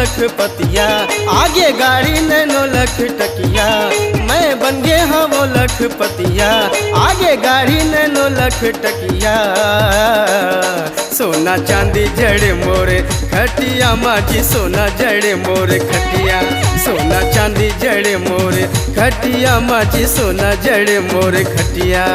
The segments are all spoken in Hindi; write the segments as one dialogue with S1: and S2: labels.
S1: लखपतिया, आगे गाड़ी नैनो लख टकिया। मैं बन गया हाँ वो लखपतिया, आगे गाड़ी नैनो लख टकिया। सोना चांदी जड़े मोरे खटिया माजी, सोना जड़े मोरे खटिया। सोना चांदी जड़े मोरे खटिया माजी, सोना जड़े मोरे खटिया।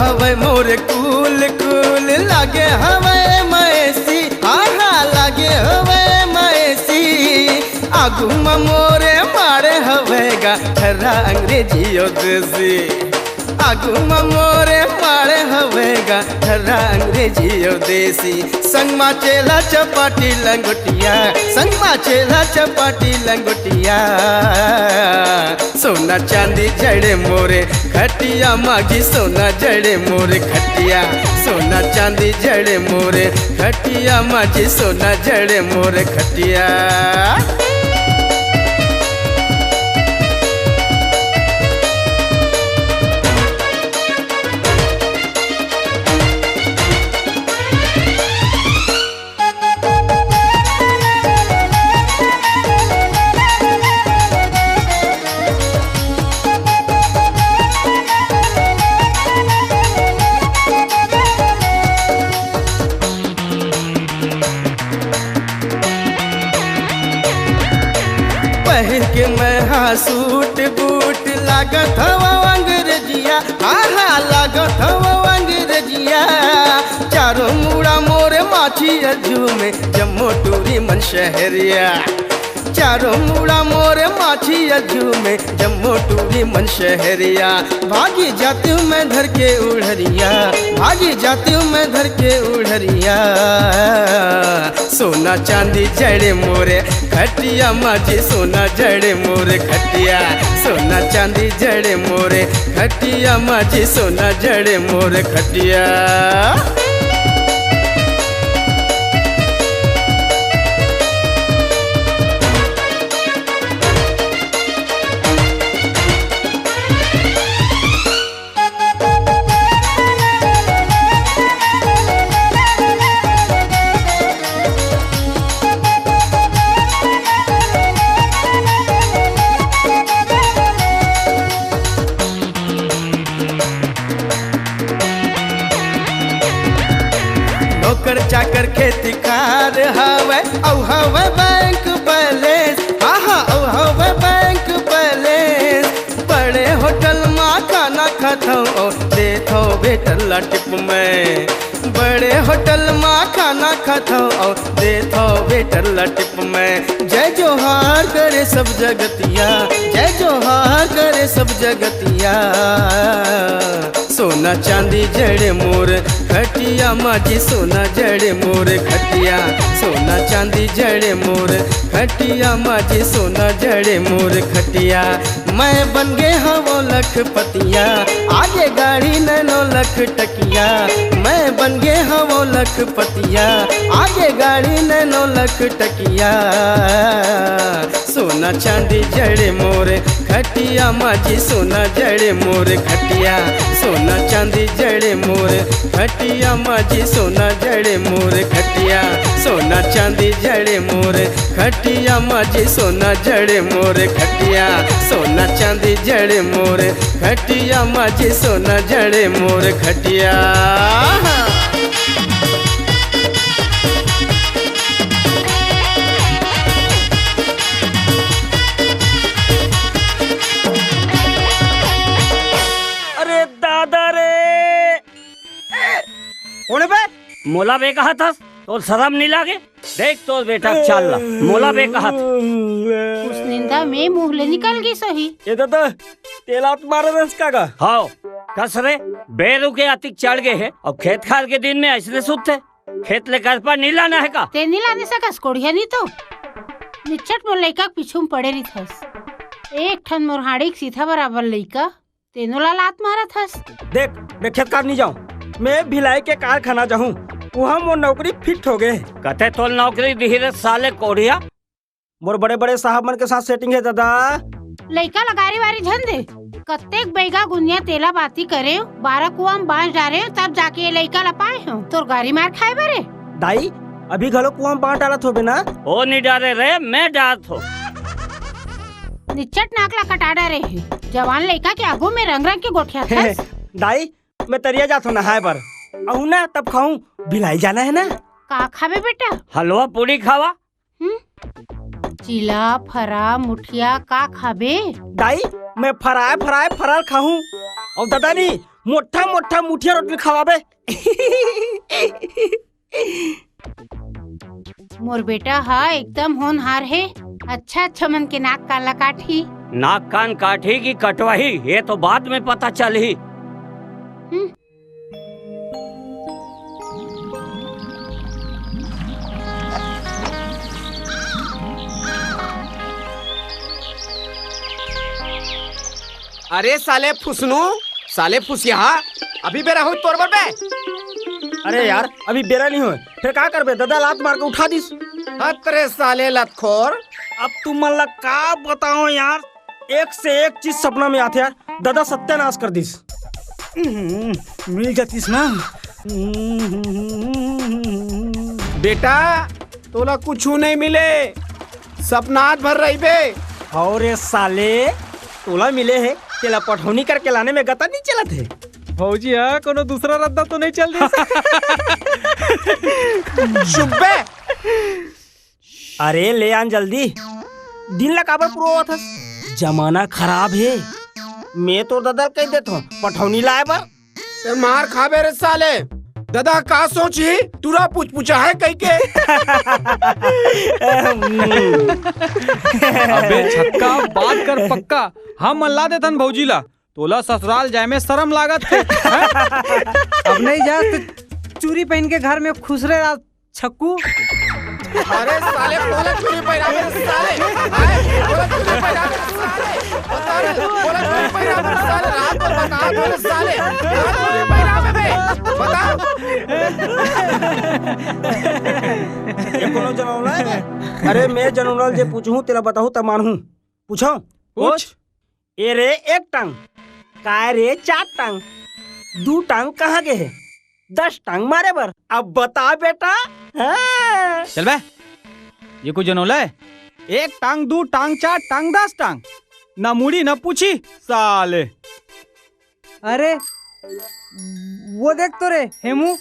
S1: हवे मोरे कूल कूल लागे हवे मैसी, आहा लागे हवे मैसी। आगू में मोरे मारे हवेगा ठर्रा अंग्रेजी और देसी। आगू में मोरे मारे हवेगा ठर्रा अंग्रेजी और देसी। संग मा चेला चपाटी लंगोटिया, संग मा चेला चपाटी लंगोटिया। सोना चांदी जड़े मोरे खटिया मागी, सोना जड़े मोरे खटिया। सोना चांदी जड़े मोरे खटिया मागी, सोना जड़े मोरे खटिया। पहिर के मैं हाँ सूट बूट लागत हवा अंग्रेजिया, आहा लागत हवा अंग्रेजिया। चारों मुड़ा मोरे माछी अजू में जम्मू टूरी मन शहरिया। चारों मुड़ा मोरे माछी अजू में जम्मू टूरी मन शहरिया। भागी जाती हूँ मैं धर के उड़हरिया, भागी जाती हूँ मैं धर के उड़हरिया। सोना चांदी जड़े मोरे खटिया माजी, सोना जड़े मोरे खटिया। सोना चांदी जड़े मोरे खटिया माजी, सोना जड़े मोरे खटिया। नौकर चाकर खेती कार हवे औ हवे बैंक बैलेंस, आहा औ हवे बैंक बैलेंस। बड़े होटल मा खाना खाथो और देथो बेटला टिप में। बड़े होटल मा खाना खाथो और देथो बेटला टिप में। जय जोहार करे सब जगतिया, जय जोहार करे सब जगतिया। सोना चांदी जड़े मोर खटिया माजी, सोना जड़े मोर खटिया। सोना चांदी जड़े मोर खटिया माजी, सोना जड़े मोर खटिया। मैं बन गया हाँ वो लखपतिया, आगे गाड़ी नैनो लख टकिया। मैं बन गया हाँ वो लखपतिया, आगे गाड़ी नैनो लख टकिया। सोना चांदी जड़े मोरे खटिया माजी, सोना जड़े मोरे खटिया। सोना चांदी जड़े मोरे खटिया माजी, सोना जड़े मोरे खटिया। सोना चांदी जड़े मोरे खटिया माजी, सोना जड़े मोरे खटिया। सोना चांदी जड़े मोरे खटिया माजी, सोना जड़े मोरे खटिया।
S2: मोला बे कहा था तो शर्म नहीं लागे। देख तो बेटा चल ला, मोला बे कहा था।
S3: उस निंदा में मुंह ले निकल गई सही।
S4: ये तो तेला तुम्हारा रस का
S2: हाँ कस रे बेरू के अतिक चढ़ गए है और खेत खार के दिन में ऐसे सुते खेत ले घर पर नीला ना है का?
S3: ते नहीं लाने सकस कोढ़िया नहीं तो निचट मोर लइका पीछू में पड़े रही थस। एक ठन मोर हाड़ी सीधा बराबर लइका तेनो ला लात मारा थस।
S4: देख मैं खेत काट नहीं जाऊँ, मैं भिलाई के कारखाना जाऊँ, वहाँ मोर नौकरी फिट हो गए।
S2: कते तोल नौकरी धीरे साले कोढ़िया।
S4: मोर बड़े बड़े साहब मन के साथ सेटिंग है दादा।
S3: लइका लगारी वारी झन दे कत्तेक बैगा गुनिया तेला बाती करे 12 कुआं में बांस डारे तब जाके ये लइका ला पाए हो तोर गारी मार खाए बरे।
S4: दाई अभी घलो कुआं में बांस डालत होबे ना?
S2: ओ नहीं डारे रे, मैं डालत हो।
S3: निचट नाक ला कटा डारे है जवान लइका के आगू में रंग रंग के गोठिया थस।
S4: दाई मैं तरिया जात हूँ नहाए बर, आहू ना तब खाऊं, भिलाई जाना है ना।
S3: का खावे बेटा?
S2: हलवा पूरी खावा।
S3: चिला फरा मुठिया का खाबे?
S4: दाई मैं फराए फराए फरार खाऊं और दादा नी मोटा मोटा मुठिया रोटी खवाबे।
S3: मोर बेटा हा एकदम होनहार है। अच्छा अच्छा मन के नाक काला काठी।
S2: नाक कान काठी की कटवाही ये तो बाद में पता चली।
S5: अरे साले फुसनू, साले फुस यहाँ अभी बेरा हो तोर पे।
S4: अरे यार अभी बेरा नहीं हुए, फिर क्या करबे? दादा लात मार के उठा दिस।
S5: अरे साले लतखोर।
S4: अब तुम मन ला का बताओ यार, एक से एक चीज सपना में आते यार। दादा सत्यानाश कर दिस। मिल जातीस ना।
S5: बेटा तोला कुछ नहीं मिले, सपनात भर रही बे।
S4: और ये साले तोला मिले है, तेला पठौनी करके लाने में गता नहीं चला थे।
S6: फौजी हाँ कोनो दूसरा रद्दा तो नहीं चल
S5: शुभे।
S4: अरे ले आन जल्दी, दिन ला काबर पुरो हुआ था। जमाना खराब है, मैं तो दादा कह देता हूँ पठौनी लाए बर।
S5: ते मार खाबे रे साले। दादा का सोची तुरा पूछ पूछा है कहीं के।
S6: अबे छक्का बात कर पक्का, हम मल्ला देतन भौजी ला, तोला ससुराल जाए में शर्म लागत है।
S7: अब नहीं जा तो चूरी पहन के घर में खुश रहे छक्कू।
S5: अरे साले बोला चूरी पहना मेरे साले। हाय बोला चूरी पहना मेरे साले। बता रे बोला चूरी पहना मेरे साले। रात को बता मेरे साले। बोला चूरी पहना मेरे बता।
S4: ये कोनो जनौल है? अरे मैं जनौल जे पूछूं तेरा बताऊं तब मानूं। पूछो
S6: पूछ।
S4: ए रे एक टांग, काय रे 4 टांग, 2 टांग कहाँ गए है? 10 टांग मारे बर। अब बता बेटा। हाँ।
S6: चल बे, ये कुछ जनौला है? 1 टांग 2 टांग 4 टांग 10 टांग, ना मुड़ी ना पूछी साले।
S7: अरे वो देख तो रे हेमू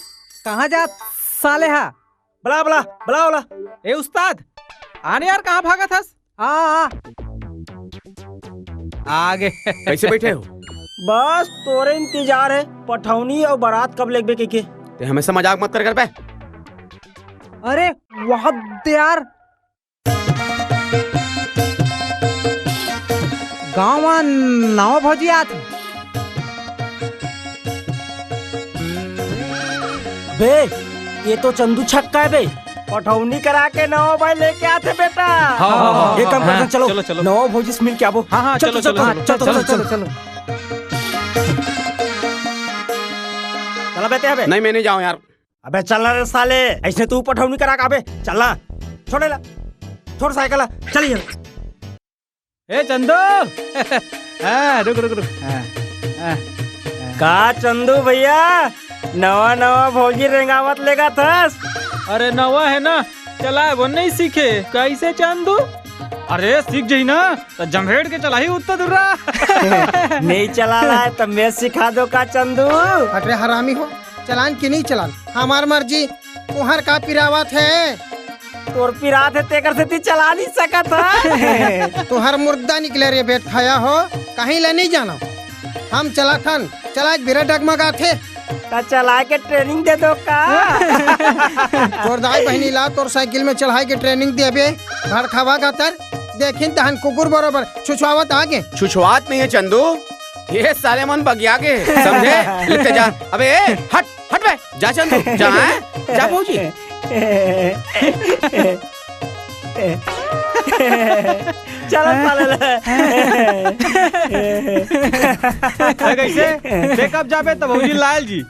S7: कहाँ जा साले हा।
S4: बला बला बला बला।
S6: ए उस्ताद आने यार, कहाँ भागा था?
S7: हाँ
S6: आगे
S5: कैसे बैठे हो?
S4: बस तोरे इंतजार है, पठौनी और बारात कब लेके के।
S5: ते हमेशा मजाक मत कर बे।
S7: अरे वहाँ यार गाँव में नाव भौजी आते
S4: बे, ये तो चंदू छक्का है बे, पठौनी करा के नौ भाई लेके आते बेटा।
S6: हाँ,
S4: एक काम करते
S6: हाँ,
S4: चलो
S6: चलो, चलो।
S4: नौ भौजी से मिल के आवो।
S6: हाँ, चलो, चलो,
S7: चलो
S4: चलो चला बेटे अबे।
S5: नहीं मैं नहीं जाऊँ यार।
S4: अबे चल रे साले, ऐसे तू पठौनी करा के अबे चलना। छोड़े ला, छोड़ साइकिल चलिए।
S6: ए चंदू हाँ रुक रुक रुक।
S4: का चंदू भैया नवा नवा भौजी रेंगावत लेगा थस।
S6: अरे नवा है ना, चलाए वो नहीं सीखे कैसे चंदू? अरे सीख जाई ना तो जमहेड़ के चला ही उत्तर दुर्रा।
S4: नहीं चला ला तो मैं सिखा दो का चंदू।
S8: अरे हरामी हो, चलान की नहीं चलान हमार मर्जी। तुहर का पिरावत है?
S4: तोर पिरात है तेकर से ती चला नहीं सका था।
S8: तुहर मुर्दा निकले रे बेट खाया हो, कहीं ले नहीं जाना। हम चला थन, चला बिरा डगमगा थे।
S4: चला के ट्रेनिंग दे दो का।
S8: तोर दाई बहनी ला तोर साइकिल में चढ़ाई के ट्रेनिंग देबे। घर खावा का तर देखिन तहन कुकुर बरोबर छुछुआवत आगे।
S5: छुछुआत नहीं है चंदू, ये साले मन बगिया के समझे। लिखते जा। अबे हट हट बे, जा चंदू जा, जा भौजी।
S4: चलो
S6: कैसे देख अब जाबे तो भौजी लाल जी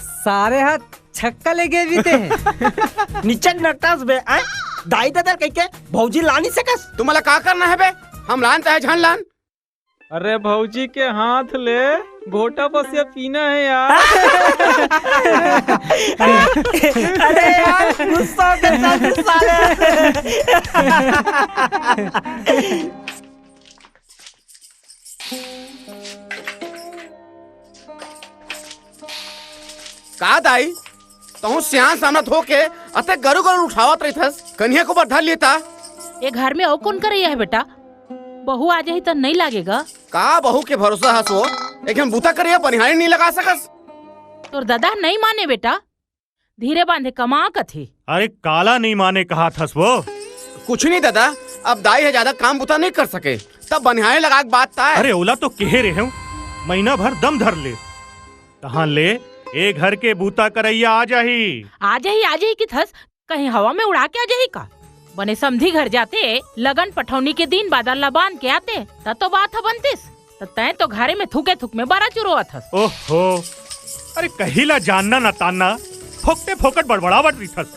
S7: सारे हाथ छक्का ले गए बीते हैं।
S4: नीचे नटास बे आए दाई दादा कह के भौजी लानी सकस।
S5: तुम्हारा का करना है बे? हम लानता है झन लान।
S6: अरे भौजी के हाथ ले घोटा बसिया पीना है यार।
S4: अरे यार गुस्सा के साथ साले।
S5: का दाई तू सियान सामना हो के अते गरु गरु उठावत रही थस, कन्या को बढ़ा लेता।
S9: ये घर में और कौन कर है बेटा? बहू आ जाही तो नहीं लागेगा।
S5: का बहू के भरोसा हसो, लेकिन बूता करिए बनिहारी नहीं लगा सकस।
S9: तोर दादा नहीं माने बेटा, धीरे बांधे कमा कथे।
S10: अरे काला नहीं माने कहा थस वो।
S5: कुछ नहीं दादा, अब दाई है ज्यादा काम बुता नहीं कर सके तब बनिहारी लगा के बात था।
S10: अरे ओला तो कह रहे हूँ महीना भर दम धर ले। कहाँ ले ए घर के बूता करैया आ जाही
S9: की थस कहीं हवा में उड़ा के आ जाही का। बने समधी घर जाते लगन पठौनी के दिन बादल लबान के आते तब तो बात है बनतीस। तैं तो घरे में थूके थूक में बारा चुरो थस।
S10: ओहो, अरे कहिला जानना न ताना फोकटे फोकट बड़बड़ावट रही थस।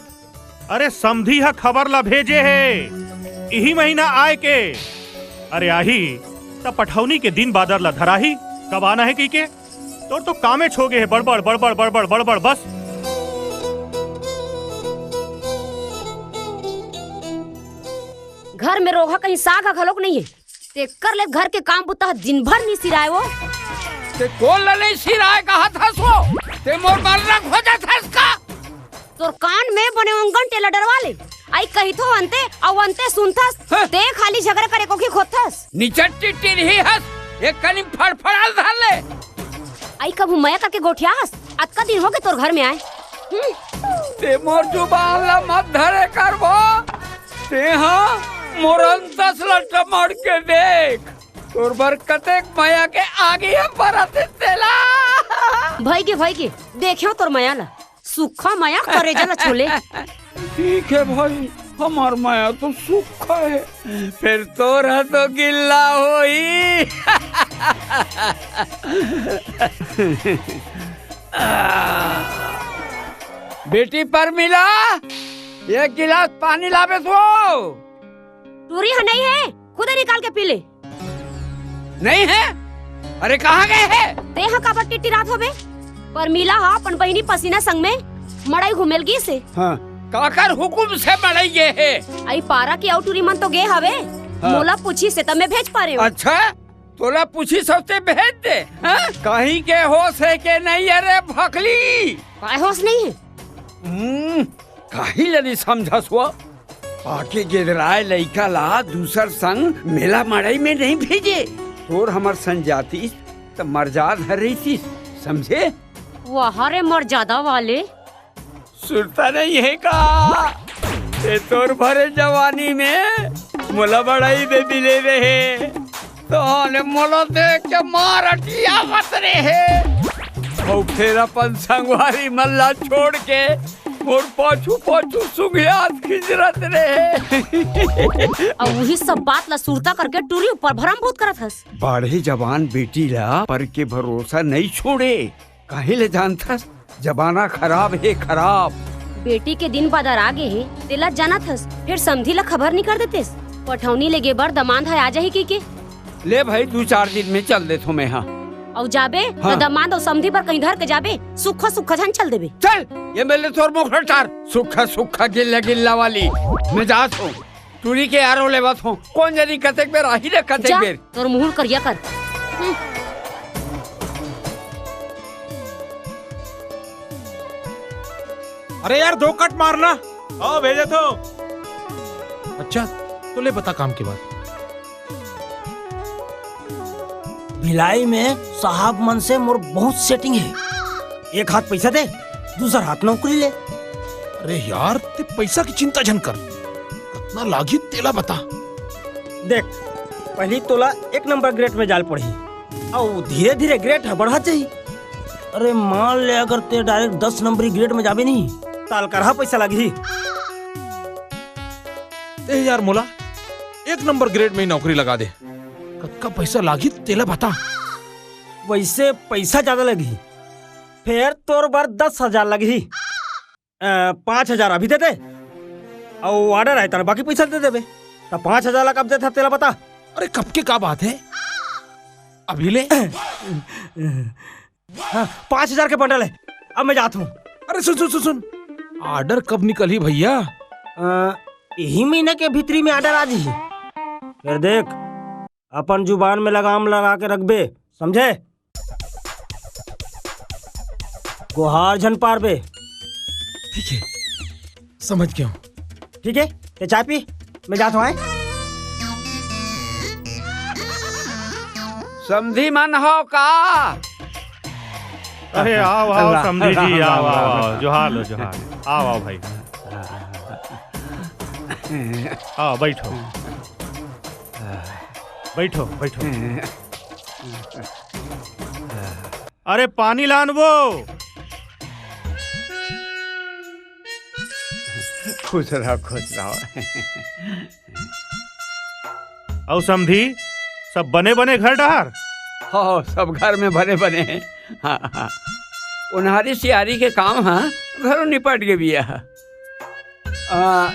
S10: अरे समधी हा खबर ला भेजे है यही महीना आए के। अरे आही तब पठौनी के दिन बादल ला धराही कब आना है की के। तो कामे छोगे है बड़बड़ बड़बड़ बड़बड़ बड़बड़ बस।
S11: घर में रोहा कहीं साग घलोक नहीं है। ते कर ले घर के काम बुता दिन भर नहीं सिराए वो।
S5: ते कोल नहीं सिराए कहा था सो। ते मोर मरना खोजा था इसका।
S11: तोर कान में बने अंगन टेला डरवा ले। आई कही तो अंते और अंते सुनथस। ते खाली झगड़ा करे को की खोथस।
S5: नीचट टिट्टी नहीं हस, एक कनी फड़फड़ाल धार ले।
S11: आई कब मया करके गोठियास अतका दिन हो गए तोर घर में आए।
S5: ते मोर जुबान ला मत धरे करबो। ते हाँ मोरंतस लट्टा मार के देख तोर बरकते माया के आगे है परते तेला।
S11: भाई के देखियो तोर माया ला सूखा माया करे जला छोले।
S5: ठीक है भाई, हमार माया तो सूखा है, फिर तोरा तो गिल्ला होई। बेटी पर मिला एक गिलास पानी लावे सो।
S11: टूरी है नहीं है, खुद ही निकाल के पी ले।
S5: नहीं है? अरे कहाँ गए हैं?
S11: ते हाँ काबर टिट्टी रात होबे पर मिला हा अपन बहिनी पसीना संग में मड़ाई घुमेल गी से।
S5: हाँ काकर हुकुम से मड़ाई ये है।
S11: आई पारा की आउटूरी मन तो गे हवे। हाँ। मोला पूछी से तब मैं भेज पा रही हूँ।
S5: अच्छा तोला पूछी सबसे भेज दे। कहीं के होश है के नहीं? अरे भकली
S11: काय होश नहीं है।
S5: कहीं लनी समझस वो आके गिदराए लइका ला दूसर संग मेला मड़ाई में नहीं भेजे। तोर हमर संजाती तो मर्जाद हर रही थी समझे।
S11: वहाँ रे मर्यादा वाले
S5: सुनता नहीं है का। ते तोर भरे जवानी में मोला बड़ाई दे मिले रहे तो मोला देख के मार अटिया मत रहे। और फिर अपन संगवारी मल्ला छोड़ के और पाछू पाछू सुगियात खिजरत रहे।
S11: और वही सब बात ला सुरता करके टूरी ऊपर भरम भूत करत हस।
S5: बड़े जवान बेटी ला पर के भरोसा नहीं छोड़े। कहीं ले जानथस जबाना खराब है खराब।
S11: बेटी के दिन बादर आगे है तेला जाना थस फिर समझी ला खबर नहीं कर देते। पठौनी लेगे बर दमांद है आ जाही की
S5: ले भाई 2-4 दिन में चल दे थो मैं। हाँ
S11: और जाबे हाँ। तो दमांद और समझी पर कहीं धर के जाबे सुखा सुखा झन चल देबे।
S5: चल ये मेरे तोर मुखड़ा टार सुखा सुखा गिल्ला गिल्ला वाली मैं जात हूँ। टूरी के यारों ले बात हूँ कौन जानी कतेक बेर आही रे कतेक बेर
S11: तोर मुहर करिया कर।
S12: अरे यार 2 कट मारना। आओ भेजे तो। अच्छा तो ले बता काम की बात।
S4: भिलाई में साहब मन से मोर बहुत सेटिंग है। एक हाथ पैसा दे दूसरा हाथ नौकरी ले।
S12: अरे यार ते पैसा की चिंता जन कर, कितना लागी तेला बता।
S4: देख पहली तोला 1 नंबर ग्रेड में जाल पड़ी और धीरे धीरे ग्रेड बढ़ा चाहिए। अरे मान ले अगर ते डायरेक्ट 10 नंबरी ग्रेड में जाबे नहीं ताल करहा पैसा लगी।
S12: ए यार मोला 1 नंबर ग्रेड में ही नौकरी लगा दे। कक्का पैसा लागी तेला बता।
S4: वैसे पैसा ज्यादा लगी, फिर तोर बार 10,000 लगी। 5,000 अभी दे दे और ऑर्डर आए तार बाकी पैसा दे देबे। तो 5,000 ला कब दे था तेला बता।
S12: अरे कब के का बात है, अभी ले।
S4: हाँ, 5,000 के बंडल है, अब मैं जाता हूँ।
S12: अरे सुन सुन सुन सुन, ऑर्डर कब निकली भैया?
S4: यही महीने के भीतरी में ऑर्डर आ जी। फिर देख अपन जुबान में लगाम लगा के रखबे, समझे? गुहार झन पार बे।
S12: ठीक है, समझ गया हूँ।
S4: ठीक है, ते चाय पी, मैं जाता हूँ।
S13: समधी मन हो का?
S10: अरे आओ आओ समधी जी, आओ आओ, जोहार लो जोहार। आओ आओ भाई, आओ बैठो बैठो बैठो। अरे पानी लान वो।
S13: खुश रहो खुश रहो।
S10: औ समधी सब बने बने घर डहार?
S13: हो सब घर में बने बने हैं। हाँ हाँ, उन्हारी सियारी के काम हाँ घरों निपट गए बिया।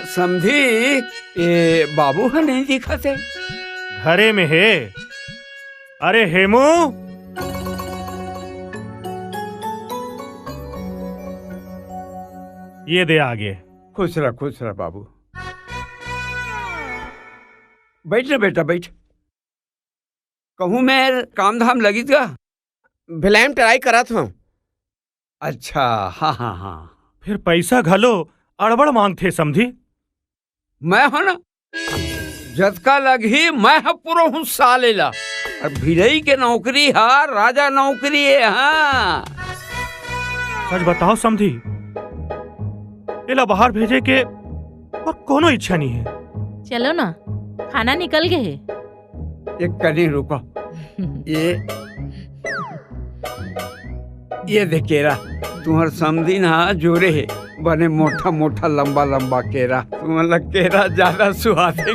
S13: समझी ये बाबू है नहीं दिखा थे?
S10: घरे में है। अरे हेमू, ये दे आगे।
S13: खुश रह बाबू। बैठ ना बेटा बैठ। कहूँ मैं काम धाम लगी था?
S5: भिलाइम ट्राई करा था।
S13: अच्छा हाँ हाँ हाँ।
S10: फिर पैसा घलो अड़बड़ मांगते समझी।
S13: मैं हो ना जतका लगी मैं पूरा हूँ सालेला। और भिड़ई के नौकरी हा राजा नौकरी है। हाँ
S10: सच बताओ समझी, इला बाहर भेजे के और कोनो इच्छा नहीं है।
S9: चलो ना, खाना निकल गए है।
S13: एक कनी रुको। ये देखेरा तुम्हार समझी ना जोरे है बने मोटा मोटा लंबा लंबा केरा। तुम्हारा केरा ज्यादा सुहाते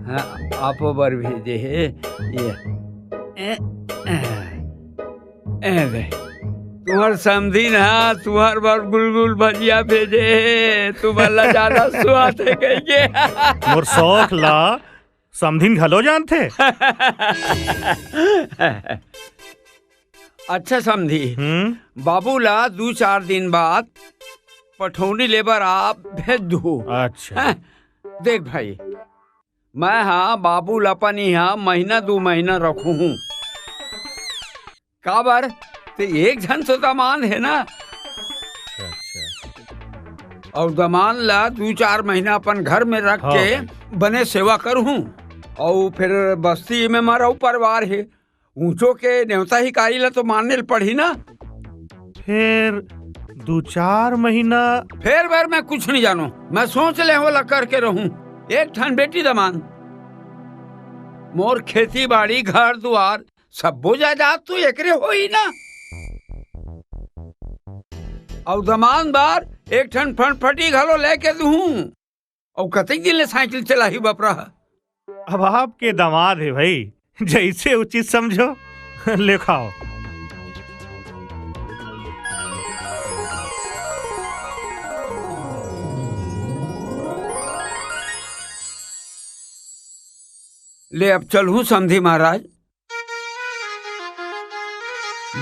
S13: हाँ, आप बर भेजे है ये। तुम्हार समझी ना तुम्हार बार गुलगुल भजिया भेजे तुम्हारा ज्यादा स्वाद है कहिए।
S10: मोर शौक ला समधिन घलो जानते।
S13: अच्छा समझी, बाबू ला 2-4 दिन बाद पठौनी लेबर आप भेज दू।
S10: अच्छा
S13: देख भाई, मैं हाँ बाबू लपन यहाँ महीना 2 महीना रखू हूँ। काबर तो एक जन तो दमान है ना। और दमान ला 2-4 महीना अपन घर में रख के बने सेवा करूँ। और फिर बस्ती में हमारा परिवार है, ऊंचो के न्योता ही कारी ला तो मानने पड़ी ना।
S10: फिर 2-4 महीना
S13: फिर बार मैं कुछ नहीं जानू। मैं सोच ले हो ला करके रहूं। एक ठन बेटी दमान, मोर खेती बाड़ी घर द्वार सब बोझा जात तो एकरे हो ही ना। और दमान बार एक ठन फटफटी घलो लेके दूं। और कतई दिन ले साइकिल चलाही बपरा।
S10: अब आपके दामाद है भाई, जैसे उचित समझो लिखाओ।
S13: ले अब चलूं समझी महाराज।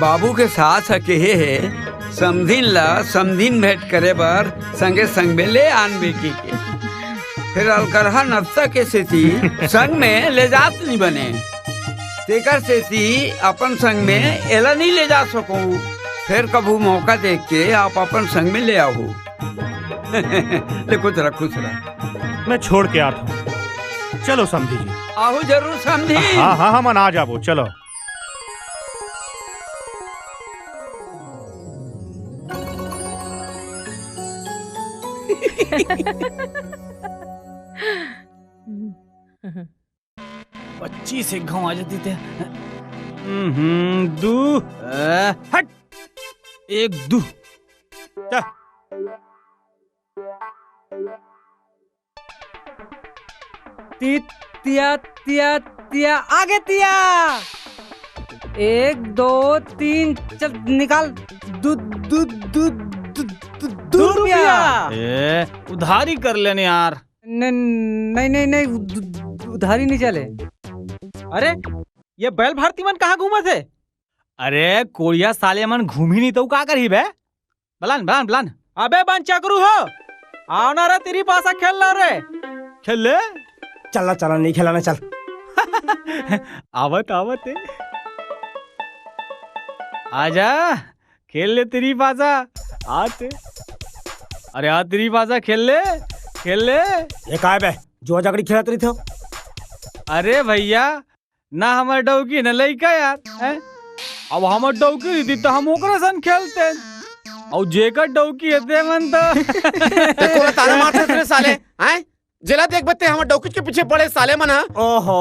S13: बाबू के साथ अकेहे है समझिन ला समझिन भेंट करे बर संगे संग में ले आनबे की के। फिर अलकरहा नफ्सा के सेती संग में ले जात नहीं बने। तेकर सेती अपन संग में एला नहीं ले जा सकूं। फिर कभू मौका देख के आप अपन संग में ले आओ। ले कुछ रहा
S10: मैं छोड़ के आता हूँ। चलो समझी जी।
S13: आहू जरूर समझी।
S10: हाँ हाँ हाँ, मन आ जाबो। चलो
S6: 25 एक गाँव आ जाती थे। दू हट 1 2 चल।
S7: तिया तिया तिया आगे तिया 1 2 3 चल निकाल दू दू दू दू रुपया।
S6: उधारी कर लेने यार।
S7: नहीं नहीं नहीं उधारी नहीं चले।
S6: अरे ये बैल भारती मन कहाँ घूमे थे? अरे कोरिया साले मन घूम ही नहीं तो का करी बे? बलान बलान बलान। अबे बन चक्रू हो आओ रे तेरी पासा खेल ला रे। खेल ले
S4: चलना चलना नहीं खिलाना चल।
S6: आवत आवत है। आजा खेल ले तेरी पासा आते। अरे आ तेरी पासा खेल ले
S4: ये का है बे जो जगड़ी खिला तरी थे।
S6: अरे भैया ना हमार डौकी न लइका यार है? अब हमार डौकी दी तो हम ओकरे सन खेलते और जेकर डौकी है मन तो
S5: देखो ताना मारते तेरे साले हैं जिला देख बत्ते हम डौकी के पीछे पड़े साले मन।
S4: ओहो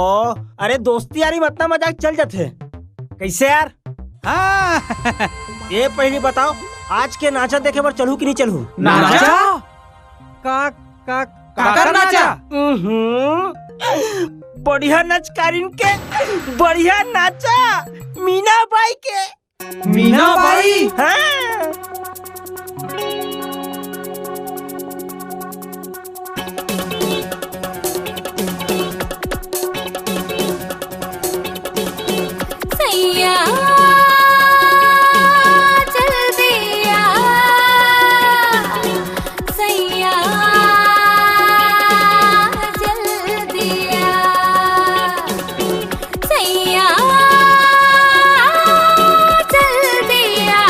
S4: अरे दोस्ती यारी इतना मजाक चल जाते कैसे यार?
S6: हाँ
S4: ये पहली बताओ आज के नाचा देखे बार चलू कि नहीं चलू?
S6: नाचा
S7: का का
S6: काकर नाचा
S4: बढ़िया नचकारिन के बढ़िया नाचा मीना बाई के।
S6: मीना बाई
S4: हाँ।
S14: सैया चल दिया सैया चल दिया सैया चल दिया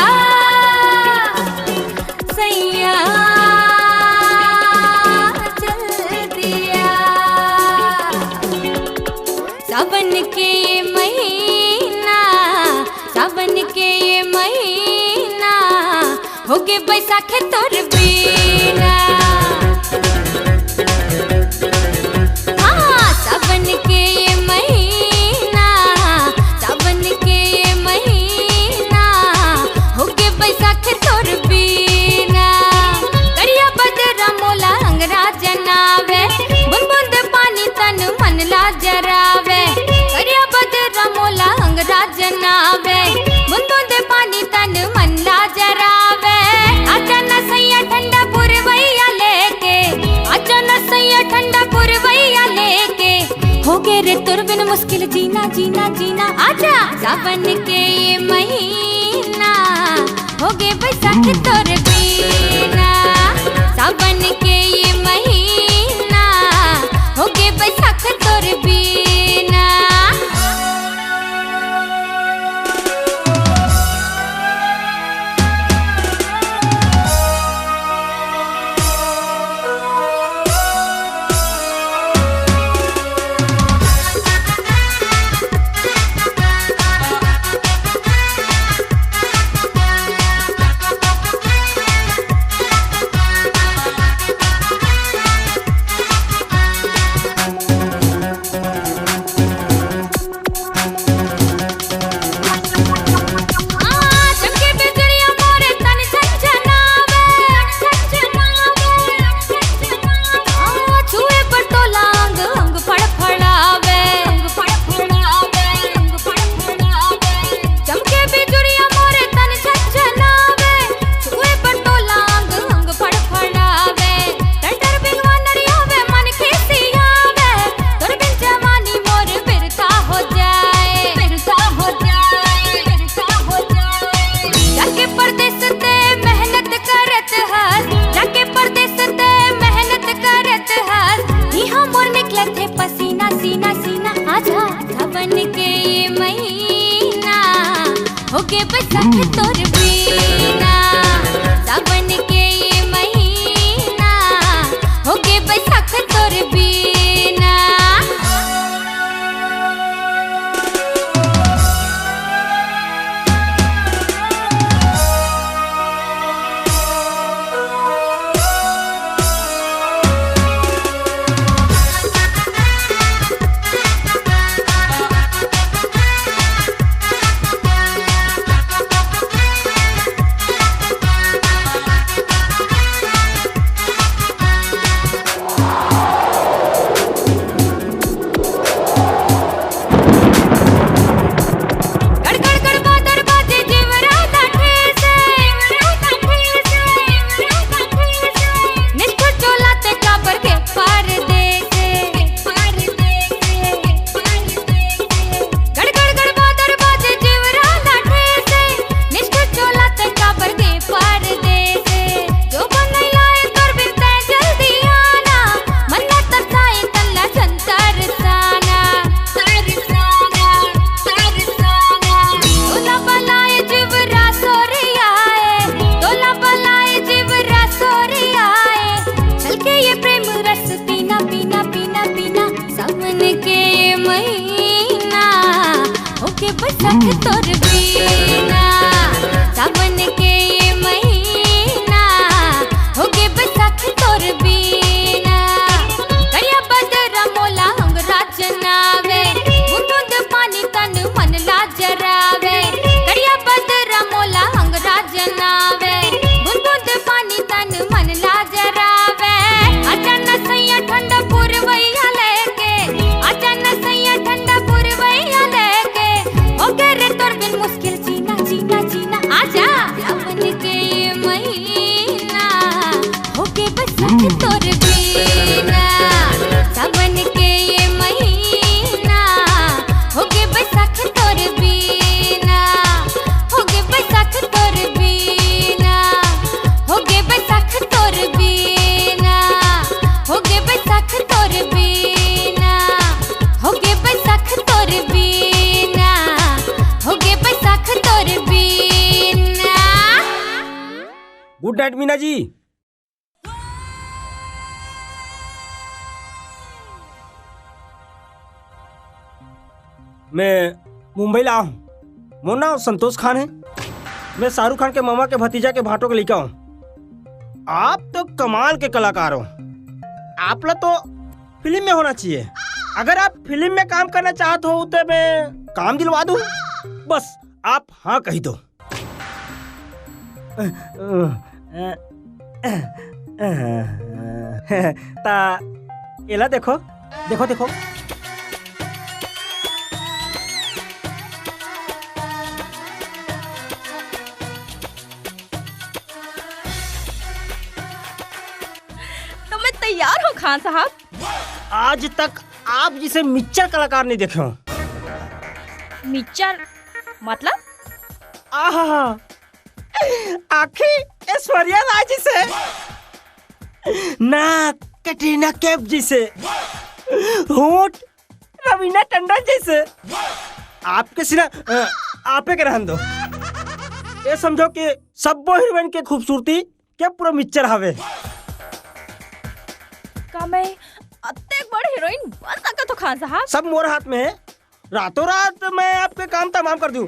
S14: सैया चल दिया सावन के सावन के ये महीना हो गे बैसाख तोर बीना। हाँ सावन के ये महीना सावन के ये महीना हो गे बैसाख तोर बीना। करिया बदरा मोला अंगरा जनावे बुंद बुंद पानी तन मन ला जरावे। करिया बदरा मोला अंगरा जनावे बुंद पानी तन मन ला जरावे। आजा न सैया ठंडा पुरवैया लेके आजा न सैया ठंडा पुरवैया लेके हो गे रे तुर बिन मुश्किल जीना जीना जीना। आजा सावन के ये महीना हो गे बैसाख तोर बीना। सावन के ये महीना हो गे बैसाख तोर बीना। होके बैसाख तोर बीना। सावन के ये महीना होके बैसाख तोर बीना। बैसाख तोर बीना सावन के ये महीना होगे बैसाख तोर बीना करिया बदरा मोला अंगरा जनावे बुंद पानी तन मन लाजरावे करिया बदरा मोला अंगरा जनावे बुंद पानी तन मन लाजरावे अचानक सैया ठंडा पुरवैया लेके अचानक सैया ठंडा पुरवैया लेके हो गए रे तोर बिन मुश्किल जीना जीना जीना आजा सावन के ये महीना हो गए बैसाख तोर बीना सावन के ये महीना हो गए बैसाख तोर बीना हो गए बैसाख तोर बीना हो गए बैसाख तोर बीना हो गए बैसाख तोर बीना हो गए बैसाख तोर बीना हो गए बैसाख तोर बीना।
S4: Good night Meena ji. मैं मुंबई ला हूँ। मोर नाम संतोष खान है। मैं शाहरुख खान के मामा के भतीजा के भाटो के लड़का हूँ। आप तो कमाल के कलाकार हो। आप लोग तो फिल्म में होना चाहिए। अगर आप फिल्म में काम करना चाहते हो तो मैं काम दिलवा दूँ। बस आप हाँ कही दो। ता एला देखो देखो देखो
S15: तो मैं तैयार हूँ खान साहब।
S4: आज तक आप जिसे मिक्सचर कलाकार नहीं देखे हो।
S15: मिक्सचर मतलब?
S4: आहा आखी ऐश्वर्या राय जी से ना कैटरीना कैफ जी से होठ रवीना टंडन जी से आपके सिरा आपे के रहन दो। ये समझो कि सबो हीरोइन के खूबसूरती के पूरा मिक्सचर हवे।
S15: का मैं अत्ते बड़ हीरोइन बन सकता तो खान साहब?
S4: सब मोर हाथ में है। रातों रात मैं आपके काम तमाम कर दूं।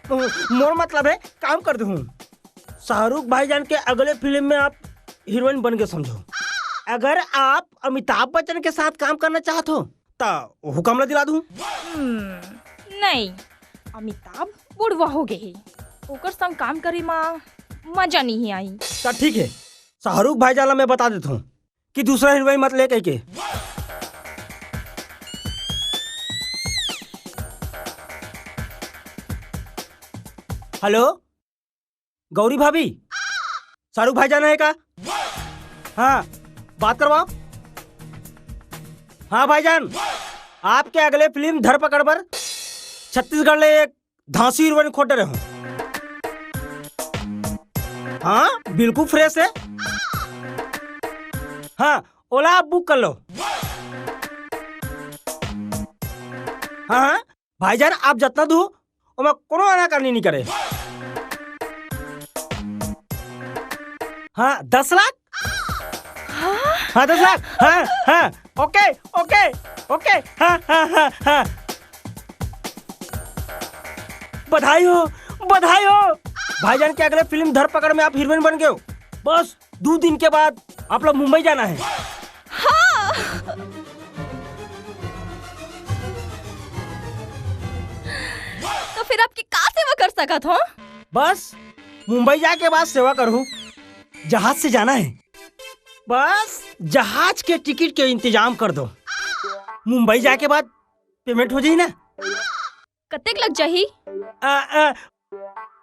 S4: मोर मतलब है काम कर दूं। शाहरुख भाईजान के अगले फिल्म में आप हीरोइन बन के समझो। अगर आप अमिताभ बच्चन के साथ काम करना चाहते हो तो हुक्म दिला दूं।
S15: नहीं, अमिताभ बुढ़वा हो गए, ओकर संग काम करे में मजा नहीं आई।
S4: तो ठीक है, शाहरुख भाईजान मैं बता देता हूँ कि दूसरा हीरोइन मत ले के। हेलो गौरी भाभी, शाहरुख भाईजान है का? हाँ बात करवाओ। हाँ भाईजान, आपके अगले फिल्म धरपकड़ पर छत्तीसगढ़ ले एक धांसी हीरोइन खोटे रहे हो। हाँ बिल्कुल फ्रेश है। हाँ ओला आप बुक कर लो। हाँ हाँ भाईजान, आप जितना दो मैं कोनो आना करनी नहीं करे। हाँ 10 लाख। हाँ 10 लाख। हाँ हाँ ओके ओके ओके। हाँ हाँ हाँ हाँ बधाई हो बधाई हो। भाईजान के अगले फिल्म धरपकड़ में आप हीरोइन बन गए हो। बस 2 दिन के बाद आप लोग मुंबई जाना है।
S15: हाँ। तो फिर आपकी का सेवा कर सका था?
S4: बस मुंबई जाके बाद सेवा करूँ। जहाज से जाना है, बस जहाज के टिकट के इंतजाम कर दो। मुंबई जाके बाद पेमेंट हो जाई ना।
S15: कतेक लग जाही?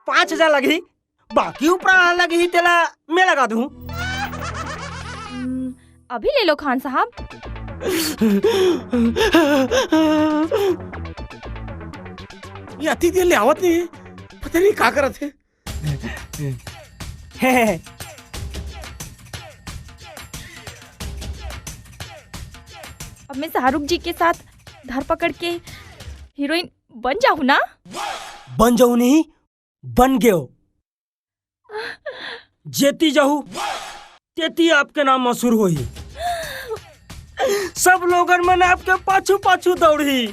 S4: 5,000 लगी, बाकी ऊपर लगी तेला मैं लगा दूं।
S15: अभी ले लो खान साहब।
S12: ये अति देर ले आवत नहीं है, पता नहीं क्या करत है।
S15: अब मैं शाहरुख जी के साथ धरपकड़ के हीरोइन बन जाऊँ ना?
S4: बन जाऊ नहीं, बन गयो। जेती जाऊ तेती आपके नाम मशहूर होई। सब लोगन मन आपके पाछू पाछू दौड़ी,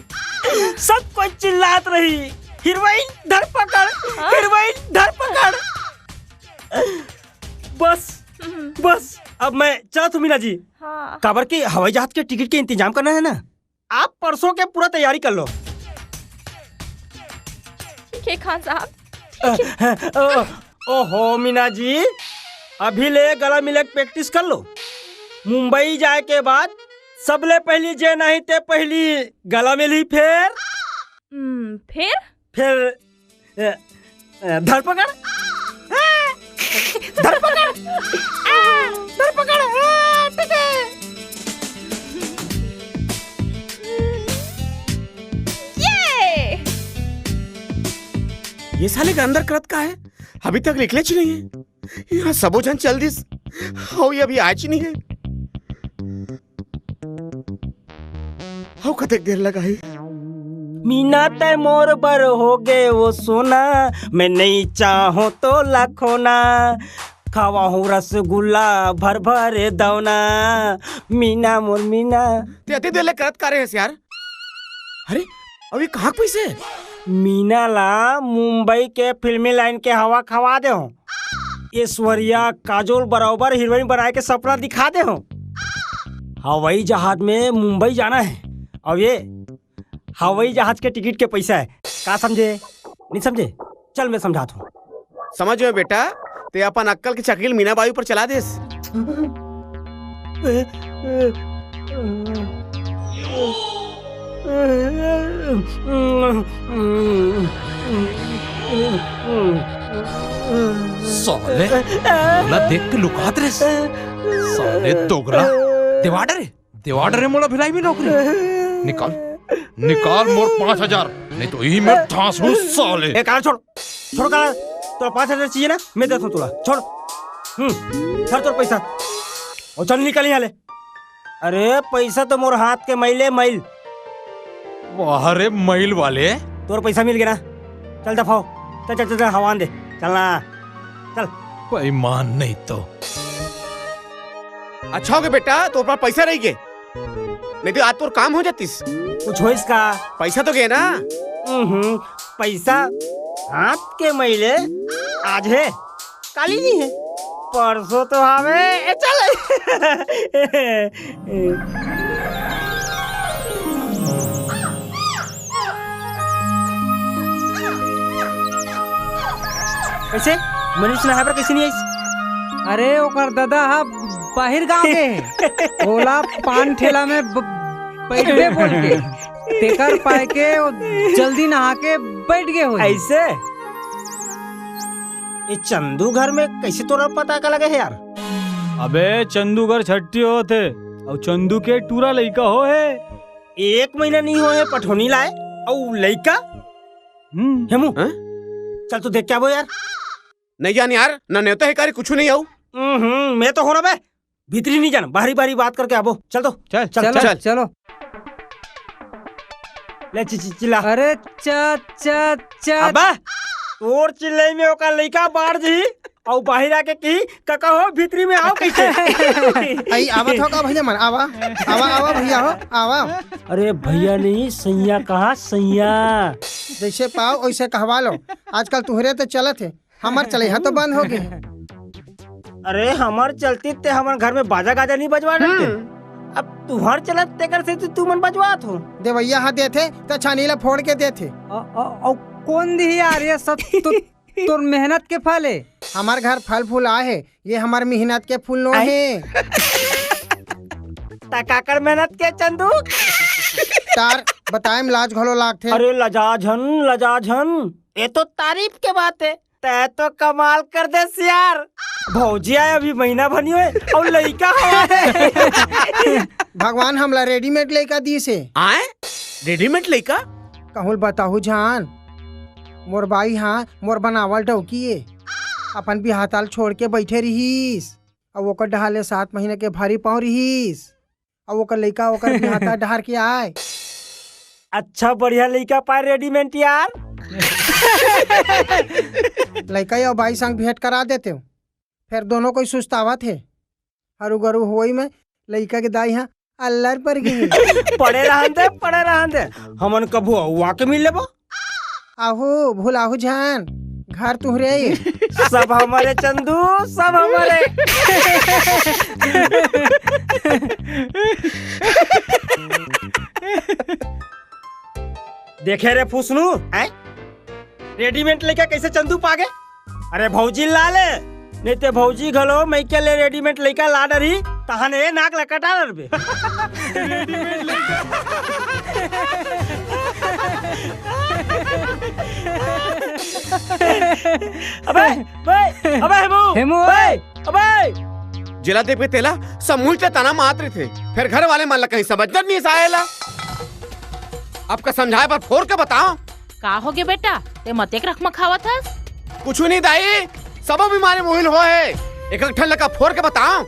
S4: सब कोई चिल्लात रही, हीरोइन धरपकड़, हीरोइन धरपकड़। बस बस अब मैं चला तू मीना जी।
S15: हाँ।
S4: काबर की हवाई जहाज के टिकट के इंतजाम करना है ना, आप परसों के पूरा तैयारी कर लो।
S15: ठीक है खान साहब।
S4: ओहो मीना जी, अभी ले गला मिले प्रैक्टिस कर लो। मुंबई जाए के बाद सबले पहली जे नहीं ते पहली गला मिली, फिर धरपकड़, धरपकड़, धरपकड़।
S5: ये साले का अंदर करत का है, अभी तक निकले च नहीं है। यहाँ सबो जन चल दिस, हो ये अभी आज नहीं है। हो कतक देर लगा है।
S4: मीना तय मोर बर हो गए वो सोना, मैं नहीं चाहूं तो लाखों ना, खावा हूँ रसगुल्ला भर भर दौना, मीना मोर मीना।
S5: ते देर ले करत का रहे हैं यार। अरे अभी कहाँ पैसे?
S4: मीना ला मुंबई के फिल्मी लाइन के हवा खवा दे हो, ऐश्वर्या काजोल बराबर हीरोइन बनाए के सपना दिखा दे हो। हवाई जहाज में मुंबई जाना है, अब ये हवाई जहाज के टिकट के पैसा है। का समझे नहीं समझे? चल मैं समझाता हूँ।
S5: समझ में बेटा, ते अपन अक्कल की चकील मीना बाई पर चला देस।
S12: साले मोला देख के लुकात रे। साले दोगला देवाडर है मोला भिलाई भी नौकरी। निकाल मोर 5000, नहीं तो यही मैं धांसू साले।
S4: ए काला छोड़ काला, तो 5000 चाहिए ना, मैं देता हूँ तुला, छोड़। सर तोर पैसा और चल निकल यहाँ ले। अरे पैसा तो मोर हाथ के मैले मैल।
S12: वाह रे मैल वाले,
S4: तोर पैसा मिल गया ना, चल दफाओ, चल चल चल हवान दे, चलना चल।
S12: बेईमान नहीं तो।
S5: अच्छा हो गया बेटा, तो पास पैसा रही गए, नहीं तो आज तोर काम हो जातीस।
S4: कुछ हो इसका
S5: पैसा तो गए ना।
S4: पैसा हाथ के मैले आज है, काली नहीं है, परसों तो हमें चल। कैसे मनीष नहाबर कैसे नहीं आई?
S7: अरे ओकर दादा हा बाहर गांव के ओला पान ठेला में बैठे बोल के तेकर पाए के जल्दी नहा के बैठ गए हो।
S4: ऐसे ये चंदू घर में कैसे तोरा पता का लगे है यार?
S6: अबे चंदू घर छट्टी होते और चंदू के टूरा लइका हो है।
S4: 1 महीना नहीं हो है पठोनी लाए और लइका। हेमू चल तू देख क्या वो यार।
S5: नहीं जान यार, ना नेता है कारी कुछ नहीं आऊ।
S4: मैं तो हो रहा बे, भीतरी नहीं जाना, बाहरी बाहरी बात करके आबो। चल तो
S6: चल
S7: चल चल, चल, चलो
S4: ले चिल्ला।
S7: अरे
S4: अबा तोर चिल्लाई में ओका लइका बाढ़ जी और बाहर आके की कका हो भीतरी में आओ कैसे?
S8: आई आवत हो का भैया मन, आवा आवा आवा भैया हो आवा।
S4: अरे भैया नहीं सैया कहा, सैया
S8: जैसे पाओ वैसे कहवा लो। आजकल तुहरे तो चलत है, हमार चले तो बंद हो गए।
S4: अरे हमार चलती ते हमारे घर में बाजा गाजा नहीं बजवा देते, अब तुहार चलत तेकर से तू मन बजवात हो।
S8: देवैया हाँ देते तो छानीला फोड़ के देते।
S7: कौन दी यार ये सब तोर मेहनत के फल है।
S8: हमार घर फल फूल आए है, ये हमार मेहनत के फूल नो है।
S4: तकाकर मेहनत के चंदू
S8: तार बताएम लाज घलो लागथे।
S4: अरे लजाझन ये तो तारीफ के बात है। तै तो कमाल कर दे यार, भौजी आए अभी महीना भनी हुए और लइका हो।
S8: भगवान हमला रेडीमेड लइका दी से
S5: आए रेडीमेड लइका
S8: कहूल बताहू जान। मोर बाई हाँ मोर बनावल डौकिए अपन भी हाथाल छोड़ के बैठे रहीस और ओकर ढहाले 7 महीने के भारी पाँव रहीस और ओकर लइका ओकर भी हाथा ढार के आए।
S4: अच्छा बढ़िया लइका पाए रेडीमेड यार।
S8: लइका या बाई संग भेंट करा देते हो, फिर दोनों कोई सुस्तावा थे। हरू गरु होई में लइका के दाई हाँ अल्लाह पर गई।
S4: पड़े रहन दे हमन कबू हुआ के मिल लेबो।
S8: आहू भूलाहू जान घर तुहरे
S4: सब हमारे चंदू, सब हमारे। देखे रे फुसनू, रेडीमेड लेके कैसे चंदू पागे? अरे भौजी ला ले, नहीं ते भौजी घलो मैं के ले रेडीमेड लेके ला डरी तहने नाक लकटा डरबे। अबे अबे हेमू अबे
S5: जिला दे पे तेला समूल ते तना मात्र थे, फिर घर वाले मन ला कहीं समझ नहीं आएला। आपका समझाए पर फोर के बताओ
S9: का हो गया बेटा, ते मतेक रखमा खावत हस?
S5: कुछ नहीं दाई, सब बीमारी मोहिल हो है। एक ठन लगा फोर के बताओ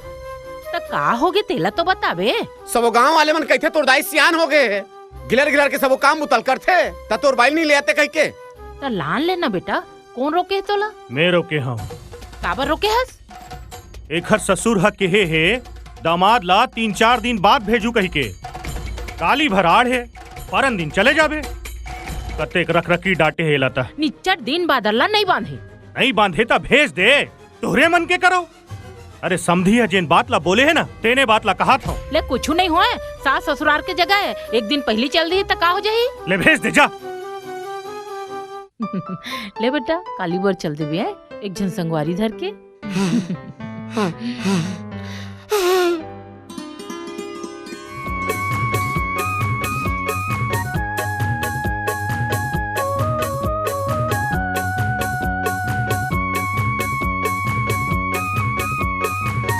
S9: तो का हो गया तेला तो बताबे।
S5: सब गांव वाले मन कहते तोर दाई सियान हो गए, गिलर गिलर के सब काम उतल करते ता तोर बाई नहीं ले आते कह के।
S9: तो लान लेना बेटा, कौन रोके है तोला?
S10: मैं रोके हूँ।
S9: काबर रोके हस?
S10: एक हर ससुर हक के है दामाद ला 3-4 दिन बाद भेजू कही के। काली भराड़ है, परन दिन चले जाबे। कतेक रख रखी डांटे है लाता।
S9: निच्चर दिन बादल ला नहीं बांधे।
S10: नहीं बांधे ता भेज दे, तोहरे मन के करो। अरे समझी है जिन बात ला बोले है ना, तेने बात ला कहा था।
S9: ले कुछ नहीं हुआ, सास ससुराल के जगह है, एक दिन पहली चल दी तो का हो जाही?
S10: ले भेज दे जा।
S9: ले बेटा काली बार चल दे भी है, एक जन संगवारी धर के।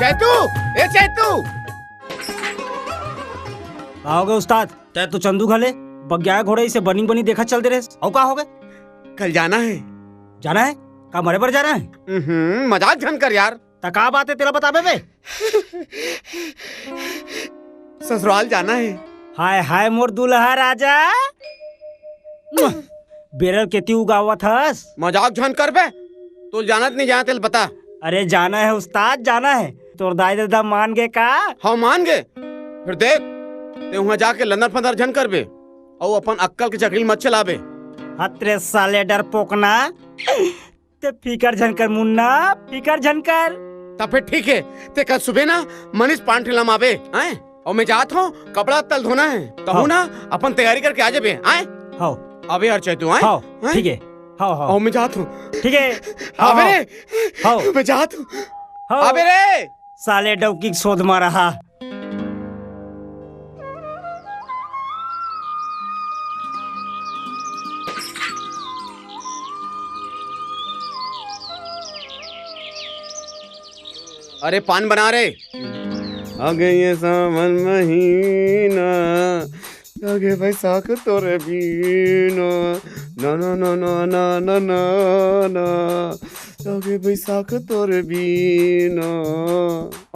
S5: चैतू, ए चैतू,
S4: आओगे उस्ताद? चाहे तो चंदू घले बग्या घोड़े से बनी बनी देखा चलते रहे। और का हो गए?
S5: कल जाना है।
S4: जाना है? का मरे पर जाना है?
S5: मजाक झन कर यार।
S4: तका बात है तेरा बताबे बे।
S5: ससुराल जाना है।
S4: हाय हाय मोर दुल्हा राजा, बेरल केती उगावत हस।
S5: मजाक झन कर बे, तू जानत नहीं जाना तेल बता।
S4: अरे जाना है उस्ताद, जाना है। तोर दाई दादा मान गए का?
S5: हाँ मान गए। फिर देख ते वहाँ जाके लंदर फंदर झन कर बे और अपन अक्कल के चकरी मत चलाबे।
S4: हतरे साले डर पोकना ते फिकर झनकर मुन्ना, फिकर झनकर।
S5: तब फिर ठीक है, ते कल सुबह ना मनीष पान ठेला आवे आए और मैं जात हूँ, कपड़ा तल धोना है तो ना अपन तैयारी करके आ जाबे आए।
S4: हाँ
S5: अबे यार चैतू आए।
S4: हाँ ठीक है। हाँ हाँ
S5: और मैं जात हूँ।
S4: ठीक है।
S5: अबे रे,
S4: हाँ
S5: मैं जात हूँ।
S4: हाँ
S5: अबे रे
S4: साले डौकी शोध मार रहा।
S5: अरे पान बना रे। आगे ये सावन महीना, आगे बैसाख तोरे बीना, ना ना ना ना ना ना ना ना, आगे बैसाख तोरे बीना,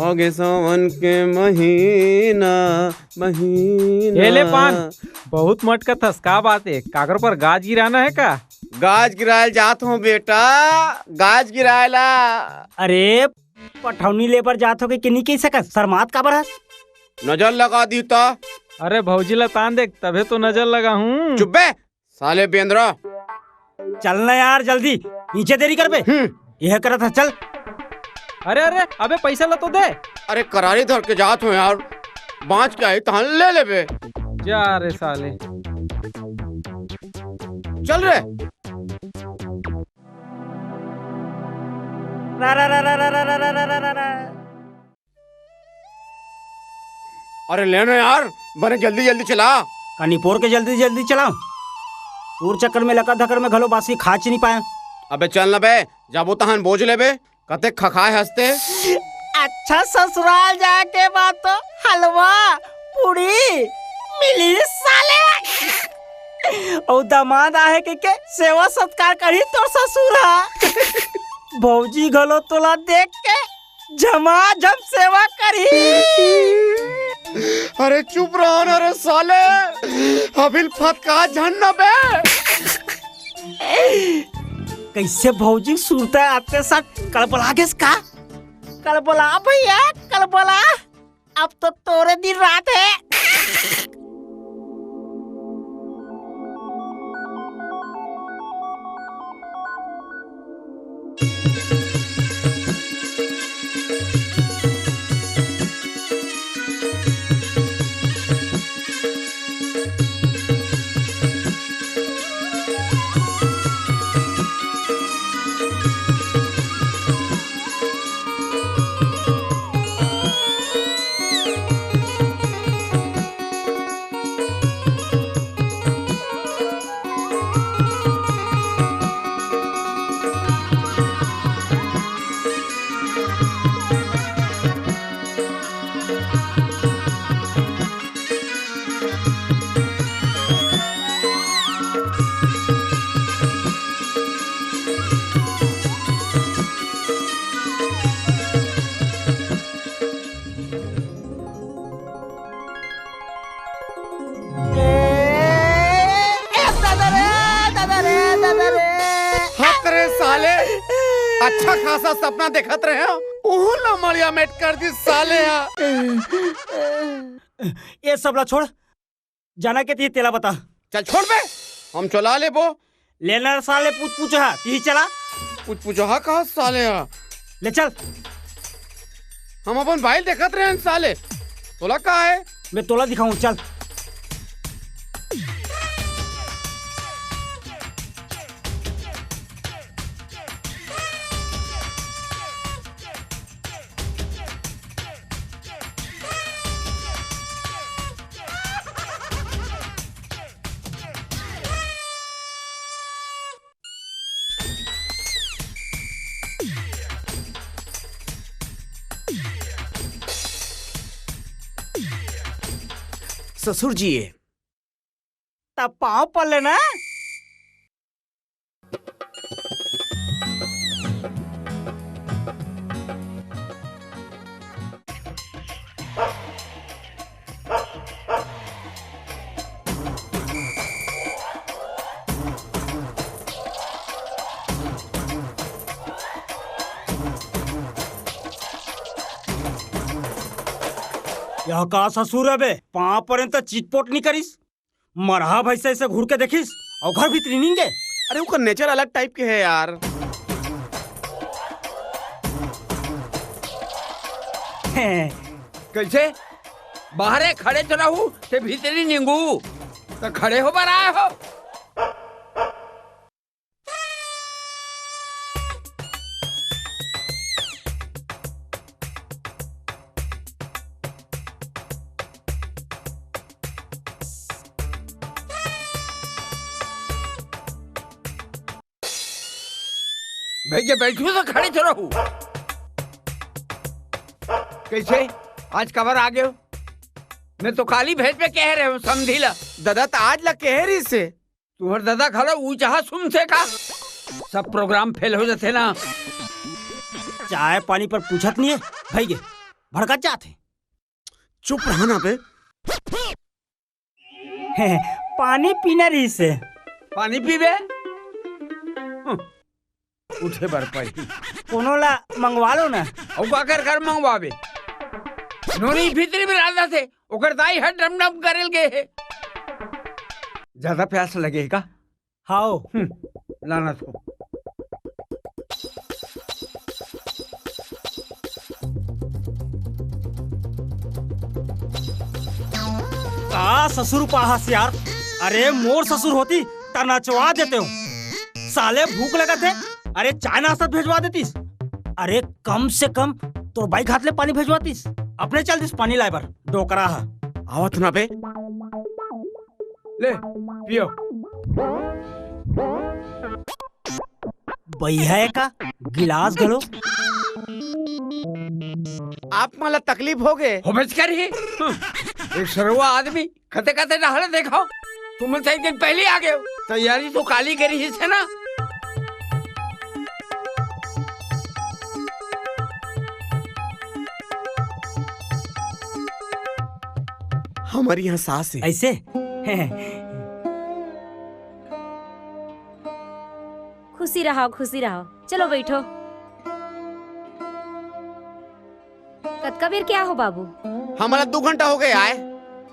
S5: आगे सावन के महीना महीना।
S6: ये ले पान, बहुत मटका थस, का बात है? काकर पर गाज गिराना है का?
S5: गाज गिरायल जात हूँ बेटा, गाज गिरायला।
S4: अरे पठौनी लेबर जात हो के नहीं कह सकत, शर्मात का बरस।
S5: नजर लगा दी तो।
S6: अरे भौजी ला तान देख, तबे तो नजर लगा हूँ।
S5: चुप बे साले बेंद्रा।
S4: चलना यार जल्दी, नीचे देरी कर बे। यह करा था चल।
S6: अरे अरे अबे पैसा ला तो दे।
S5: अरे करारी धर के जात हो यार, बाँच के आई तहन ले ले बे।
S6: जा रे साले,
S5: चल रे।
S4: रा रा रा रा रा रा रा रा रा रा।
S5: अरे लेना यार, बने जल्दी जल्दी चला।
S4: कानीपुर के जल्दी जल्दी चलाओ, पूर चक्कर में लका धकर में घलो बासी खाच नहीं पाया।
S5: अबे चल न बे, जाबो तहन बोझ ले बे, कते खखाए हंसते।
S4: अच्छा ससुराल जाके बात तो हलवा पूरी मिली साले। और दामाद आहे के सेवा सत्कार करी तो ससुरा। भौजी घलो तोला देख के झमाझम सेवा करी।
S5: अरे चुप रहो ना रे साले, अभिल फटका झन न बे।
S4: कैसे भौजी सुरता आते साथ कलबला गेस का? कलबला भैया कलबला, अब तो तोरे दिन रात है।
S5: साले अच्छा खासा सपना देखत रहे हो ओहू लमड़िया मेट कर दी साले
S4: ये सब ला छोड़ जाना के ती तेला बता
S5: चल छोड़ बे हम चला ले बो
S4: लेना साले पूछ हा ती चला
S5: पूछ हा कहा साले
S4: ले चल
S5: हम अपन भाई देखत रहे साले तोला कहा है
S4: मैं तोला दिखाऊं चल
S5: ससुर जी है
S4: तब पाँव पर लेना यह का ससुर है बे पाँव पर्यंत चिटपोट नहीं करीस मरहा भैसे ऐसे घूर के देखिस और घर भीतरी नहीं गे
S5: अरे उसका नेचर अलग टाइप के है यार
S13: कैसे बाहरे खड़े तो रहू ते भीतरी नींगू तो खड़े हो बर आए हो भैया बैठू तो खड़े तो रहू कैसे आज कबर आ गए हो मैं तो काली भेज पे कह रहे हूँ समझी ला
S5: दादा तो आज ला कह रही से
S13: तुम्हारे दादा खड़ा ऊंचा सुन से का सब प्रोग्राम फेल हो जाते ना
S4: चाय पानी पर पूछत नहीं है भाई भड़कत जाते
S5: चुप रहा ना बे
S4: पानी पीना रही से
S13: पानी पीबे उठे बर पाई
S4: कोनो ला मंगवा लो ना
S13: और का कर मंगवाबे नोनी भीतरी में राजा थे ओकर दाई हट डम डम करेल गए है ज्यादा प्यास लगेगा
S4: हाओ
S13: लाना तो
S4: का ससुर पाहस यार अरे मोर ससुर होती ता नचवा देते हो साले भूख लगा थे अरे चाय नाश्ता भेजवा देतीस अरे कम से कम तो बाइक हाथ ले पानी भेजवातीस अपने चल दिस पानी लाए बर डोकरा हा
S5: आवत ना बे
S13: ले पियो
S4: भैया का गिलास घलो
S5: आप मला तकलीफ हो गए
S13: हो बच कर ही एक सरवा आदमी खते खते नहले देखो तुम से एक दिन पहले आ गए तैयारी तो काली करी है ना
S5: हमारी यहाँ सास है
S4: ऐसे
S11: खुशी रहो चलो बैठो कतका बेर क्या हो बाबू
S5: हमारा 2 घंटा हो गया आए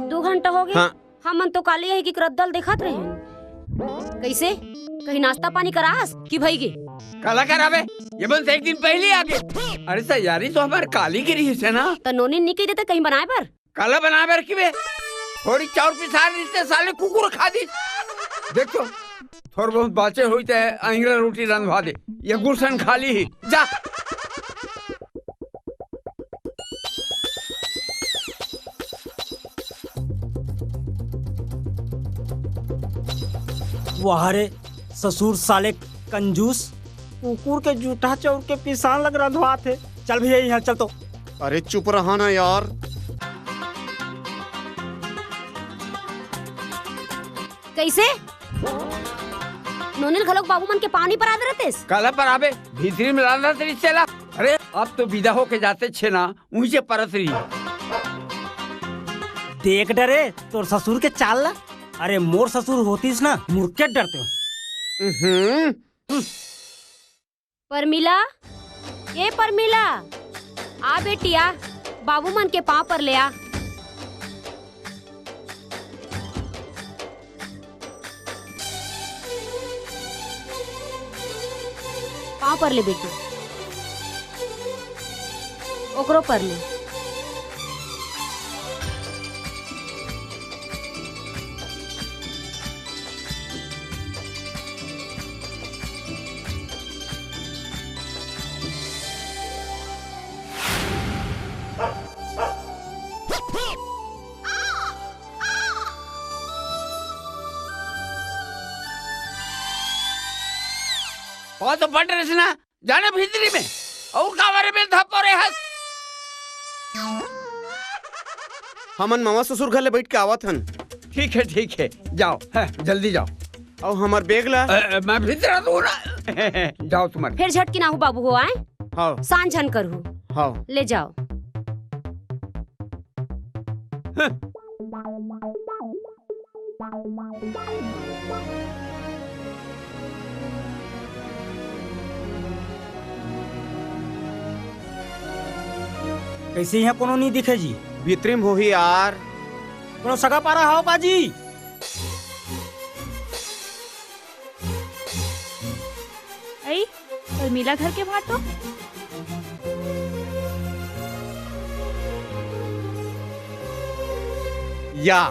S11: 2 घंटा हो गए
S5: हाँ।
S11: हमन तो काले है कि रद्दल देखत रहे कैसे कहीं नाश्ता पानी करास कि भई गे
S13: काला करावे ये बस एक दिन पहले ही आगे। अरे तैयारी तो हमारे काली की रही है ना।
S11: तो नोनी नहीं कही देते कहीं बनाए पर
S13: काला बना बर की बे थोड़ी चाउर पिसा देते साले कुकुर खा दी। देखो थोड़ा बहुत बाचे हुई थे अंगरा रोटी रंधवा दे ये गुलशन खाली ही जा।
S4: वाह रे ससुर साले कंजूस, कुकुर के जूठा चौर के पिसान लग रंधवा थे। चल भैया यहाँ चल तो।
S1: अरे चुप रहा ना यार।
S11: कैसे नोनी घलोक बाबू मन के पानी पर आदे रहते
S13: काला पर आवे भीतरी में लाना तेरी चला। अरे अब तो विदा होके जाते छे ना ऊंचे परत रही।
S4: देख डरे तोर ससुर के चाल ला। अरे मोर ससुर होतीस ना मुर्के डरते हो।
S11: परमिला ये परमिला आ बेटिया बाबू मन के पाँव पर ले आ। पाँव पर ले बेटी ओकरो पर ले।
S13: और तो बट रहे ना जाने भीतरी में और कावरे में धप्परे हंस।
S1: हमन मामा ससुर घर ले बैठ के आवत हन।
S13: ठीक है जाओ जल्दी जाओ।
S1: और हमार बेग ला
S13: मैं भीतर दूँ ना। जाओ तुम्हारे
S11: फिर झटकी ना हो बाबू हो आए।
S1: हाँ
S11: सांझ झन करू
S1: हाँ
S11: ले जाओ।
S4: कैसे यहाँ कोनो नहीं दिखे जी।
S1: भीतरी में हो ही यार।
S4: कोनो सगा पारा हो बाजी।
S15: आई परमिला घर के भाटो
S1: या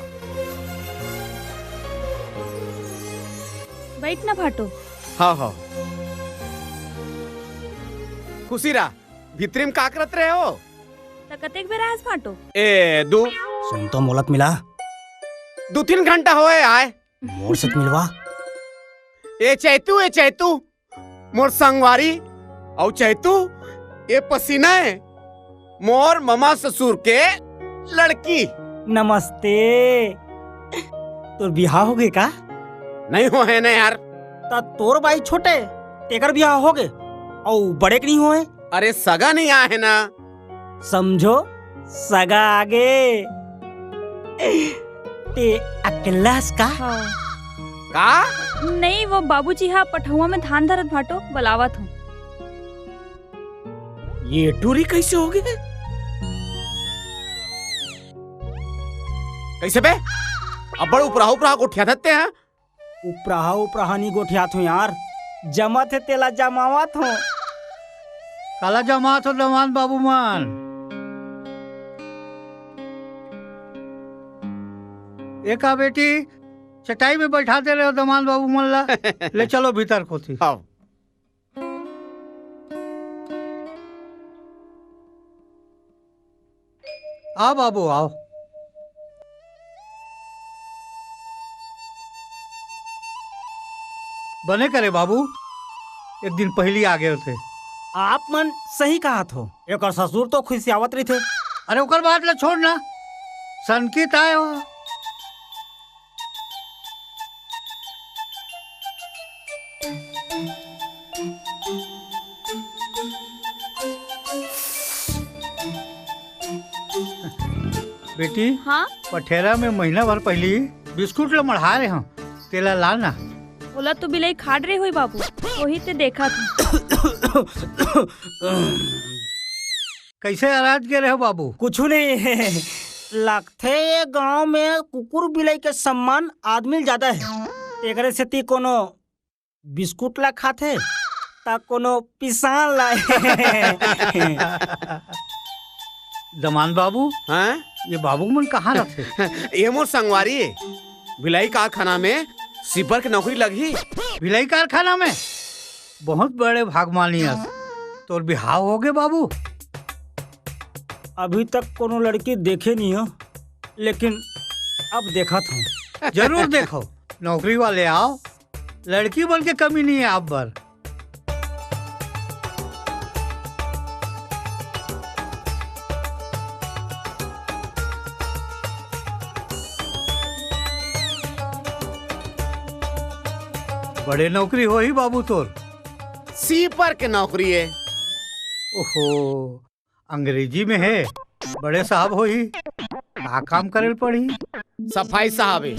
S15: बैठ ना भाटो।
S1: हाँ हाँ खुशी रहा भीतरी में का करत रहे हो।
S15: कतेक बेर आस भाटो
S1: ए दो
S4: सुन तो मोलत मिला
S1: 2-3 घंटा होए आए।
S4: मोर से मिलवा
S1: ए चैतू मोर संगवारी और चैतू ए पसीना है मोर मामा ससुर के लड़की।
S4: नमस्ते। तोर बिहार हो गए का?
S1: नहीं हो है ना यार।
S4: ता तोर भाई छोटे तेकर बिहार हो गए और बड़े के नहीं हुए।
S1: अरे सगा नहीं आए है ना।
S4: समझो सगा आगे ते अकेला का?
S1: का?
S15: नहीं वो बाबूजी हाँ पठुआ में धान धरत भाटो बुलावत हूँ।
S1: ये टूरी कैसे हो गए? कैसे बे? अब बड़ उपराह गोठिया धरते हैं।
S4: उपराहा नहीं गोठियात हूँ यार। जमा थे तेला जमावत हूँ।
S16: काला जमात हो दमान बाबू मान। एका बेटी चटाई में बैठा दे रहे हो दमान बाबू मन ला। ले चलो भीतर खोती।
S1: आओ
S16: आओ बाबू आओ। बने करे बाबू एक दिन पहली आ गए थे।
S4: आप मन सही कहा थो। एक ससुर तो खुशियावत रही थे।
S16: अरे ओकर बात ला छोड़ ना संकित आए हो। बेटी
S15: हाँ
S16: पठेरा में महीना भर पहली बिस्कुट ला मढ़ा रहे हो तेला लाना।
S15: बोला तो बिलाई खाड़ रही हुई बाबू वही ते देखा था।
S16: कैसे आराज के रहे हो बाबू?
S4: कुछ नहीं लगते ये गांव में कुकुर बिलाई के सम्मान आदमी ज्यादा है। एकरे से ती कोनो बिस्कुट ला खाते ता कोनो पिसान लाए।
S16: दमान बाबू,
S5: हाँ
S16: ये बाबू मन कहाँ रखे?
S5: ये मोर संगवारी है। भिलाई कारखाना में सिपर की नौकरी लगी।
S16: भिलाई कारखाना में? बहुत बड़े भागमानी है। तोर बिहाव हो गए बाबू?
S4: अभी तक कोनो लड़की देखे नहीं हो, लेकिन अब देखा था।
S16: जरूर देखो, नौकरी वाले आओ, लड़की बन के कमी नहीं है आप पर। बड़े नौकरी हो ही बाबू तोर।
S5: सीपर के नौकरी है।
S16: ओहो, अंग्रेजी में है। बड़े साहब हो ही, का काम करे पड़ी?
S5: सफाई साहब है।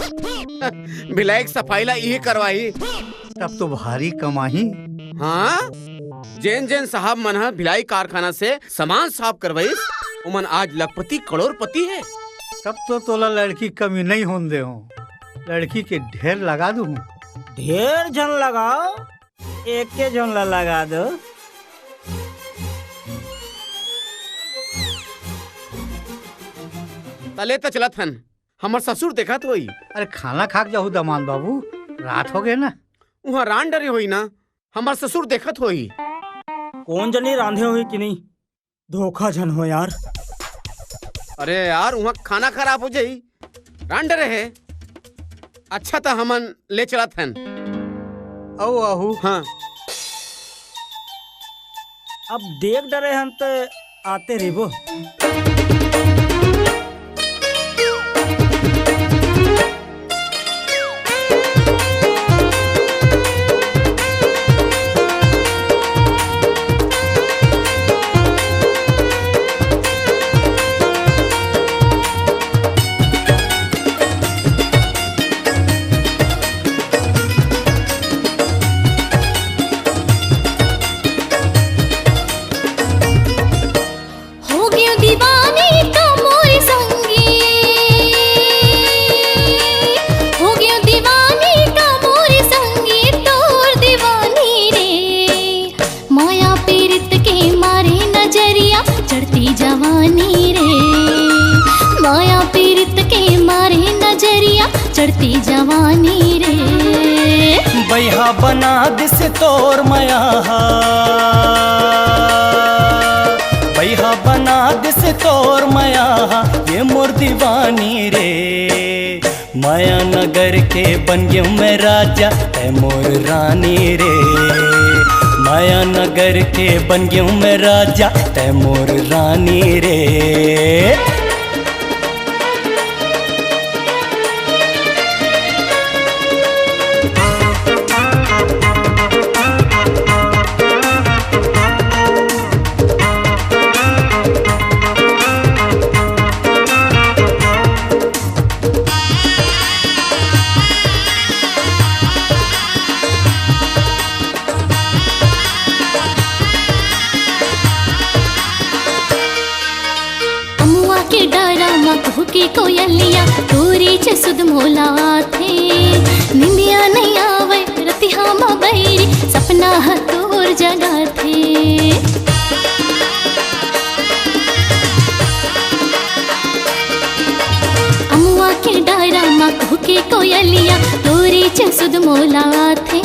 S5: भिलाई सफाई ला यही करवाई।
S16: तब तो भारी कमाही।
S5: हाँ, जैन जैन साहब मन हा भिलाई कारखाना से सामान साफ करवाई, उमन आज लखपति करोड़पति है।
S16: तब तो तोला लड़की कमी नहीं होने दे हो। लड़की के ढेर लगा दूं।
S4: ढेर जन लगाओ, एक के जन लगा दो।
S5: तले तो चलत हन, हमार ससुर देखा तो ही।
S16: अरे खाना खा के जाऊ दमान बाबू, रात हो गए ना।
S5: वहाँ रान डरी हुई ना, हमार ससुर देखत होई।
S4: कौन जनी रांधे हुई कि नहीं? धोखा जन हो यार।
S5: अरे यार, वहाँ खाना खराब हो जाई, रान डरे है। अच्छा था हमन ले चलत हन।
S16: आओ आहू।
S5: हाँ,
S4: अब देख डरे हम तो आते रिबो।
S17: चढ़ती जवानी रे
S18: बैहा बना दिस तोर मया बैहा बना दिस तोर मया ये मोर दीवानी रे माया नगर के बन गयो मैं राजा है मोर रानी रे माया नगर के बन गयो मैं राजा है मोर रानी रे
S17: की कोयलिया तोरी च सुध मोला थे निंदिया नहीं आवे रतिहा मा बैरी सपना ह तोर जगा थे अमुआ के डायरा मा की कोयलिया तोरी च सुध मोला थे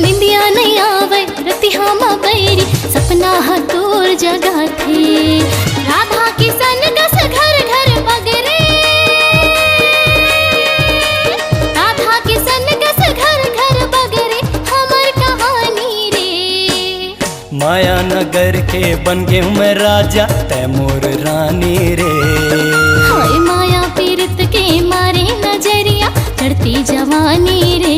S17: निंदिया नहीं आवे रतिहा मा बैरी सपना ह तोर जगा थे राधा किशन दस घर घर बगरे राधा किशन दस घर घर बगरे हमर कहानी रे
S18: माया नगर के बन गए मैं राजा तैमूर रानी रे
S17: हाय माया पीरत के मारे नजरिया चढ़ती जवानी रे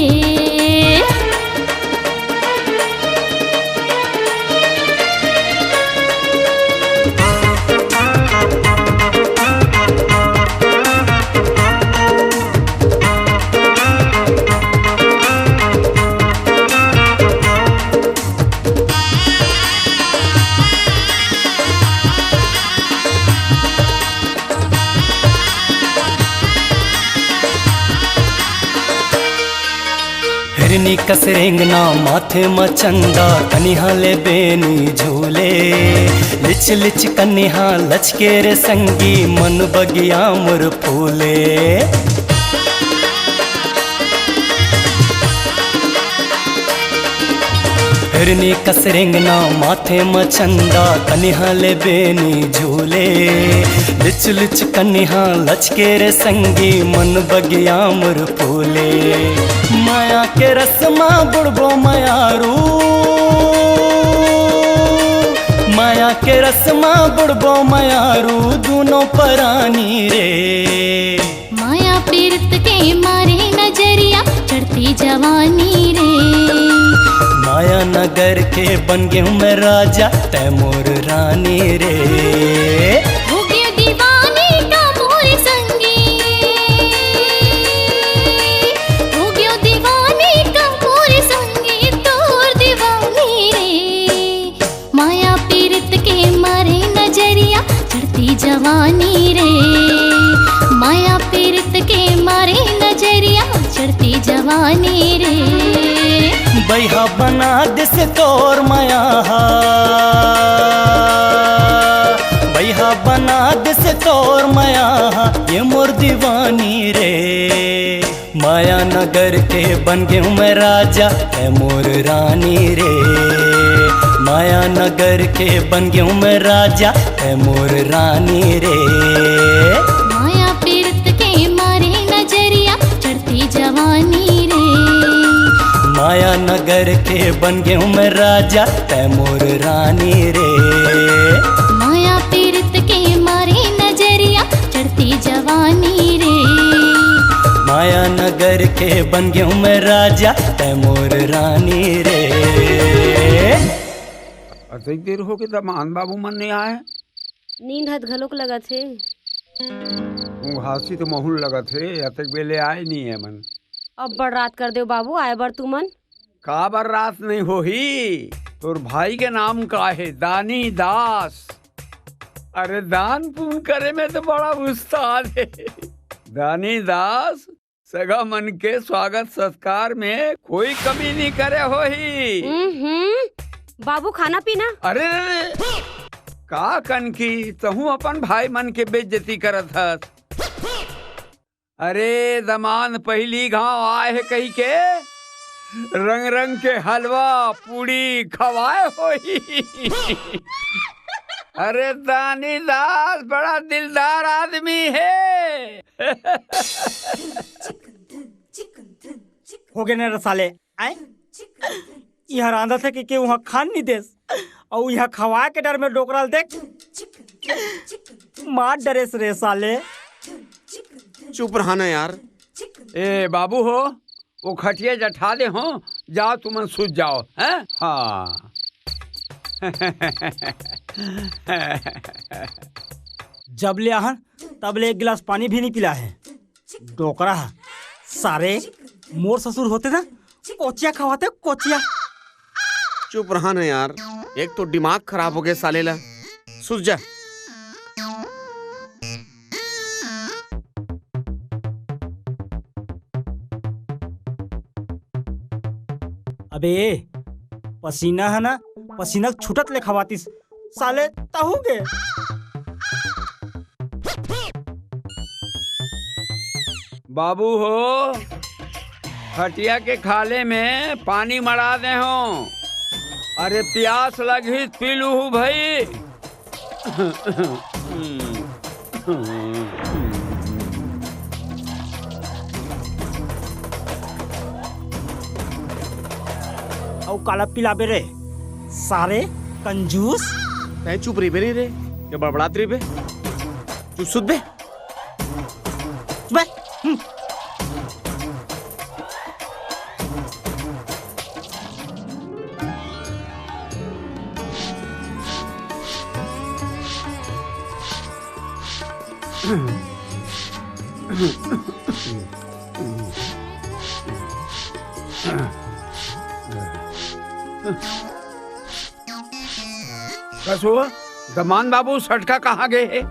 S18: हिरनी कसरेंगना माथे मचंदा कनिहा ले बेनी झूले लिच लिच कनिहा लचके रे संगी मन बगिया मुर फूले हिरनी कसरेंगना माथे मचंदा कनिहा ले बेनी झूले लिच लिच कनिहा लचके रे संगी मन बगिया मुर फूले माया के रसमा बुड़बो मायारू माया के रसमा बुड़बो मायारू दोनों परानी रे
S17: माया पीरत के मारे नजरिया चढ़ती जवानी रे
S18: माया नगर के बन गए मैं राजा तैमूर रानी रे
S17: हो गया दीवानी का मोर संगी हो गया दीवानी का मोर संगी तोर दीवानी रे माया पीरत के मारे नजरिया चढ़ती जवानी रे माया पीरत के मारे नजरिया चढ़ती जवानी रे
S18: बैहा बना दिस तोर माया बैहा बना दिस तोर माया ये मोर दीवानी रे माया नगर के बन गए मैं राजा है मोर रानी रे माया नगर के बन गए मैं राजा है मोर रानी रे
S17: माया पीरत के मारे नजरिया चढ़ती जवानी रे
S18: माया नगर के बन गए मैं राजा तैमूर रानी रे
S17: माया पीरत के मारे नजरिया चढ़ती जवानी रे
S18: माया नगर के बन गए मैं राजा तैमूर रानी रे
S13: अतई देर हो के दमान बाबू मन नहीं आए
S11: नींद हद घलोक लगा थे
S13: हासी तो महूल लगा थे अतक बेले आए नहीं है मन
S11: अब बड़ रात कर दे बाबू आए बर तू मन
S13: का बर रात नहीं हो ही तोर भाई के नाम का है दानी दास अरे दान पुण्य करे में तो बड़ा उस्ताद है दानी दास सगा मन के स्वागत सत्कार में कोई कमी नहीं करे हो ही
S11: बाबू खाना पीना
S13: अरे का कन की तहू अपन भाई मन के बेइज्जती करत हस अरे दमान पहली गांव आए है कही के रंग रंग के हलवा पूड़ी खवाए होई अरे दानी दास बड़ा दिलदार आदमी है
S4: हो गए ना रसाले आए यहाँ रांधा थे कि वहाँ खान नहीं देस और यहाँ खवा के डर में डोकराल देख मार डरे रे साले
S13: चुप रहना यार ए बाबू हो वो खटिया जठा दे हो जाओ तुम सूझ जाओ हैं हाँ
S4: जब ले आहन तब ले एक गिलास पानी भी नहीं पिला है डोकरा सारे मोर ससुर होते ना कोचिया खवाते कोचिया
S19: चुप रहा ना यार एक तो दिमाग खराब हो गया साले ला सुझ जा
S4: अबे पसीना है ना पसीना छुटत ले खवातीस साले ताहूगे
S13: बाबू हो खटिया के खाले में पानी मरा दे हो अरे प्यास लगी पी लू भाई
S4: और काला पिला बेरे सारे कंजूस
S19: तै चुप रही बेरी रे ये बड़बड़ात रही बे चुप सुध बे
S4: बे
S13: बस हुआ दमान बाबू सटका कहाँ गए है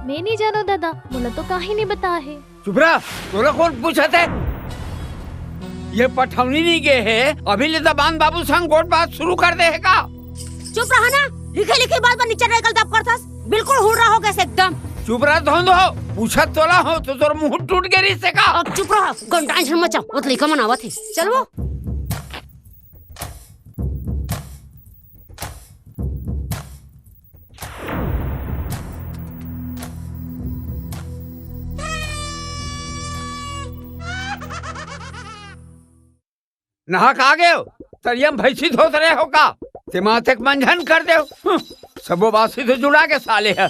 S20: मैं नहीं जानो दादा बोला तो काहे नहीं बता है
S13: चुप रहा तोरा कौन पूछा थे ये पठौनी नहीं गए है अभी ले दबान बाबू संग गोट बात शुरू कर दे है का।
S11: चुप रहा ना, लिखे लिखे बात पर नीचे निकल तब करथस, बिल्कुल हुड़ रहा हो कैसे एकदम।
S13: चुप रहा धोंदो पूछत तोला हो तो तोर मुंह टूट गई से का।
S11: अब चुप रहा, गंडाई से मचा मत लिखा मनावत है। चल वो
S13: नहा का गए हो तरियम भैंसी धोत रहे हो का। तिमातक मंझन कर दे सबो बासी तो जुड़ा के साले है।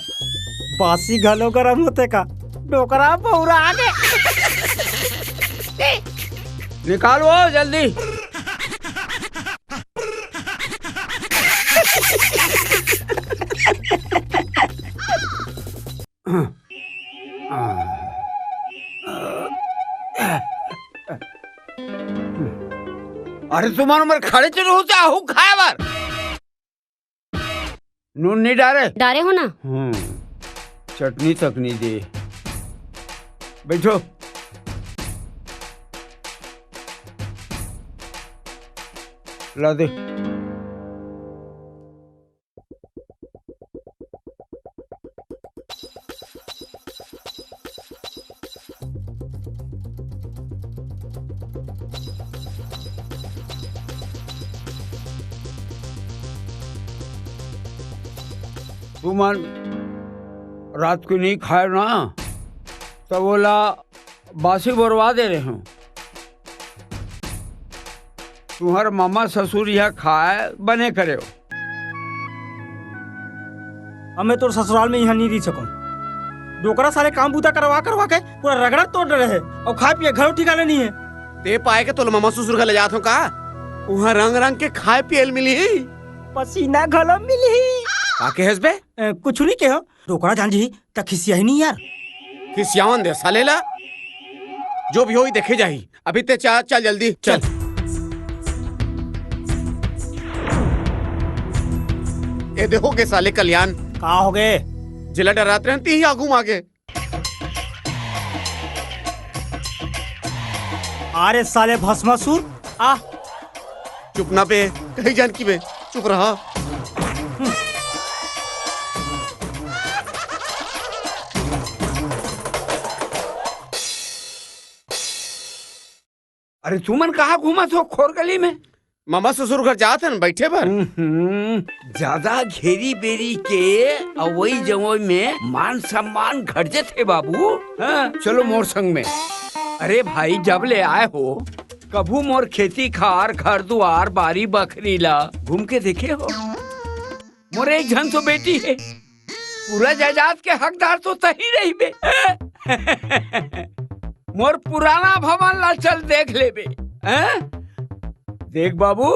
S4: बासी घलो गरम होते का डोकरा बहुरा आगे।
S13: निकालो जल्दी। अरे तुम्हारे उम्र खड़े चलो होते आहू खाए बार नून नहीं डारे
S11: हो ना।
S13: चटनी तक नहीं दे। बैठो। ला दे। तुम रात को नहीं खाए ना तो बोला बासी बरवा दे रहे हूँ। तुम्हारे मामा ससुर यह खाए बने करे हो।
S4: हमें तो ससुराल में यहाँ नहीं रह सकूं। डोकरा सारे काम बूता करवा के पूरा रगड़ा तोड़ रहे हैं और खाए पिए घर ठिकाने नहीं है।
S19: ते पाए के तो मामा ससुर का ले जात हो का। वहाँ रंग रंग के खाए पियल मिली
S4: पसीना घलो मिली।
S19: काके हंस बे?
S4: कुछ नहीं के हो डोकरा जान जी तक खिसिया ही नहीं यार।
S19: खिसियावन दे सालेला जो भी हो ही देखे जाही। अभी ते चल जल्दी चल। ये देखो के साले कल्याण
S4: कहा हो गए
S19: जिला डराते रहती ही आगू मागे।
S4: अरे साले भस्मासुर आ
S19: चुप ना बे कहीं जान की बे चुप रहा।
S13: अरे तुमन कहाँ घूमा थो खोर गली में?
S19: मामा ससुर घर जाते हैं बैठे पर।
S13: ज्यादा घेरी बेरी के अवई जवई में मान सम्मान घट थे बाबू। हाँ, चलो मोर संग में। अरे भाई जब ले आए हो कभू मोर खेती खार घर द्वार बारी बकरी ला घूम के देखे हो? मोर एक जन तो बेटी है पूरा जायदाद के हकदार तो तही रही बे। मोर पुराना भवन ला चल देख ले बे। देख बाबू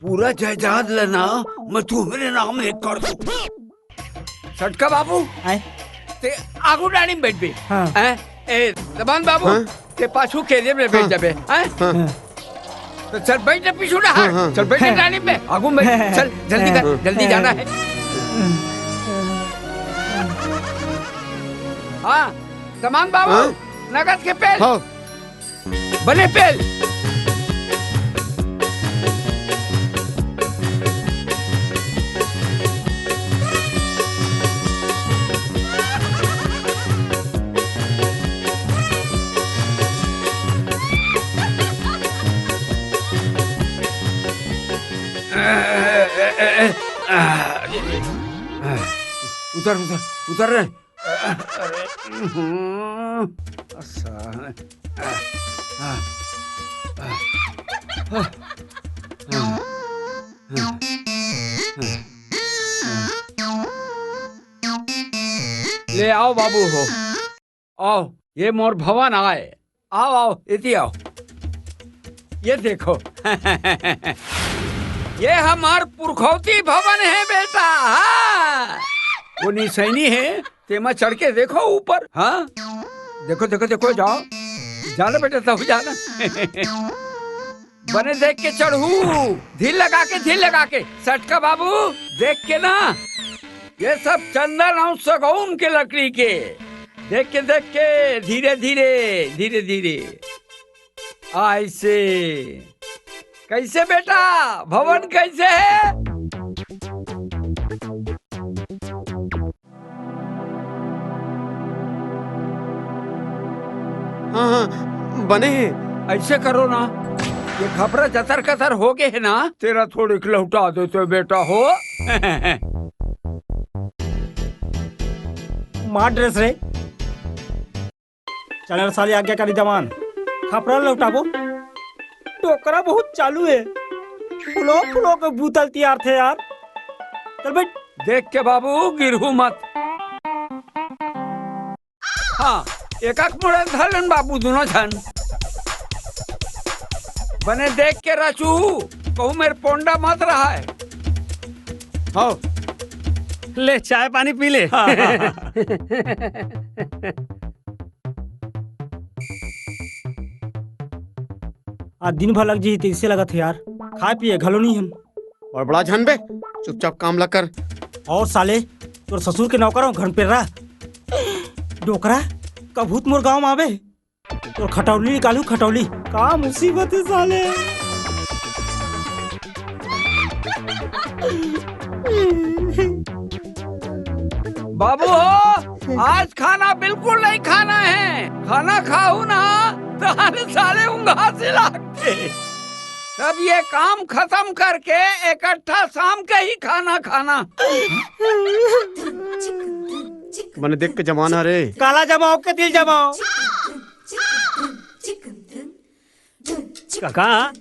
S13: पूरा जायदाद लेना मैं तुम्हारे नाम एक कर दूं। सटका बाबू ते आगू डाणी में बैठ बे। ए दबान बाबू ते पाछू केरियर में बैठ जाबे। तो चल बैठ जा पीछू ना। चल बैठ डाणी में आगू में चल जल्दी कर जल्दी जाना है। हाँ दमान बाबू नगद के पेल बने पेल। उतर उतर उतर रहे। ले आओ बाबू हो आओ ये मोर भवन आए। आओ आओ इति आओ ये देखो। ये हमार पुरखौती भवन है बेटा। हाँ वो निसैनी है तेमा चढ़ के देखो ऊपर। हाँ देखो देखो देखो जाओ जाना बेटा तब जाना। बने देख के चढ़ू धील लगा के सटका बाबू देख के ना। ये सब चंदन और सगौन के लकड़ी के देख के धीरे धीरे धीरे धीरे ऐसे कैसे बेटा, भवन कैसे है?
S19: हाँ हाँ बने हैं।
S13: ऐसे करो ना, ये खबरा जतर कतर हो गए है ना, तेरा थोड़ी लौटा देते बेटा हो।
S4: मार ड्रेस रे, चल साले आज्ञाकारी जवान, खपरा लौटाबो। टोकरा बहुत चालू है, फुलो फुलो के बोतल तैयार थे यार। चल बैठ।
S13: देख के बाबू गिरहू मत। हाँ एक मुड़े धलन बाबू दोनों जन बने, देख के राचू कहूँ मेरे पोंडा मत रहा है।
S10: हाँ ले चाय पानी पी ले।
S4: आज दिन भर लग जी तो इससे लगा थे यार, खाए पिए घलो नहीं हम।
S19: और बड़ा झन बे, चुपचाप काम लग कर।
S4: और साले तोर ससुर के नौकर हो, घर पे रहा डोकरा कभूत मोर गाँव में आवे तो खटौली निकालू। खटौली का मुसीबत है साले।
S13: बाबू हो, आज खाना बिल्कुल नहीं खाना है। खाना खाऊ ना तो साले उंगा से लागते। तब ये काम खत्म करके इकट्ठा शाम के ही खाना खाना।
S19: मैंने देख के जमाना रे,
S4: काला जमाओ के तिल जमाओ।
S2: काका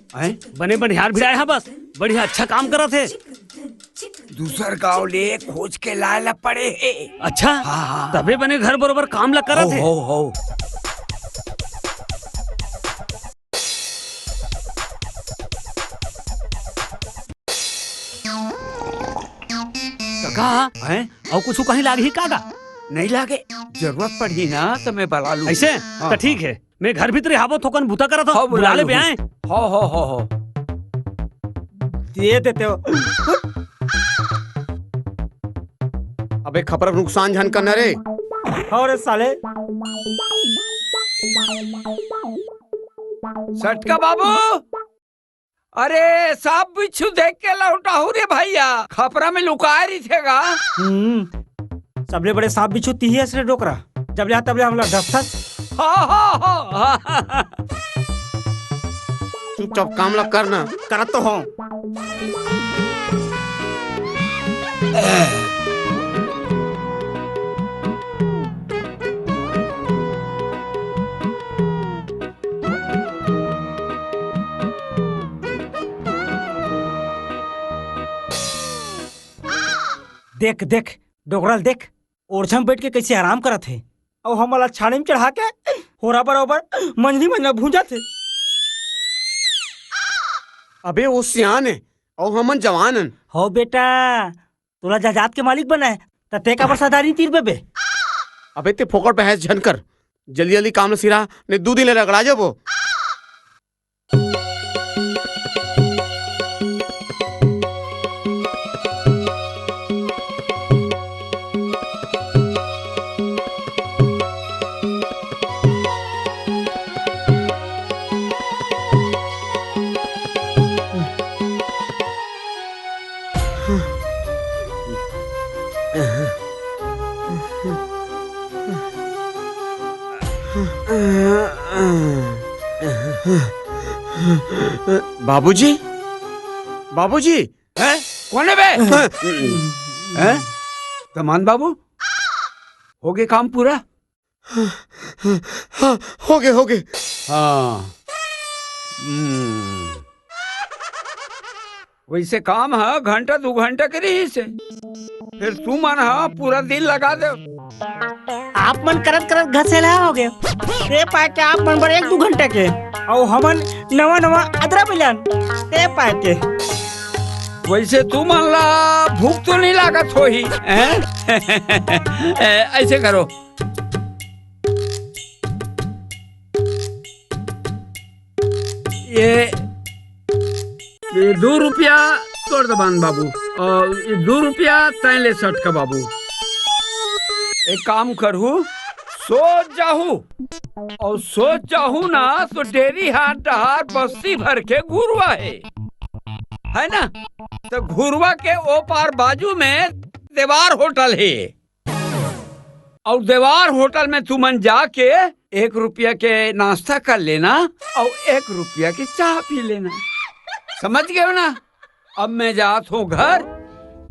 S2: बने बनिहार भिड़ाए हैं, बस बढ़िया अच्छा काम करा थे।
S13: दूसर गाँव ले खोज के लाला पड़े है।
S2: अच्छा तबे बने घर बरोबर काम लग करा थे।
S13: हो।
S2: काका और कुछ कहीं लागे ही काका?
S13: नहीं लागे, जरूरत पड़ी ना तो मैं बला लूं।
S2: ऐसे तो ठीक है, मैं घर भीतर हावो थोकन भूता करा था। बुला ले आए।
S13: हो
S4: दे देते हो।
S19: अबे खबर नुकसान झन करना रे।
S4: और साले
S13: सटका बाबू, अरे सांप बिच्छू देख के लौटा हूँ रे भैया, खपरा में लुकाए रही थेगा।
S4: सबले बड़े सांप बिच्छू तीहे से डोकरा, जब ले तब ले हमला डफस।
S13: हाँ।
S19: चुपचाप काम लग करना।
S4: करत तो हो। देख देख डोगरल देख, ओरछम बैठ के कैसे आराम करत थे, और हमारा छाने में चढ़ा के होरा बराबर मंजली मंजला भूंजा थे।
S19: अबे वो सियान है और हमन जवान हैं।
S4: हो बेटा, तोला जजात के मालिक बना है तो ते का बरसादारी तीर पे बे।
S19: अबे ते फोकट पे हैस झन कर, जल्दी जल्दी काम सिरा ने 2 दिन रगड़ा जाबो। बाबूजी, बाबूजी
S13: हैं? कौन है बे? हैं? तमान बाबू, हो गए काम पूरा?
S19: हाँ हो गए।
S13: हाँ वैसे काम है घंटा 2 घंटा के रही से, फिर तू मन है पूरा दिन लगा दे।
S4: आप मन करत करत घसेला हो गए, ते पाए के आप मन बर 1-2 घंटे के, और हमन नवा अदरा मिलन ते पाए के।
S13: वैसे तू मन ला भूख तो नहीं लागत हो ही ऐसे करो, ये 2 रुपया तोड़ दबान बाबू, और ये 2 रुपया तैले 60 का बाबू। एक काम करू, सोच जाहू और सोच जाहू ना तो डेरी हाथ डहार बस्ती भर के घुरवा है ना। तो घुरवा के ओ पार बाजू में देवार होटल है और देवार होटल में तुमन जाके 1 रुपया के नाश्ता कर लेना और 1 रुपया की चाय पी लेना। समझ गए ना। अब मैं जात हूँ घर,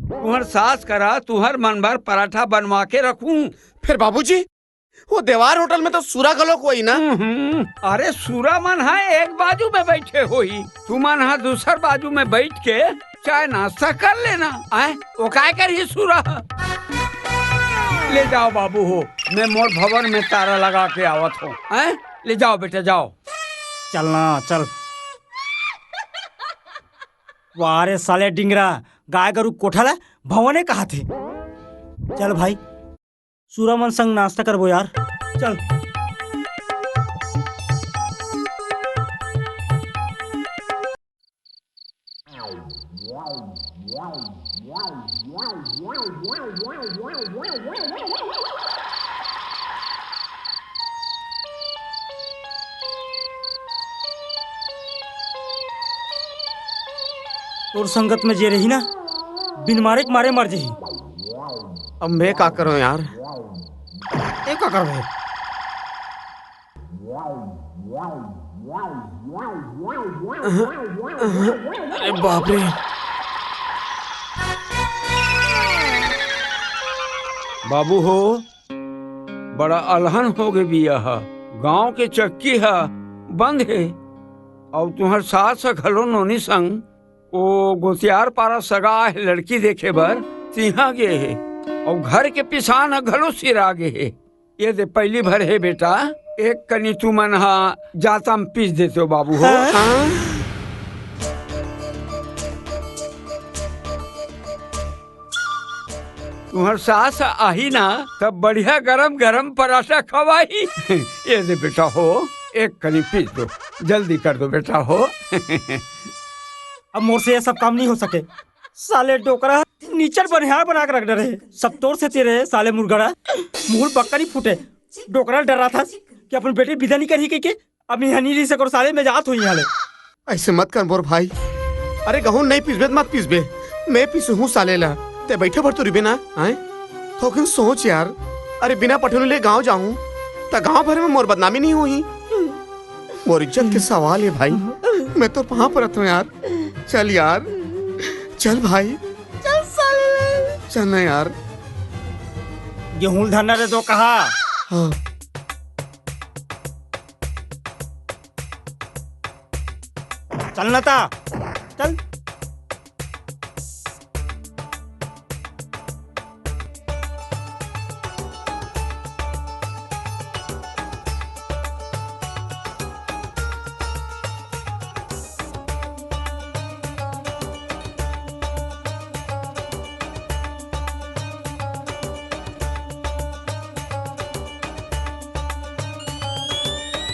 S13: तुहर सास करा तुहर मन भर पराठा बनवा के रखूं।
S19: फिर बाबूजी वो देवार होटल में तो सूरा गलोक होई ना।
S13: अरे सूरा मन है एक बाजू में बैठे होई, तू मन है दूसर बाजू में बैठ के चाय नाश्ता कर लेना। आए वो काय करी सूरा। ले जाओ बाबू हो, मैं मोर भवन में तारा लगा के आवत हूँ। ले जाओ बेटा जाओ।
S4: चलना चल। वारे साले डिंगरा, गाय गरु कोठाला भवने कहा थे। चल भाई सूरामन संग नाश्ता करबो यार, चल। और संगत में जे रही ना, बिन मारे के मारे मर जही।
S19: अब मैं क्या करूं यार।
S4: एक क्या करबे।
S19: अरे बाप रे।
S13: बाबू हो बड़ा अलहन हो गए बिया। गांव के चक्की है बंद है और तुम्हार सास घलो नोनी संग वो गोतियार पारा सगा है लड़की देखे बर तिहा गे है और घर के पिसान घलो सिरा गे है। ये दे पहली भर है बेटा, एक कनी तू मन हा जाता में पीस देते हो बाबू हो। तुम्हार सास आही ना तब बढ़िया गरम गरम पराठा खवाई। ये दे बेटा हो, एक कनी पीस दो, जल्दी कर दो बेटा हो।
S4: अब मोर से ये सब काम नहीं हो सके। साले डोकरा नीचर बनिहार बना के रख रहे सब तोर से तेरे साले मुर्गड़ा मुंह पक्का नहीं फूटे। डोकरा डर रहा था कि अपन बेटी विदा नहीं करी के अब यहाँ नहीं रह सको। साले में जात हुई हाले।
S19: ऐसे मत कर मोर भाई। अरे गहूं नहीं पीसबे मत पीसबे, मैं पीसू हूँ साले ला। ते बैठे भर तो रिबे ना आए तो सोच यार। अरे बिना पठोने ले गाँव जाऊं तो गाँव भर में मोर बदनामी नहीं हुई। मोर इज्जत के सवाल है भाई, मैं तो वहां पर हूँ यार। चल यार चल भाई, चल साले चल ना यार।
S4: गेहूं धरना रे तो कहा।
S19: हाँ।
S4: चलना था चल।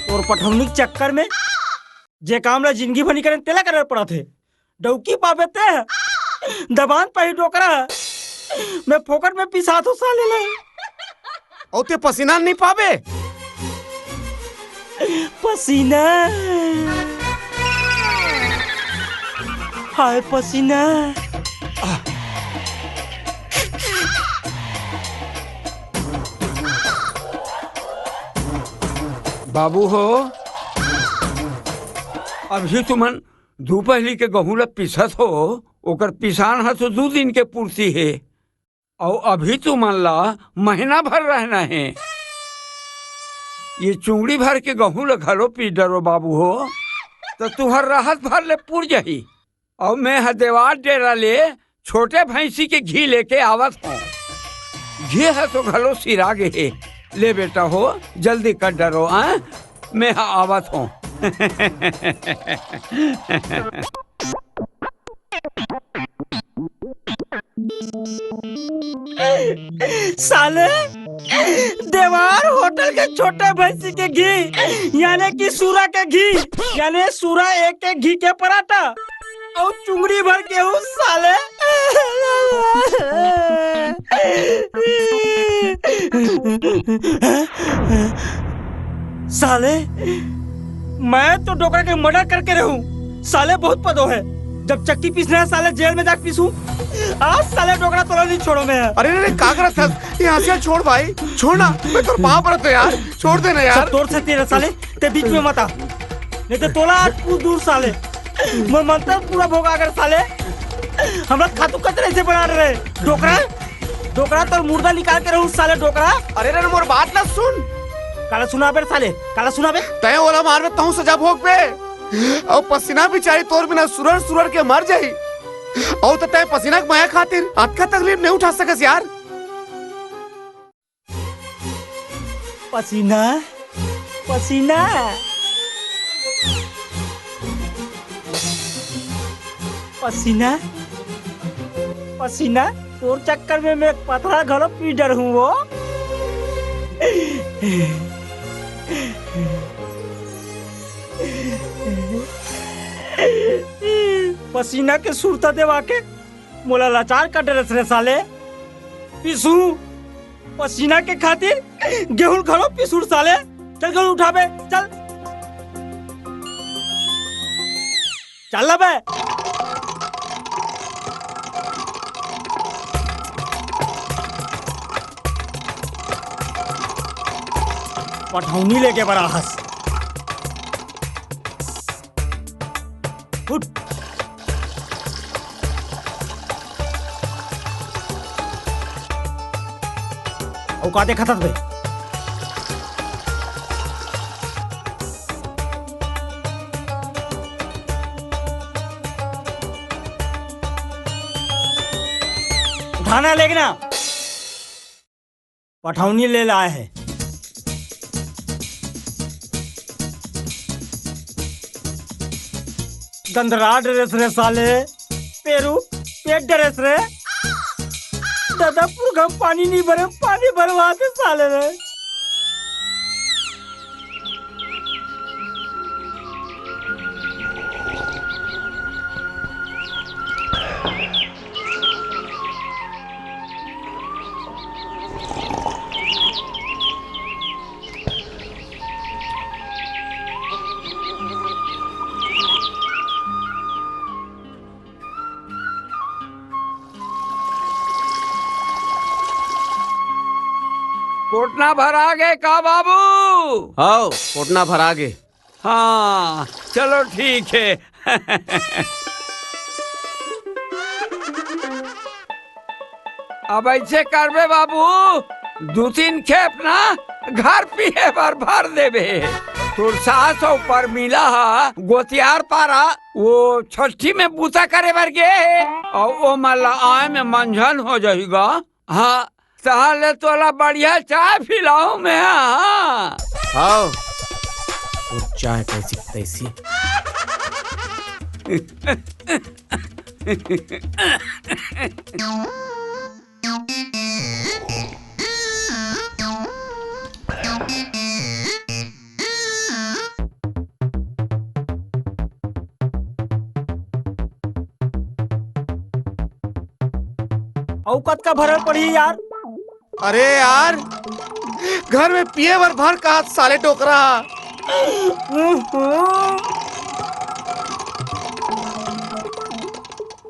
S4: और पठौनी के चक्कर में जे काम ला जिंदगी भर करें तेला करे पड़ा थे। डौकी पावे ते दबान पाई डोकरा मैं फोकट में पिसा तो साले ले।
S19: और ते पसीना नहीं पावे।
S4: पसीना हाय पसीना।
S13: बाबू हो अभी तुमन दोपहरी के गहूं ला पिसत हो, ओकर पिसान है तो 2 दिन के पूर्ति है और अभी तुमन ला महीना भर रहना है। ये चुंगड़ी भर के गहूं ला घलो पी डरो बाबू हो तो तुहर राहत भर ले पुर जही। और मैं हदेवार डेरा ले छोटे भैंसी के घी लेके आवत हूँ। घी है तो घलो सिरा गे है। ले बेटा हो जल्दी कर डरो। मैं आवत हूँ।
S4: साले देवार होटल के छोटे भैंसी के घी यानी कि सूरा के घी यानी सूरा एक के घी के पराठा और चुंगड़ी भर के हूँ साले। साले मैं तो डोकरा के मर्डर करके रहूं। साले बहुत पदो है। जब चक्की पीसना है साले जेल में जाके पीसूं। आज साले डोकरा तोला नहीं छोड़ो मैं।
S19: अरे रे का करत था? यहाँ से छोड़ भाई, छोड़ ना। मैं तो पाँव पड़त हूँ यार, छोड़ देना यार।
S4: सब तोड़ सकते हैं साले, ते बीच में मत आ। नहीं तो तोला कूद दूर साले। मैं मंत्र पूरा भोगा अगर साले। हमरा खातू कतरे से बना रहे डोकरा। डोकरा तो मुर्दा निकाल के रहूं साले डोकरा।
S19: अरे रे मोर बात ना सुन।
S4: काला सुना बे साले, काला सुना बे।
S19: तय ओला मार में तहु सजा भोग पे। और पसीना भी चाहिए तोर बिना सुरर सुरर के मर जाई। और तो तय पसीना के माया खातिर अतका तकलीफ नहीं उठा सकस यार।
S4: पसीना पसीना पसीना पसीना तोर चक्कर में मैं पथरा घरो पीडर हूँ वो। पसीना के सुरता देवा के मोला लाचार कर डरस रे साले। पिसू पसीना के खातिर गेहूं घरो पिसूर साले। चल गेहूं उठाबे चल चल बे। पठौनी लेके बड़ा हंस उठ। औका देखा था भाई। उठाना लेना पठौनी ले लाए है। गंदरा ड्रेस रे साले। पेरू पेट ड्रेस रे। दादापुर का पानी नहीं भरे, पानी भरवा दे साले रे।
S13: कोटना भरा गए का बाबू?
S19: हाँ कोटना भरा गे।
S13: हाँ चलो ठीक है। अब ऐसे करबे बाबू, 2-3 खेप ना घर पिए भर देबे। तो सास ऊपर मिला हा गोतियार पारा वो छठी में बूता करे बर गे और वो मला आए में मंझन हो जाएगा। हाँ सहले तोला बढ़िया चाय पिलाऊं मैं।
S19: हाँ चाय कैसी तैसी।
S4: औकत का भरल पड़ी यार।
S19: अरे यार घर में पिए भर का साले टोकरा।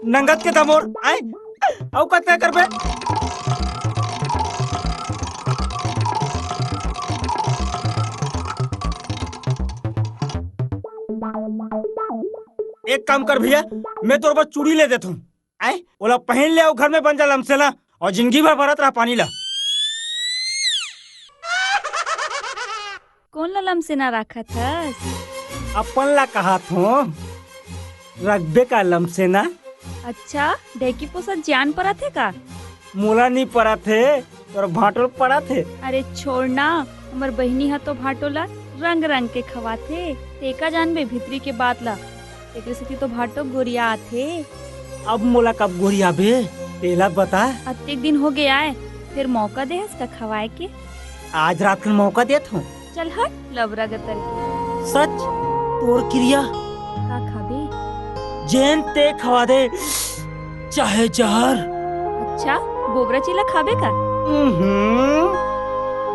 S4: नंगत के दमोर आए औकत क्या करबे। एक काम कर भैया, मैं तोर बस चूड़ी ले देता हूँ। आए ओला पहन ले और घर में बन जा लमसेला और जिंदगी भर भरत रहा पानी ला।
S20: कौन ला लमसेना रखा था?
S4: अपन ला कहा थो रखबे का लमसेना।
S20: अच्छा डेकी पोसा जान पड़ा थे का?
S4: मोला नहीं पड़ा थे और भाटोल पड़ा थे।
S20: अरे छोड़ना, हमार बहनी हा तो भाटोला रंग रंग के खवा थे। तेका जान बे भितरी के बात ला। एक से तो भाटो गोरिया थे।
S4: अब मोला कब गोरिया बे तेला बता।
S20: अत्येक दिन हो गया है, फिर मौका दे इसका खवाए के।
S4: आज रात का मौका देता हूँ।
S20: चल हट लवरा गतर के।
S4: सच तोर क्रिया
S20: का खाबे?
S4: जैन ते खवा दे चाहे जहर।
S20: अच्छा गोबरा चीला खाबे का?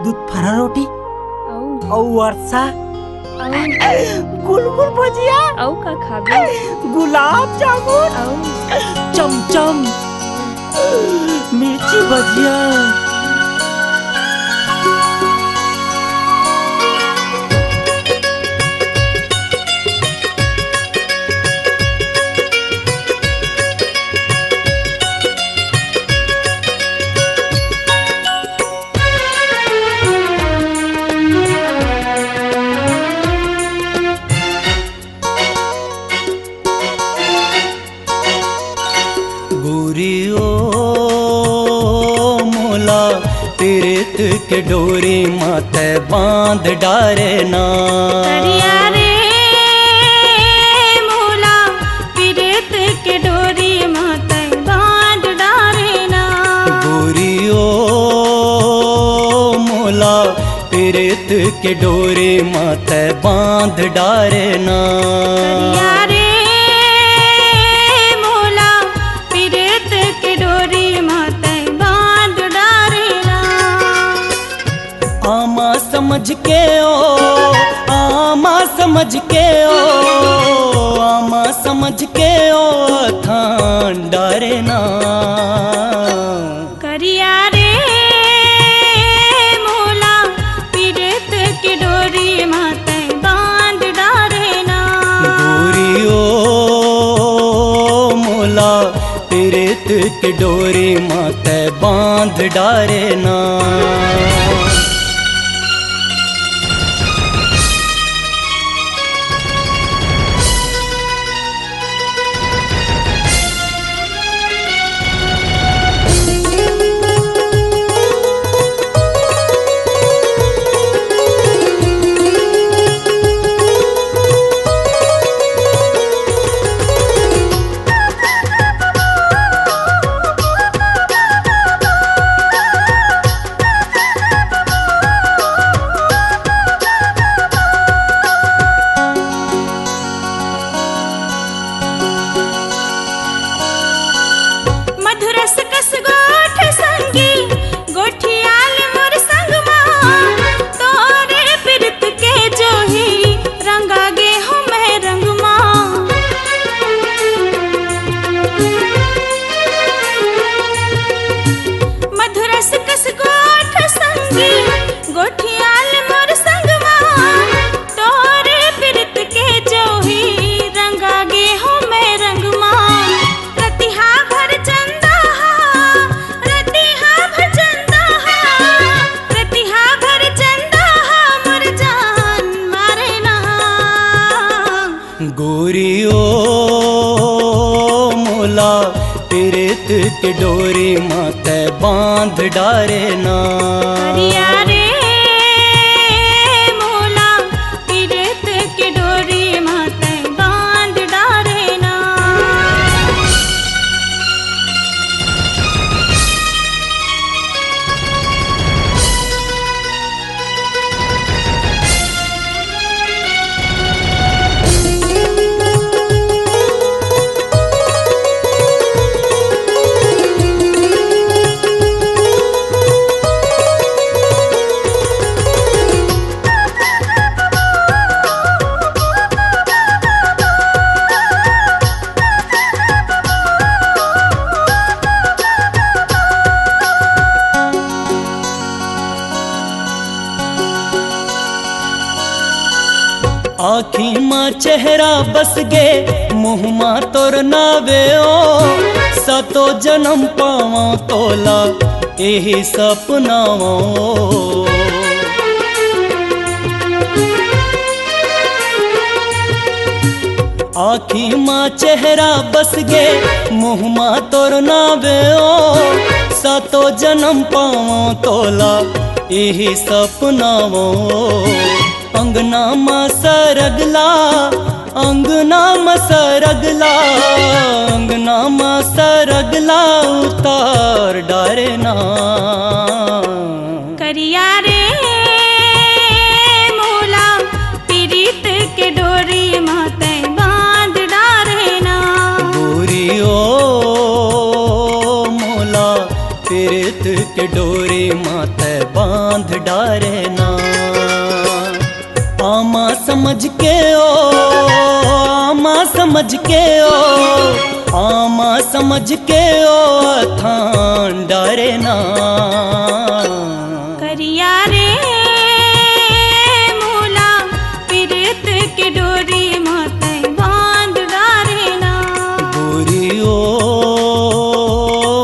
S4: दूध फरा रोटी।
S20: ओ
S4: और वर्षा
S20: गुलगुल भजिया औ का खाबे
S4: गुलाब जामुन चमचम मिर्ची भजिया
S18: के डोरी माथे बांध डारे ना
S14: करिया रे मोला पीरत के डोरी माथे बांध डारे ना
S18: गोरी ओ मोला पीरत के डोरी माथे बांध डारे ना
S14: करिया रे मोला पीरत के डोरी माथे बांध डारे ना
S18: आमा समझ के ओ आमा समझ के ओ आमा समझ के ओ थान डारे ना
S14: करिया रे मोला पीरत के डोरी माथे बांध डारे ना
S18: गोरी ओ मोला पीरत के डोरी माथे बांध डारे ना के डोरी माथे बांध डारे ना
S14: करिया रे मोला पीरत के डोरी माथे बांध डारे ना
S18: आँखी माँ चेहरा बस गे मुँह माँ तोर नावे ओ सतो जन्म पावा तोला यही सपनावा आँखी माँ चेहरा बस गे मुँह माँ तोर नावे ओ सतो जन्म पावा तोला यही सपनावा अंगना में सरगला अंगना में सरगला अंगना में सरगला उतार डारे ना
S14: करिया रे मोला पीरित के डोरी माथे बांध डारे ना
S18: गोरी ओ मोला पीरित के डोरी माथे बांध डारे ना आमा समझ के ओ, आमा समझ के ओ, आमा समझ के ओ, थान डरे ना।
S20: करिया रे मोला पिरत के डोरी माते बांध डारे ना।
S18: गोरी ओ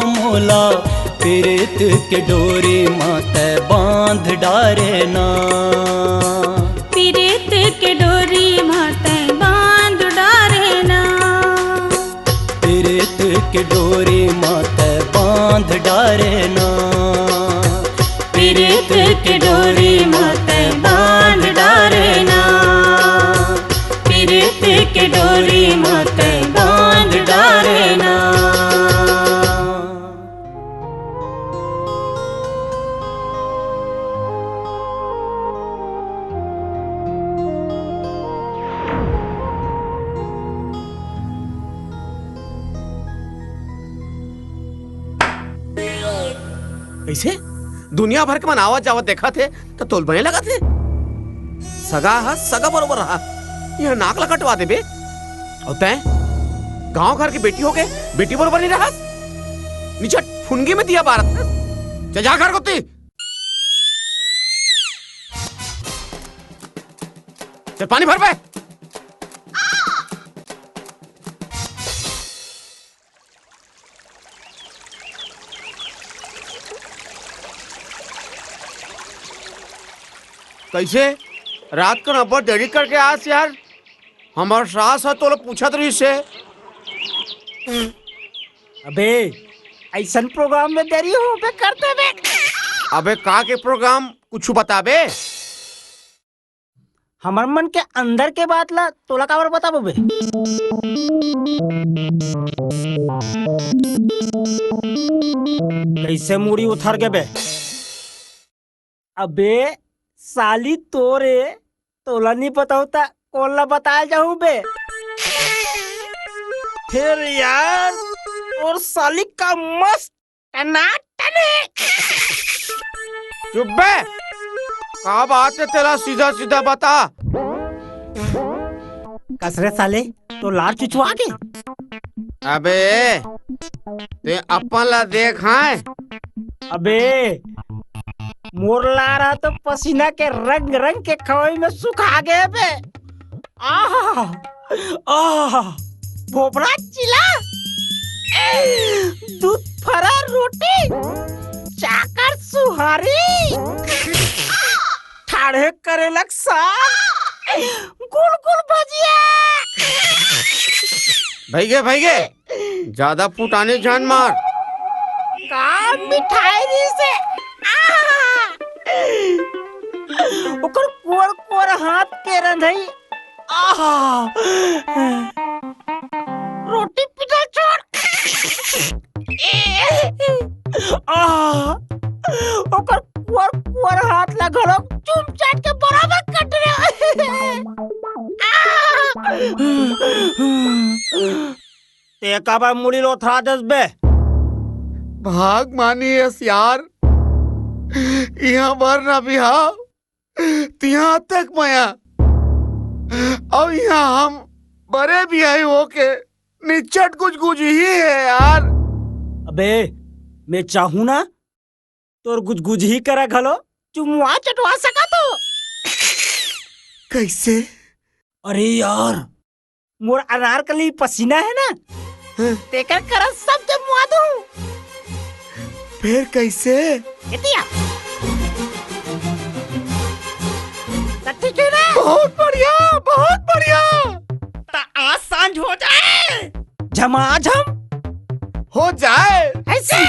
S18: मोला पिरत के डोरी माते बांध डारे ना।
S20: पिरत के डोरी माते बांध डारे ना।
S18: पिरत के डोरी माते बांध डारे ना। पिरत के डोरी माते बांध डारे ना। पिरत के डोरी माते बांध डारे ना।
S19: कैसे दुनिया भर के मनावत जावत देखा थे तो तोल बने लगा थे। सगा हा सगा बरोबर रहा, यह नाक लकटवा दे बे। और तैं गांव घर की बेटी हो गए, बेटी बरोबर नहीं रहा। नीचे फुनगी में दिया भारत। चल जा घर कुत्ती, चल पानी भर पे। कैसे रात को नंबर देरी करके आस यार, हमारा सास है तो पूछा तो से।
S4: अबे ऐसा प्रोग्राम में देरी हो बे करते बे।
S19: अबे का के प्रोग्राम कुछ बता बे।
S4: हमार मन के अंदर के बात ला तोला काबर बताबो बे। कैसे मुड़ी उथर के बे। अबे साली तोरे तोला नहीं पता होता कौन ला बताया जाऊं बे। फिर यार और साली का मस्त टनाटने।
S19: चुप बे, का बात है तेरा, सीधा सीधा बता।
S4: कसरे साले तो लार चुचवा के।
S19: अबे ते अपन ला देख है।
S4: अबे मोर ला रहा तो पसीना के रंग रंग के खवाई में सुखा गए बे। आह आह भोपड़ा चिला, दूध फरा रोटी, चाकर सुहारी, ठाढ़े करे लग साग, गुल गुल भजिया।
S19: भैगे ज्यादा फुटाने जान मार।
S4: का मिठाई से ओकर कोर कोर हाथ के रंधई। आहा रोटी पिटा छोड़। आहा ओकर कोर कोर हाथ ला घड़ो चुम चाट के बराबर कट रहे। ते का बा मुड़ी लो थरा दस बे।
S19: भाग मानी यार, यहाँ भर ना बिहाव तिहा तक माया। अब यहाँ हम बड़े भी आए हो के निचट कुछ कुछ ही है यार।
S4: अबे मैं चाहूँ ना तोर गुज गुज ही करा घलो चुमुआ चटवा सका तो।
S19: कैसे?
S4: अरे यार मोर अनारकली पसीना है ना, तेकर कर सब जमुआ दूं।
S19: फिर कैसे?
S4: इतिया ठीक है ना?
S19: बहुत बढ़िया बहुत बढ़िया।
S4: ता आज सांझ हो जाए, झमाझम
S19: हो जाए
S4: ऐसे।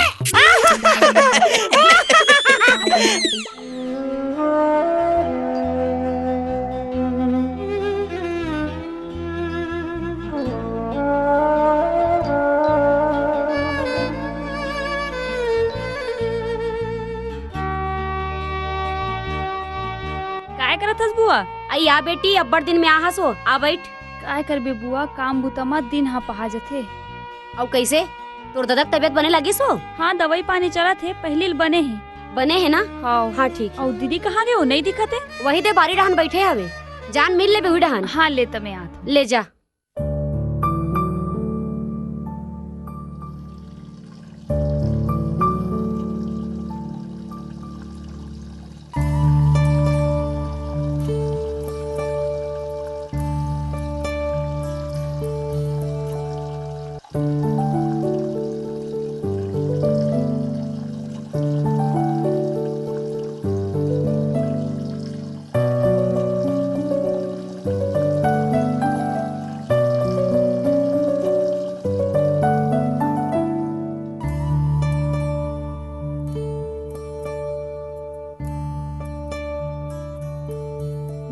S20: काय करत हस बुआ?
S11: आई आ बेटी, अब्बर दिन में आहस हो, आ बैठ।
S20: काय करबे बुआ, काम बुतमा दिन हा पहा जथे।
S11: और कैसे तोर ददक तबियत बने लगी सो?
S20: हाँ दवाई पानी चला थे, पहले बने हैं।
S11: बने है ना?
S20: हाँ
S11: हाँ ठीक।
S20: और दीदी कहाँ गए हो, नहीं दिखते?
S11: वही दे बारी रहन बैठे हवे। जान मिल ले बेहुई डहन।
S20: हाँ ले तमे हाथ
S11: ले जा।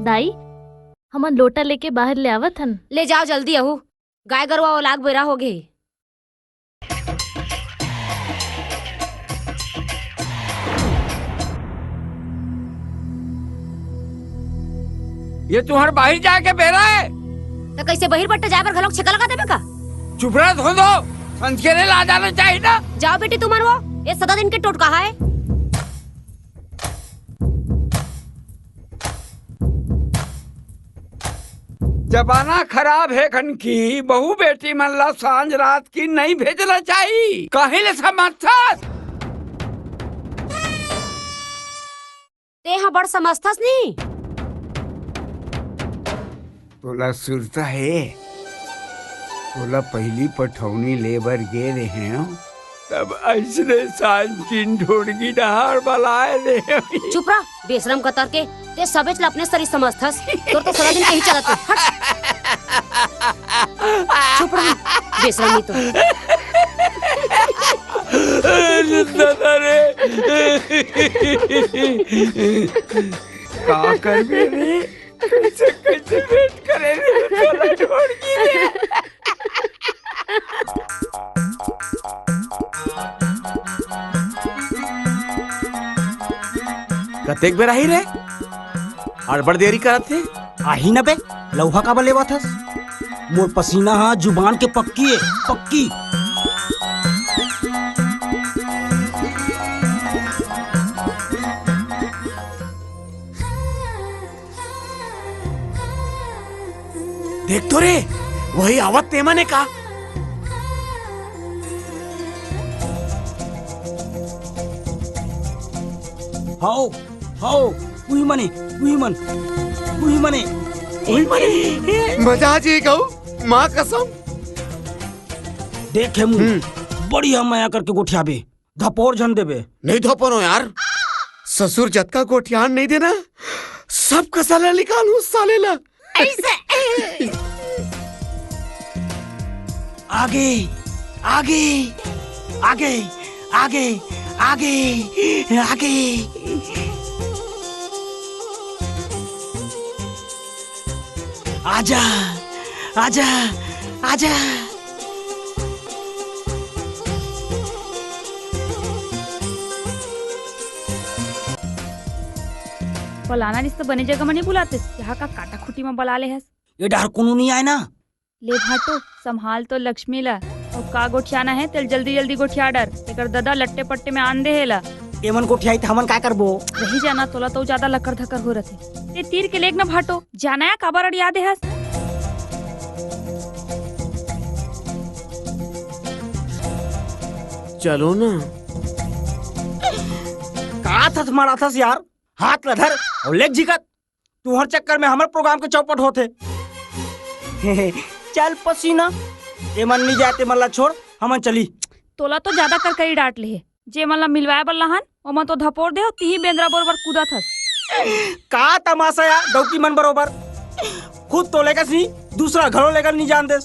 S17: दाई हमन लोटा लेके बाहर ले आवत हन।
S11: ले जाओ जल्दी आहू, गाय गरवा लाग बेरा हो गए।
S13: ये तुम्हारे बाहर जाके बेरा है
S11: तो कैसे बहिर बट्टे जाए पर घलोक छक्का लगा देबे का?
S13: चुप रह धो दो, संस्केरे ला जाना चाहिए ना।
S11: जाओ बेटी तुमन वो ये 7 दिन के टोट कहा है।
S13: जमाना खराब है खनकी, बहू बेटी मन ला सांझ रात की नहीं भेजना चाहिए। कहीं ले समझथस
S11: ते हाँ बड़ समझथस नहीं।
S13: तोला सुरता है, तोला पहली पठौनी लेबर गे रहे हो तब ऐसने सांझ दिन ढोड़गी डहार बलाए रहे।
S11: चुप रह बेशरम कतर के, ते सबेच ला अपने सरी समझथस। तोर तो 7 दिन कहीं चलत हट। चुप रह बेशरम नहीं तो।
S13: का कर रे कैसे कैसे वेट करे रे तोला ढोड़गी रे।
S4: कतेक बेर आई रे और बड़ देरी करत थे। आही न बे लौहा का बलेवा थस। मोर पसीना हा जुबान के पक्की है पक्की। देख तो रे वही आवत तेमा ने का। हाओ हाओ उही मने
S19: मजा आ जाएगा माँ कसम।
S4: देखे मुँह बढ़िया माया करके गोठियाबे, धपोर झन देबे।
S19: नहीं धपोनो यार, ससुर जत का गोठियान नहीं देना, सब का साला निकालू साले ला।
S4: आगे आगे आगे आगे आगे आगे। आजा आजा आजा।
S20: फलाना रिश्ता बने जगह में नहीं बुलाते, यहाँ का काटा खुटी में बुला ले हस।
S4: ये डर कोनो नहीं आए ना।
S20: ले भाटो संभाल तो लक्ष्मी ला, और का गोठियाना है तेल जल्दी जल्दी गोठिया डर। एकर दादा लट्टे पट्टे में आन दे हेला।
S4: एमन गोठियाई त हमन का करबो।
S20: रही जाना तोला तो ज्यादा लकर धकर हो रथे। ते तीर के लेग ना भाटो जाना है काबर याद है हस।
S19: चलो ना।
S4: का थस मारा थस यार, हाथ लधर और लेग झिकत। तू हर चक्कर में हमारे प्रोग्राम के चौपट होते। चल पसीना एमन नहीं जाते मल्ला छोड़ हमन चली।
S20: तोला तो ज्यादा कर कई डांट ले जे मला मिलवाए बल्लाहन ओमा तो धपोर दे तीही बेंद्रा बरोबर कूदा थस।
S4: का तमाशा या डौकी मन बरोबर खुद तो लेकर सी दूसरा घरों लेकर नहीं जान देस।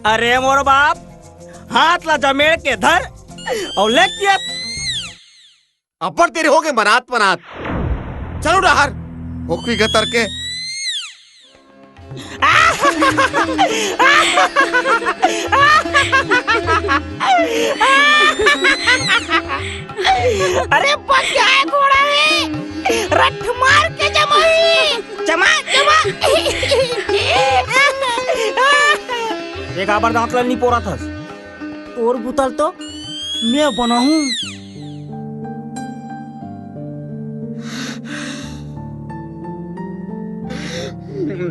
S4: अरे मोर बाप हाथ ला जमेड़ के धर और ले किया
S19: अपर तेरे हो गए मनात मनात। चलो डहार होकी गतर के।
S2: अरे क्या है घोड़ा है, रट मार के जमा
S4: एक आबर दांतला नहीं पोरा था और बुतल तो मैं बना हूँ।
S19: अरे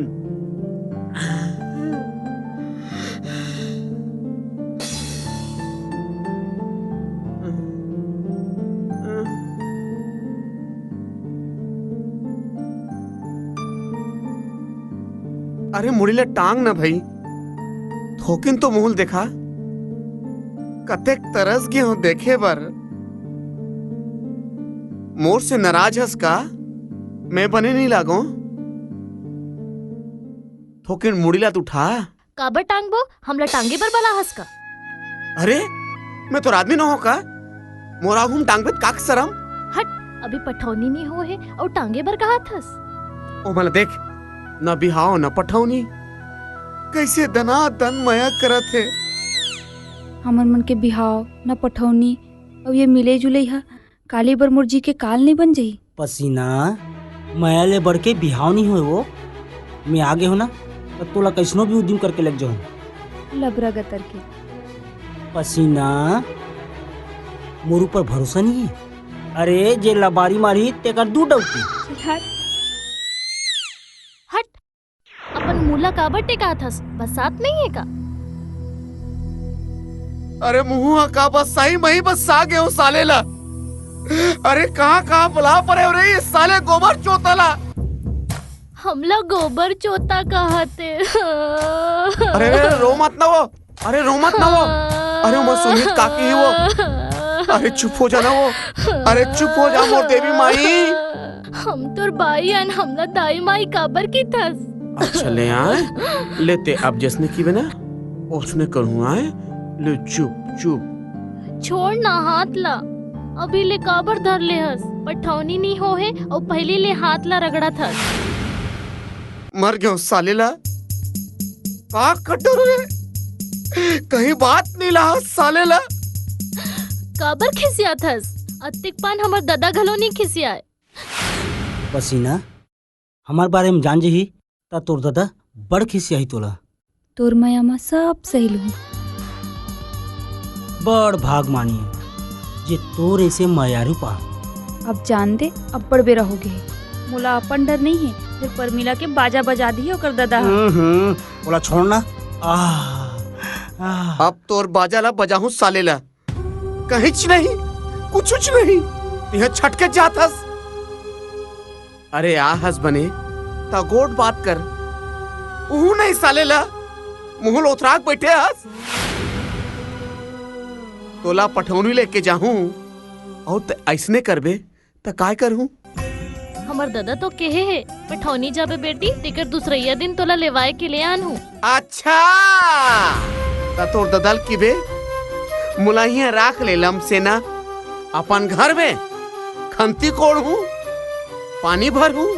S19: मुड़ीले टांग ना भाई, थोकिन तो मूल देखा, कतेक तरस गए हो देखे बर। मोर से नाराज हस का? मैं बने नहीं लागो। थोकिन मुड़ीला तू उठा।
S21: काबर टांगबो, हमला टांगे पर बला हस का।
S19: अरे मैं तो आदमी न हो का, मोरा हम टांग पे काक शरम।
S21: हट, अभी पठौनी नहीं हो है और टांगे पर कहा थस।
S19: ओ मला देख, न बिहाव न पठौनी, कैसे दना दन मया करत है।
S20: हमन मन के बिहाव न पठौनी और ये मिले जुले हा काली बर मुर्जी के काल नहीं बन जाई।
S4: पसीना माया ले बढ़ के बिहाव नहीं हुए वो, मैं आगे हो ना तो तोला कैसनो भी उद्यम करके लग जाऊं।
S20: लबरा गतर के
S4: पसीना मोर ऊपर भरोसा नहीं है। अरे जे लबारी मारी तेकर दू डौकी।
S21: हट, अपन मूला काबर टेका थस, बसात नहीं है का।
S19: अरे मुहुआ का बस सही मही बस आ गए हो साले ला। अरे कहाँ बुला पड़े हो रे ये साले गोबर चोतला।
S21: हमला गोबर चोता कहते।
S19: अरे रो मत ना वो, अरे रो मत ना वो, अरे वो सुमित काकी ही वो। अरे चुप हो जाना वो, अरे चुप हो जा मोर देवी माई।
S21: हम तोर बाई अन हमला दाई माई काबर की थस।
S19: अच्छा ले आए, लेते अब जिसने की बना उसने करूँ आए, ले चुप चुप।
S21: छोड़ ना हाथ ला, अभी ले काबर धर ले हस, पठौनी नहीं हो है और पहले ले हाथ ला रगड़ा था।
S19: मर गयो साले ला, का कटोर रे, कहीं बात नहीं ला साले ला।
S21: काबर खिसिया थस, अतिक पान हमर दादा घलो नहीं खिसिया।
S4: पसीना हमार बारे में जान जही ता तोर दादा बड़ खिसिया ही तोला।
S20: तोर माया में सब सही लूं।
S4: बड़ भाग मानिए जे तोर ऐसे मायारू पा।
S20: अब जान दे, अब बड़ बेरा हो गए। मोला अपन डर नहीं है, फिर परमिला के बाजा बजा दी ओकर दादा।
S4: बोला छोड़ना।
S19: अब तोर बाजा ला बजाहूं साले ला, कहीं नहीं कुछ नहीं, यह छटके जात हस। अरे आ हस बने ता गोट बात कर, ऊ नहीं साले ला, मुंह लोथराक बैठे हस। तोला पठौनी लेके जाहूं और ऐसने करबे त काय करूं।
S21: हमर दादा तो कहे है पठौनी जाबे बेटी, तेकर दूसरैया दिन तोला लेवाए के लिए आनहूं।
S19: अच्छा ता तोर ददल की बे मुलाहिया राख ले लम से ना, अपन घर में खंती कोड़ हूँ, पानी भर हूँ।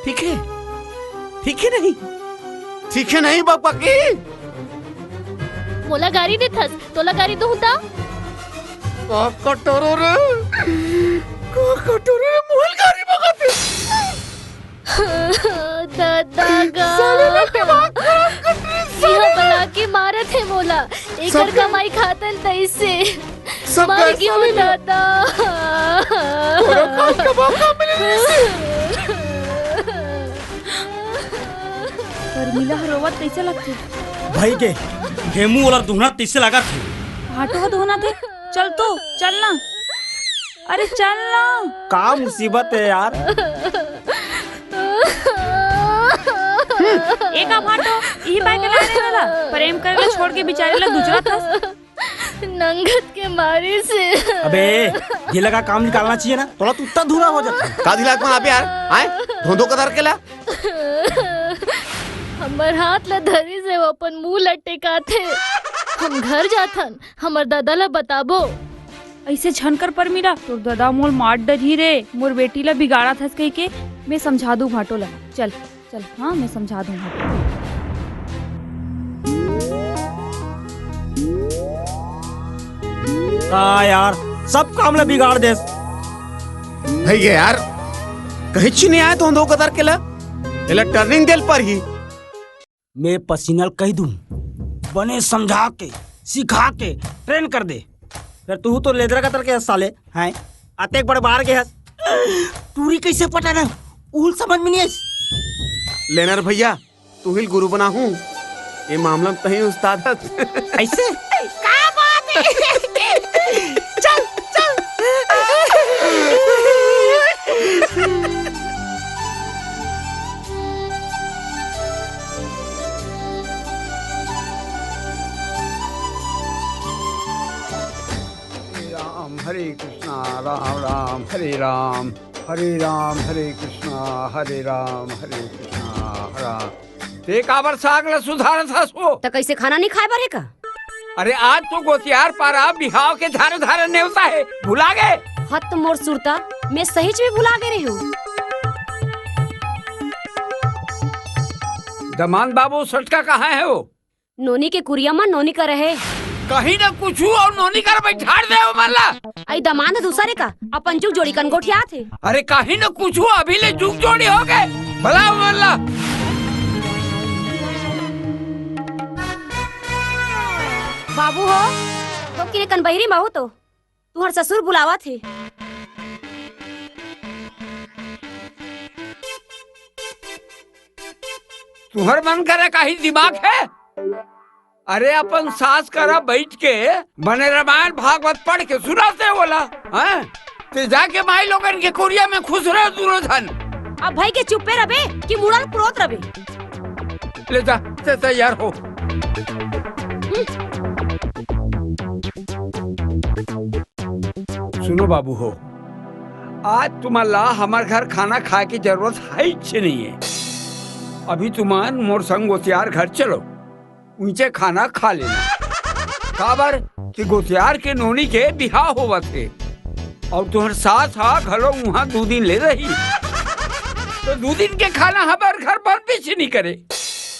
S19: ठीक है नहीं, ठीक है नहीं बापा की।
S21: मोला गाड़ी दे थस, तोला गाड़ी दूं ता।
S19: कटोरो रे, मोल गाड़ी बगाते।
S21: दादा गा यह बला के मारत है मोला, एकर कमाई खातन तैसे मर गयो दादा।
S20: परमिला रोवत कैसे लगती
S4: भाई के गेमू वाला दुहना तीसरे लगा थे।
S20: हाटो धोना थे, चल तो चलना। अरे चलना।
S4: का मुसीबत है यार।
S20: एक आप हाटो यही बाइक लाने वाला प्रेम करके छोड़ के बेचारे ला दूसरा था।
S21: नंगत के मारे से।
S4: अबे ये लगा काम निकालना चाहिए ना, थोड़ा तू इतना धुरा हो जाता।
S19: का दिलाक में आप यार आए धोंधो कदर के ला।
S21: हमर हाथ ला धरी से वो अपन मुंह लट्टे का थे। हम घर जाथन, हमर दादा ला बताबो।
S20: ऐसे झनकर पर मिला तो दादा मोल मार डरी रे, मोर बेटी ला बिगाड़ा था कह के। मैं समझा दूं भाटो ला, चल चल। हाँ मैं समझा दूं भाटो।
S4: यार सब काम ला बिगाड़ दे
S19: भैया यार, कहीं ची नहीं आया धोंधो कदर के ला, टर्निंग दिल पर ही।
S4: मैं पसीनल कह दूं, बने समझा के सिखा के ट्रेन कर दे। फिर तू तो लेदर कतर के साले हैं, आते एक बड़े बाहर के हस। टूरी कैसे पटा ना, उल समझ में नहीं आई।
S19: लेनर भैया तू ही गुरु बना हूँ ये मामला में तही उस्ताद
S4: ऐसे
S11: क्या बात है चल चल
S13: राम हरे कृष्णा राम राम हरे राम हरे कृष्णा हरे राम हरे कृष्णा राम। ते काबर सागला सुधार था सो
S11: तो कैसे खाना नहीं खाए बारे का?
S13: अरे आज तो गोतियार पारा बिहाव के धारे धारे नेवता है भुला गए।
S11: हत मोर सुरता मैं सही में भुला गए रही हूँ।
S13: दमान बाबू सटका कहाँ है वो?
S11: नोनी के कुरिया में नोनी का रहे
S13: कहीं न कुछ और नोनी कर बैठाड़ दे वो मल्ला।
S11: आई दमान है दूसरे का अपन जुग जोड़ी कनगोठिया थे।
S13: अरे कहीं न कुछ अभी ले जुग जोड़ी हो गए भला मल्ला।
S11: बाबू हो तो किने कनबहिरी माहो तो तुम्हार ससुर बुलावा थे।
S13: तुम्हार मन करे कहीं दिमाग है? अरे अपन सास करा बैठ के बने रामायण भागवत पढ़ के सुनाते बोला हैं? तो जाके माई लोगन के कुरिया में खुश रहे दुर्योधन।
S11: अब भाई के चुप्पे रबे कि मुड़ा पुरोत रबे।
S13: ले जा तैयार हो। सुनो बाबू हो आज तुम्हारा हमारे घर खाना खाए की जरूरत है ही नहीं है। अभी तुम्हार मोर संग गोतियार घर चलो ऊंचे खाना खा लेना। काबर कि गोतियार के नोनी के बिहाव होवत है और तुम्हारे साथ घलो वहाँ 2 दिन ले रही तो 2 दिन के खाना हमारे घर पर पीछे नहीं करे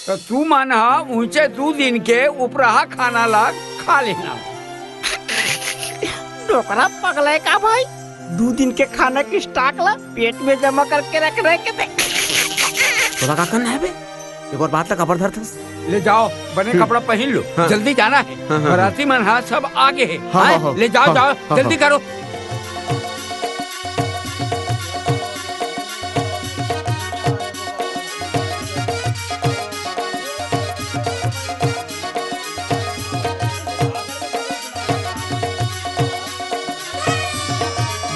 S13: तो तू माना ऊंचे 2 दिन के उपराहा खाना ला खा लेना।
S4: डोकरा पगला का भाई 2 दिन के खाना की स्टॉक ला पेट में जमा करके रख रहे के दे।
S19: तोरा का करना है बे एक और बात ला कबर धर थस।
S13: ले जाओ बने कपड़ा पहन लो जल्दी जाना है। बराती मन सब आगे है। ले जाओ जाओ जल्दी करो।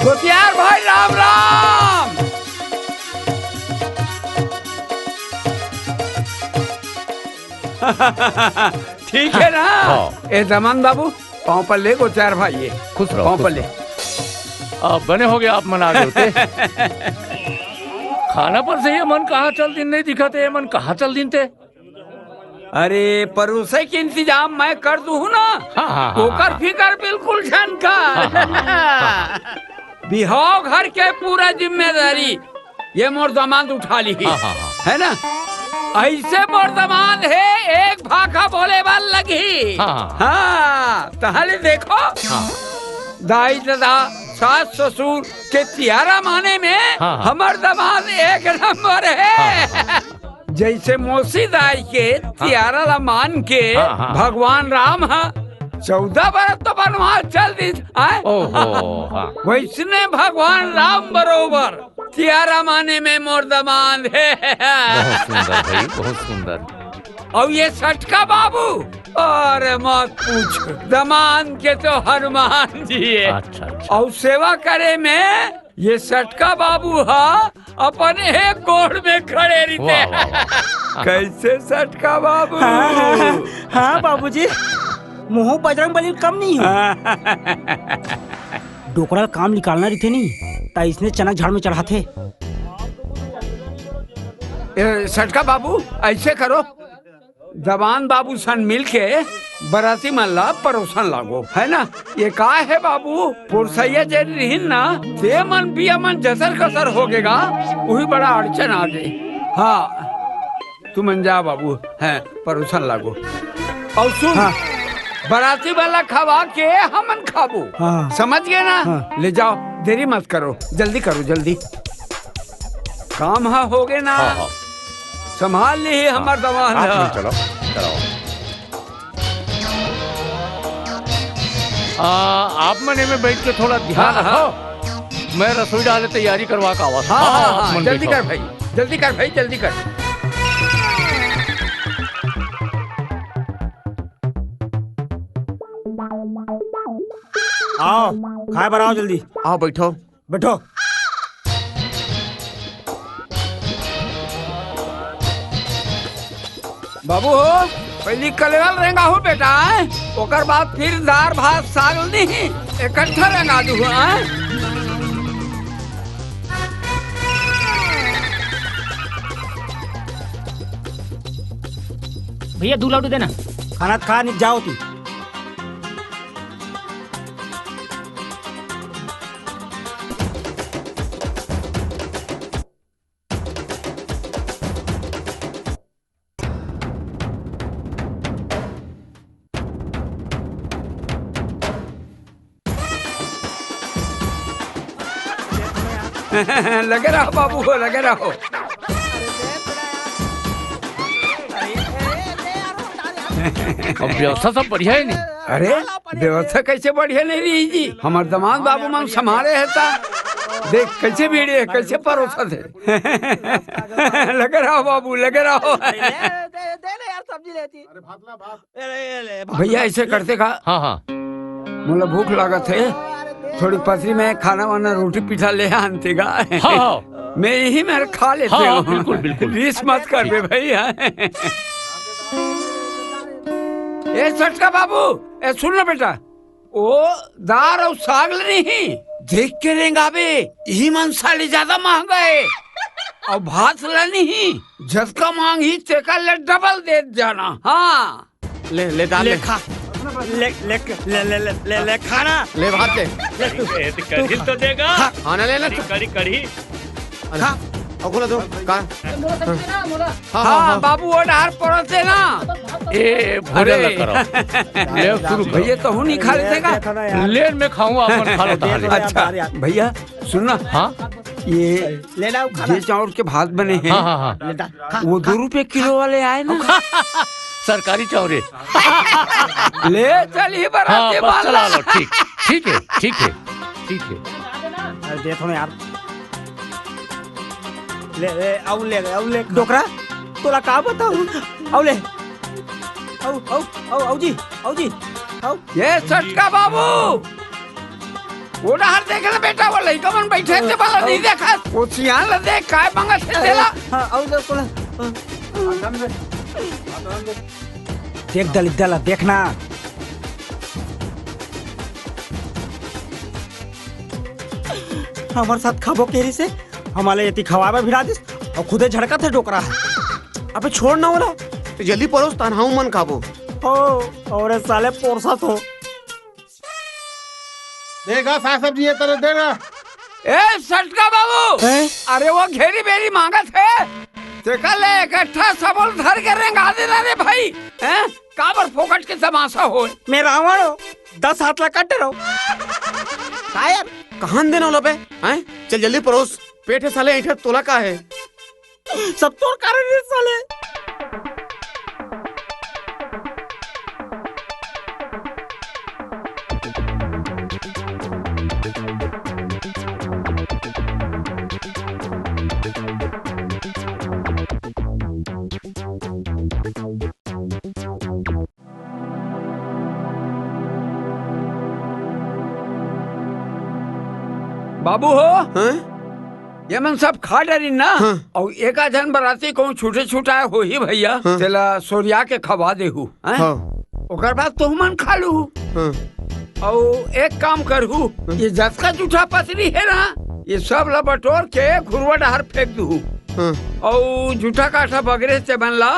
S13: गोतियार भाई राम राम। ठीक है ना? ए जमान बाबू पाँव पर ले गोतियार भाई ये
S12: खुश रहो
S13: पाँव पर ले।
S12: आप बने हो गए आप मना गए होते खाना पर से ये मन कहाँ चल दिन नहीं दिखाते ये मन कहाँ चल दिन थे।
S13: अरे परोसे के इंतजाम मैं कर दूं ना ओकर फिकर बिल्कुल जानकार। बिहाव घर के पूरा जिम्मेदारी ये मोर दमाद उठा ली है ना। ऐसे मोर दमाद है एक भाखा बोले वाल लगी। हाँ तहले देखो दाई दादा सास ससुर के तियारा माने में हमार दमाद एक नंबर है। जैसे मौसी दाई के तियारा ला मान के भगवान राम 14 बरस तो बनवास चल दी वैसने भगवान राम बरोबर तियारा माने में मोर दमाद है।
S12: बहुत सुंदर भाई बहुत सुंदर।
S13: और ये सटका बाबू अरे मत पूछ दमान के तो हनुमान जी है।
S12: अच्छा, अच्छा।
S13: और सेवा करे में ये सटका बाबू अपन एक गोड़ में खड़े रहते। कैसे सटका बाबू?
S4: हाँ बाबूजी मोह बजरंग बली कम नहीं है। डोकरा काम निकालना रही थे नहीं ता इसने चना झाड़ में चढ़ा थे।
S13: सटका बाबू ऐसे करो जवान बाबू सन मिल के बराती मल्ला परोसन लागो है ना। ये का है बाबू पुरसैया जे रहीन ना ते मन पिया मन जसर कसर हो गेगा वही बड़ा अड़चन आ गई। हाँ तू मन जा बाबू है परोसन लागो। और सुन बराती वाला खवा के हमन खाबो समझ गए ना। ले जाओ देरी मत करो जल्दी करो जल्दी काम हो गए ना। संभाल ली हमार दवान।
S12: चलो चलो आप मने में बैठ के थोड़ा ध्यान रखो। मैं रसोई डाले तैयारी करवा का आवाज।
S13: जल्दी कर भाई जल्दी कर भाई जल्दी कर।
S4: आओ खाए बनाओ जल्दी।
S19: आओ बैठो
S4: बैठो।
S13: बाबू हो पहली कलरल रेंगा हो बेटा ओकर बाद फिर दार भात साग नहीं इकट्ठा रेंगा दू
S4: भैया 2 लड्डू देना। खाना खा नहीं जाओ तू।
S13: लगे रहो बाबू हो लगे रहो।
S12: अब व्यवस्था सब बढ़िया है नहीं?
S13: अरे व्यवस्था कैसे बढ़िया नहीं रही जी। हमारे दामाद बाबू मन संभाले है ता देख कैसे भीड़े कैसे परोसा थे। लगे रहो बाबू लगे रहो। भैया ऐसे करते का?
S12: हाँ हाँ
S13: मुझे भूख लागत है थोड़ी पथरी में खाना वाना रोटी पिठा ले आनतेगा।
S12: हाँ हाँ
S13: मैं यही मेरे खा लेते
S12: हाँ,
S13: हूँ।
S12: बिल्कुल बिल्कुल
S13: रीस मत कर बे भैया। ए सटका बाबू ए सुन ना बेटा ओ दार और साग नहीं देख के रेंगा बे यही मन साली ज्यादा महंगा है और भात ला नहीं झटका मांग ही तेका ले डबल दे जाना। हाँ
S19: ले ले दाल ले
S4: खा ले ले ले ले ले ले ले खाना
S19: ले भात ले
S2: कढ़ी तो देगा।
S19: खाना लेना
S2: कढ़ी कढ़ी
S19: खा अकुला दो का।
S13: हाँ बाबू वो डार पड़ते ना।
S12: ए भोजन न करो ले शुरू
S13: भैया तो नहीं खा लेते का?
S12: ले मैं खाऊंगा अपन खा लो ताले।
S13: अच्छा भैया सुनना
S12: हाँ
S13: ये
S4: लेना
S13: ये चावल के भात बने हैं।
S12: हाँ हाँ हाँ
S13: वो 2 रुपए किलो वाले आए ना।
S12: सरकारी चौरे।
S13: ले चलिए
S12: हाँ
S13: बराबर
S12: बस चला लो ठीक ठीक है ठीक है ठीक है।
S4: अरे देखो ना यार ले ले डोकरा तोला का बताऊं आओ ले आओ जी आओ।
S13: ये सटका बाबू वो डहर देख ले बेटा वो लइका मन बैठे थे वाला नहीं देखा वो सियान ल देख काय मंगा थे देला।
S4: हां आओ दे तोला देख दलित देखना। हमारे साथ खाबो केरी से हमारे यति खवाबा भिड़ा दिस और खुदे झड़का थे डोकरा।
S19: अबे छोड़ ना वाला जल्दी परोस तनहाऊ मन खाबो।
S4: ओ और साले पोरसा तो
S19: देगा साग सब्जी ये तरह देगा।
S13: ए सटका बाबू अरे वो घेरी बेरी मांगा थे देखा ले इकट्ठा सबल धर के रेंगा देना रे भाई हैं काबर फोकट के तमाशा हो।
S4: मैं रावण हो 10 हाथ ला काटे रहो
S19: का यार कहां देना लो बे हैं चल जल्दी परोस पेट साले ऐठा तोला का है
S4: सब तोर कारण है साले।
S13: बाबू हो ये मन सब खा डरी ना और एक जन बराती को छूटे छुटाए हो ही भैया तेला सोरिया के खवा देहू ओकर बाद तो मन खा लू और एक काम करहू ये जसका जूठा पतरी है ना ये सब ला बटोर के घुरवा डहर फेंक दू और जूठा काठा बगरे से बनला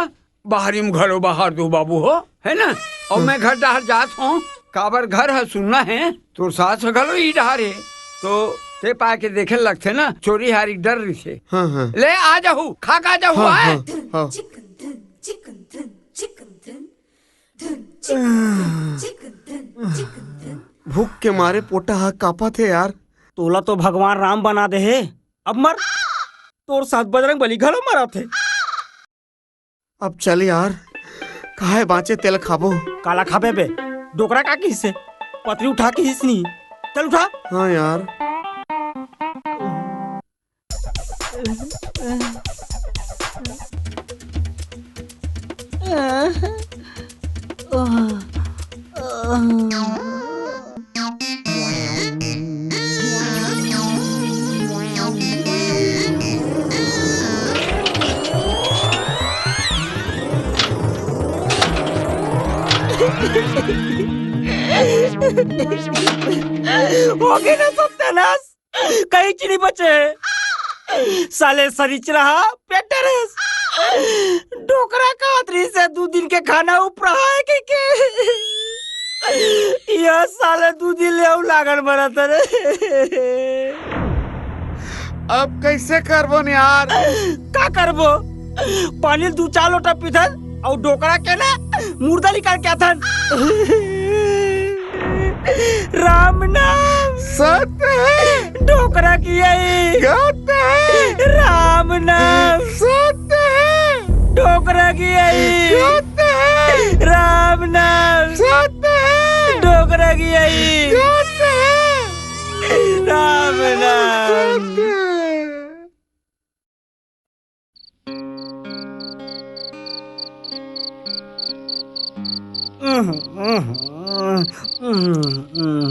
S13: बाहरी में घरों बाहर दू बाबू हो है ना। और मैं घर डहर जात हूँ काबर घर है सुनना है तो सास घलो ही डहर है तो ते पा के देखे लगते ना चोरी हारी डर रही थे। ले आ जाऊ खा खा जाऊ
S19: भूख के मारे पोटा हा कापा थे यार।
S4: तोला तो भगवान राम बना दे है अब मर तोर साथ बजरंग बली घलो मरा थे।
S19: अब चल यार काहे बाँचे तेल खाबो
S4: काला खाबे बे डोकरा का की हिस्से पतरी उठा के हिस्नी चल उठा।
S19: हाँ यार
S4: हो गए ना सत्यानाश, कहीं च नहीं बचे। साले सरिच रहा पेटरस, डोकरा कातरी से 2 दिन के खाना ऊपर है के यह साले 2 दिन ले लागन बना रे।
S19: अब कैसे करबो यार?
S4: का करबो? पानी 2-4 लोटा पीथन और डोकरा के ना मुर्दा निकाल के आथन। राम नाम
S19: सत्य है,
S4: डोकरा की यही
S19: सत्य है,
S4: राम नाम
S19: सत्य है,
S4: डोकरा की यही
S19: सत्य है,
S4: राम नाम
S19: सत्य है,
S4: डोकरा की यही
S19: सत्य है,
S4: राम नाम।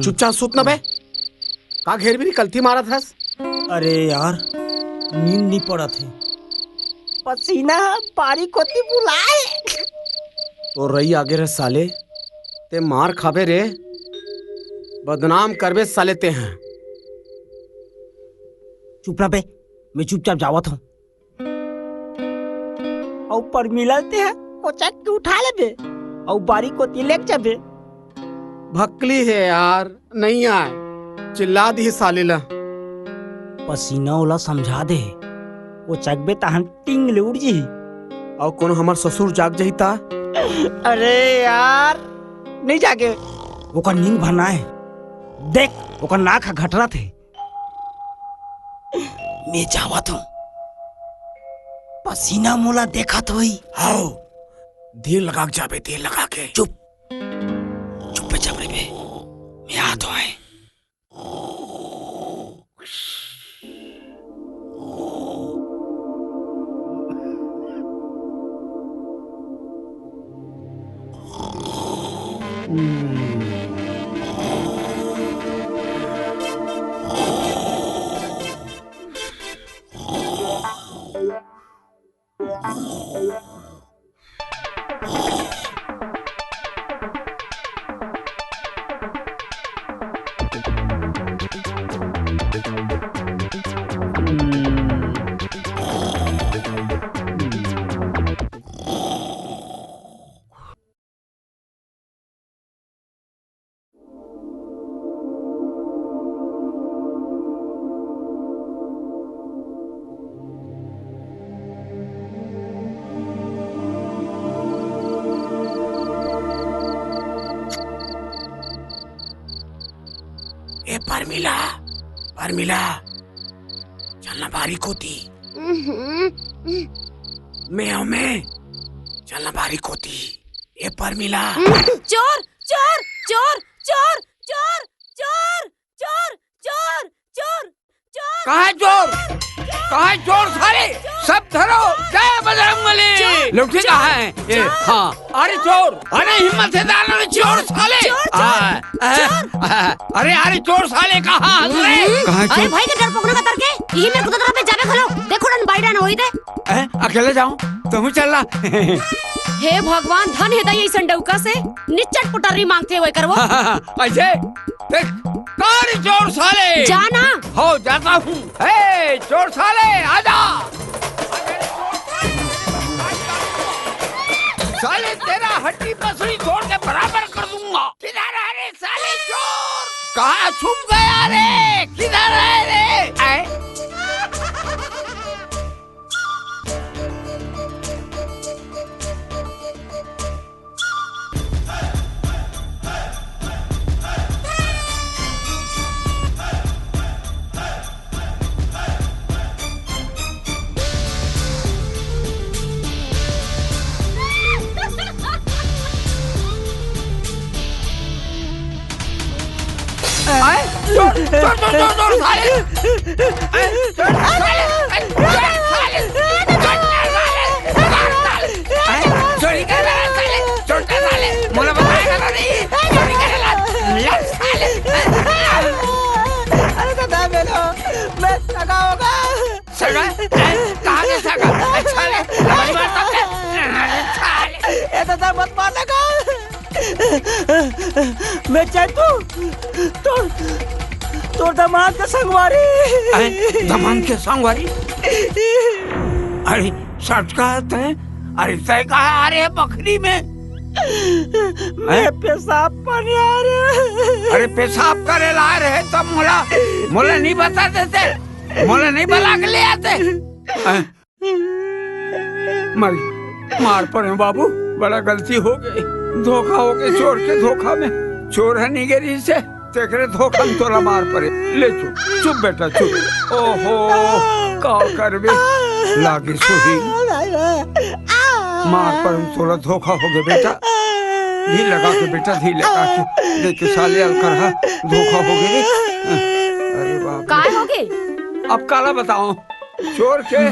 S19: चुपचाप सूत न बे, का घेर भी निकलती मारा था।
S4: अरे यार नींद नहीं पड़ा थे, पसीना बारी कोती बुलाए।
S19: तो रही आगे रे साले, ते मार खाबे रे, बदनाम करबे साले ते हैं।
S4: चुप रह बे, मैं चुपचाप जावत हूँ। और पर मिलते हैं वो चक के उठा ले बे और बारी कोती लेक जाबे।
S19: भक्कली है यार, नहीं आए, चिल्ला दी साले ला।
S4: पसीना वाला समझा दे, वो चकबे तहन टिंग ले उड़ जी।
S19: और कौन हमार ससुर जाग जाही ता?
S4: अरे यार नहीं जागे, वो का नींद भरना है। देख वो का नाक घटरा थे, मैं जावत हूँ। पसीना मोला देखा तो ही।
S19: हाओ धीर लगा के जाबे, धीर लगा के।
S4: चुप चुप पे चल रे बे, मैं आ तो आए।
S19: परमिला, परमिला, चलना बारीक होती। मैं चलना बारीक होती। ये परमिला।
S11: चोर चोर चोर चोर चोर चोर चोर चोर चोर चोर।
S13: कहाँ है चोर? कहाँ है चोर साले? सब धरो, जय बजरंगबली। लौटे कहाँ है? ये हाँ, अरे चोर, अरे हिम्मत से डालो चोर साले। अरे अरे चोर साले कहाँ?
S11: अरे भाई के डर पकड़ो का तरके, यही मेरे कुत्ते पे जावे खलो। देखो डन बाइडा न होई दे।
S13: अकेले जाऊं? तुम चलना।
S11: हे भगवान, धन हृदय ऐसा डौका से निच्चट पुटरी मांगते हुए करवो।
S13: ऐसे देख, कौन चोर साले?
S11: जाना।
S13: हो जाता हूँ। हे चोर साले आजा। साले तेरा हड्डी पसली तोड़ के बराबर कर दूंगा। किधर है रे साले चोर? कहाँ छुप गया रे? किधर है रे? चोर साले! चोर चोरी कर रहा है साले! छोटा साले! मुझे बताएगा तो नहीं! चोरी कर रहा है साले!
S4: अरे दादा मेलो, मैं सगा होगा।
S13: सगा? कहाँ के सगा? साले! हमारी बात तो साले!
S4: ये दादा मत मारने का। मैं चाहता हूँ तो तो दामाद के संगवारी।
S13: दामाद के संगवारी? अरे सच कहते हैं? अरे तय कहा आ रहे बकरी में?
S4: मैं पेशाब पानी आ रहे।
S13: अरे पेशाब करे ला रहे तब मोला नहीं बता देते, मोला नहीं बुला के ले आते। मार पड़े बाबू, बड़ा गलती हो गई, धोखा हो गई, चोर के धोखा में। चोर है निगेरी से तेरे धोखा में तोला मार पड़े। ले चुप चुप बेटा चुप। ओहो का करबे लागे सुही मार पर तोला धोखा हो गया बेटा। धी लगा के बेटा, धी लगा के देखे साले अलकरहा धोखा हो गए। अरे बाप
S11: काय हो गए?
S13: अब काला बताओ, चोर के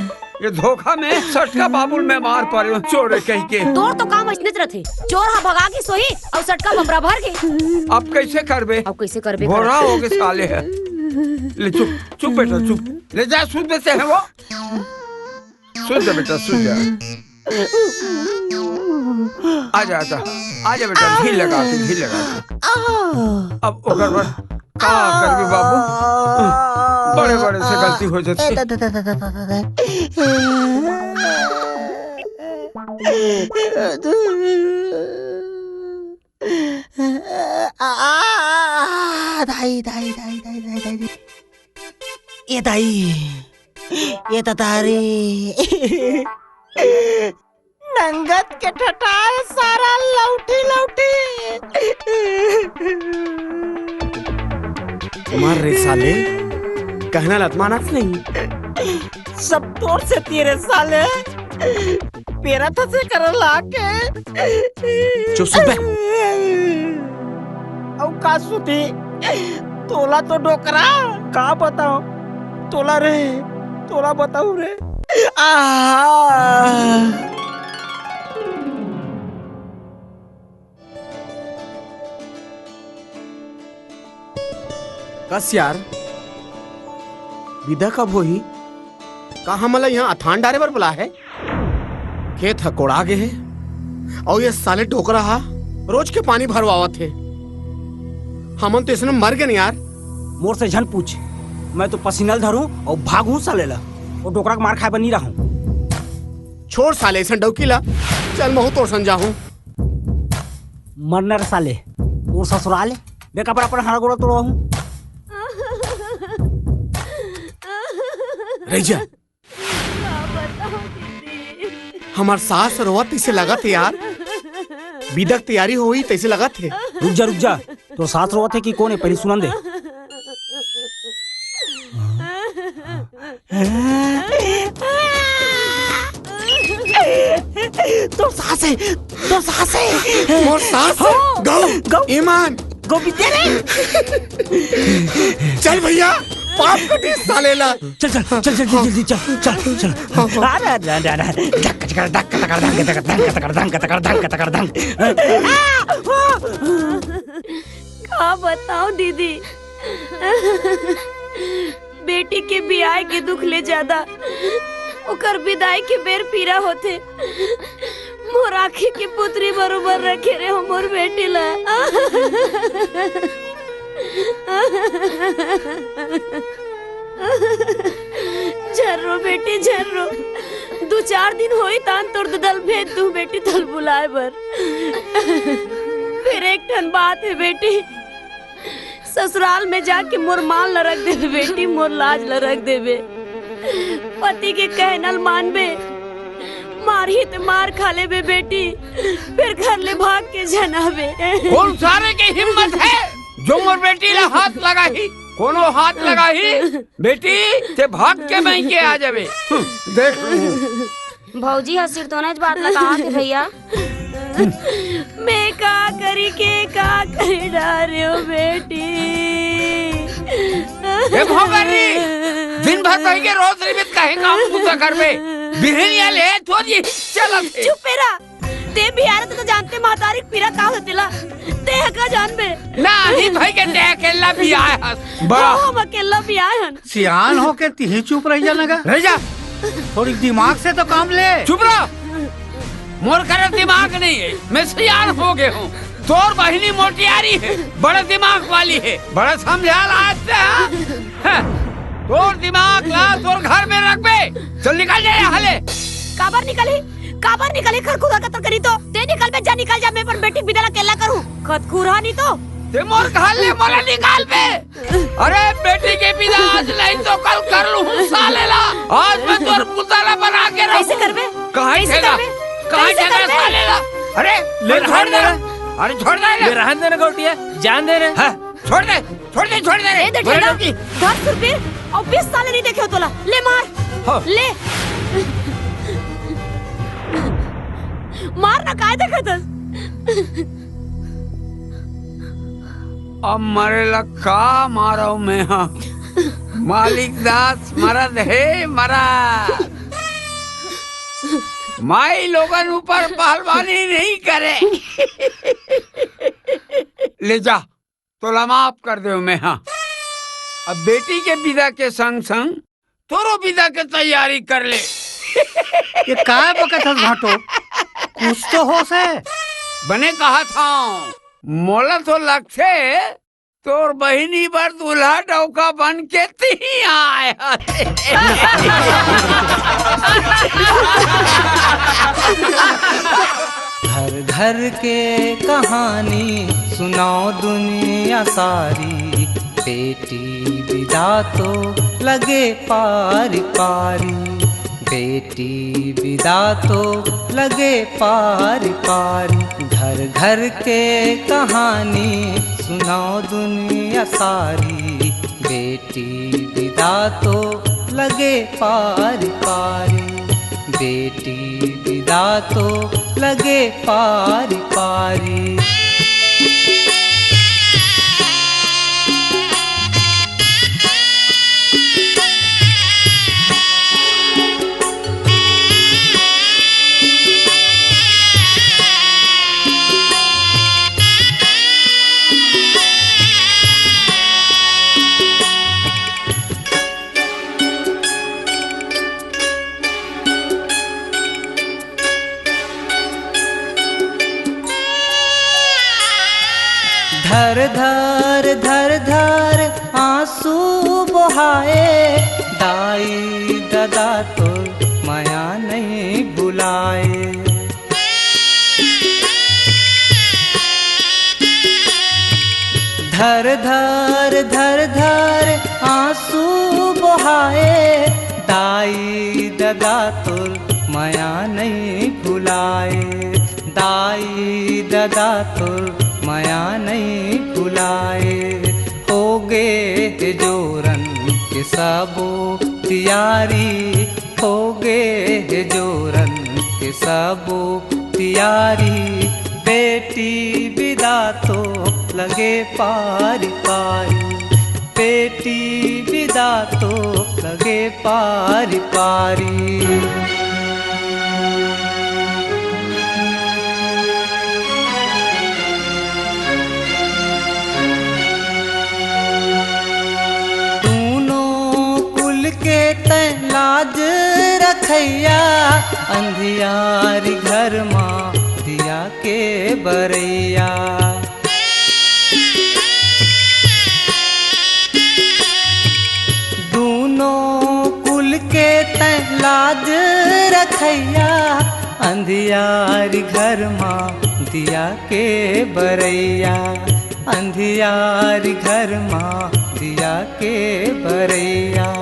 S13: ये धोखा में सटका बाबुल में मार पड़े चोर कह के।
S11: तोर तो काम इसने थे, चोर हा भगा के सोही और सटका बमरा भर के।
S13: अब कैसे करबे?
S11: अब कैसे करबे?
S13: घोड़ा हो गए साले है। ले चुप चुप बेटा चुप, ले जा सूद देते हैं वो। सूद दे बेटा सूद जा। आजा आजा आजा बेटा, घी लगा के घी लगा के। अब ओकर बाद का करबे बाबू? बड़े बड़े से गलती हो जाती।
S8: दाई दाई दाई दाई दाई दाई ये दाई ये तारी नंगत के ठटाए सारा लौटी लौटी।
S19: मार रे साले, कहना लतमाना नहीं।
S4: सब तोर से तेरे साले पेरा था से कर लाके।
S19: चुप सुबह
S4: औ का सुधी तोला तो डोकरा का बताओ, तोला रे तोला बताऊ रे।
S19: कस यार विदा कब होही? कहा मला यहाँ अथान डारे पर बुला है? खेत हकोड़ा गए है और ये साले टोकरा हा रोज के पानी भरवावा थे। हमन तो इसने मर गए यार।
S4: मोर से झन पूछ, मैं तो पसीनल धरूं और भागूं सालेला और डोकरा मार खाए बनी रहूं।
S19: छोड़ साले ऐसा डौकीला, चल महू तो समझा हूं।
S4: मरनर साले और ससुराले बेका पर अपन हाड़ गोड़ा तोड़ा हूं।
S19: रैजा हमार सास रोवत इसे लगा थे यार, विदक तैयारी हो हुई तैसे लगा थे।
S4: रुक जा तो सास रोवत है कि कौन है पहले सुनन दे।
S8: तो सास है, तो सास है,
S19: मोर सास गौ गौ ईमान
S8: गौ विद्या रे।
S19: चल भैया पाप कटी सालेला।
S4: चल चल चल चल जल्दी चल चल चल। अरे धक धक धक धक धक।
S20: का बताओ दीदी, बेटी के बियाह के दुख ले ज्यादा ओकर विदाई के बेर पीरा होते। मोर आँखी की पुत्री बरोबर रखे रे मोर बेटी ला। झर्रो बेटी झर्रो, 2-4 दिन होई तान तोड़ दल भेज तू बेटी तल बुलाए बर। फिर एक ठन बात है बेटी, ससुराल में जाके मोर मान ल रख देवे बेटी, मोर लाज ल रख देवे। पति के कहनल मानबे, मारही तो मार खा लेबे बेटी, फिर घर ले भाग के जनाबे।
S13: कौन सारे की हिम्मत है जो मोर बेटी ला हाथ लगाही? कोनो हाथ लगाही बेटी ते भाग के मैं के आ जावे। देख
S11: भौजी हसीर तो नज बात लगा थे भैया।
S20: मैं का करी के का करे डारियो बेटी।
S13: ए भोगरी दिन भर कह के रोज रिबित कहे काम पूरा करबे, बिहनिया ले छोड़ी चल।
S20: चुप पेरा, ते बिहार तो जानते महतारी पीरा का होतेला, ते का जानबे
S13: ना ही भाई के ते अकेला भी आया
S20: बड़ा हम अकेला भी आयन।
S16: सियान हो के तिही चुप रह जा लगा।
S13: रह जा,
S16: थोड़ी दिमाग से तो काम ले।
S13: चुप रहो, मोर करे दिमाग नहीं है, मैं सियान हो गए हूँ। तोर बहिनी मोटियारी है, बड़ा दिमाग वाली है, बड़ा समझा लाते हैं। तोर दिमाग ला तोर घर में रख बे। चल निकल जा यहाँ ले।
S20: काबर निकली खरखुरा कतर करी तो ते निकल बे, जा निकल जा। मैं पर बेटी बिदला केला करूं खतखुरा नहीं तो
S13: ते मोर घर ले मोला निकाल बे। अरे बेटी के बिना आज नहीं तो कल कर लूं साले ला। आज मैं तोर पुतला बना के रखूं।
S20: कैसे करबे?
S13: कहाँ चला साले ला? अरे
S6: ले छोड़ दे।
S13: अरे छोड़ दे
S6: ले रहन दे ना गोटिया, जान दे रे।
S13: छोड़ दे
S20: ए दे ठेला 10 रुपए और 20 साल नहीं देखे तोला। ले मार ले मार ना काय देखत।
S13: अब मरे लक्का मारो मैं। हाँ मालिक दास मरद है मरा। माई लोगन ऊपर पहलवानी नहीं करे। ले जा तोला माफ कर दे मैं। हाँ अब बेटी के विदा के संग संग तोरो विदा के तैयारी कर ले।
S16: ये काय बकत हस घाटो? कुछ तो हो से
S13: बने कहा था मोला तो लक्ष्य तोर बहिनी पर दूल्हा डौका बन के ती आए।
S18: घर घर के कहानी सुनाओ दुनिया सारी, बेटी विदा तो लगे पारी पारी, बेटी विदा तो लगे पारी पारी। घर घर के कहानी सुनाओ दुनिया सारी, बेटी विदा तो लगे पारी पारी, बेटी विदा तो लगे पारी पारी। धर धर धर धर आंसू बहाए, दाई दादा तो माया नहीं बुलाए। धर धर धर धर आंसू बहाए, दाई दादा तो माया नहीं बुलाए, दाई दादा तो माया नहीं भुलाए। हो गे जोरन के सबो तियारी, हो गे जोरन के सबो तियारी, बेटी विदा तो लगे पारी पारी, बेटी विदा तो लगे पारी पारी। लाज रखैया अंधियारी घर माँ दिया के बरैया, दूनों कुल के लाज रखैया अंधियारी घर माँ दिया के बरैया, अंधियारी घर माँ दिया के बरैया।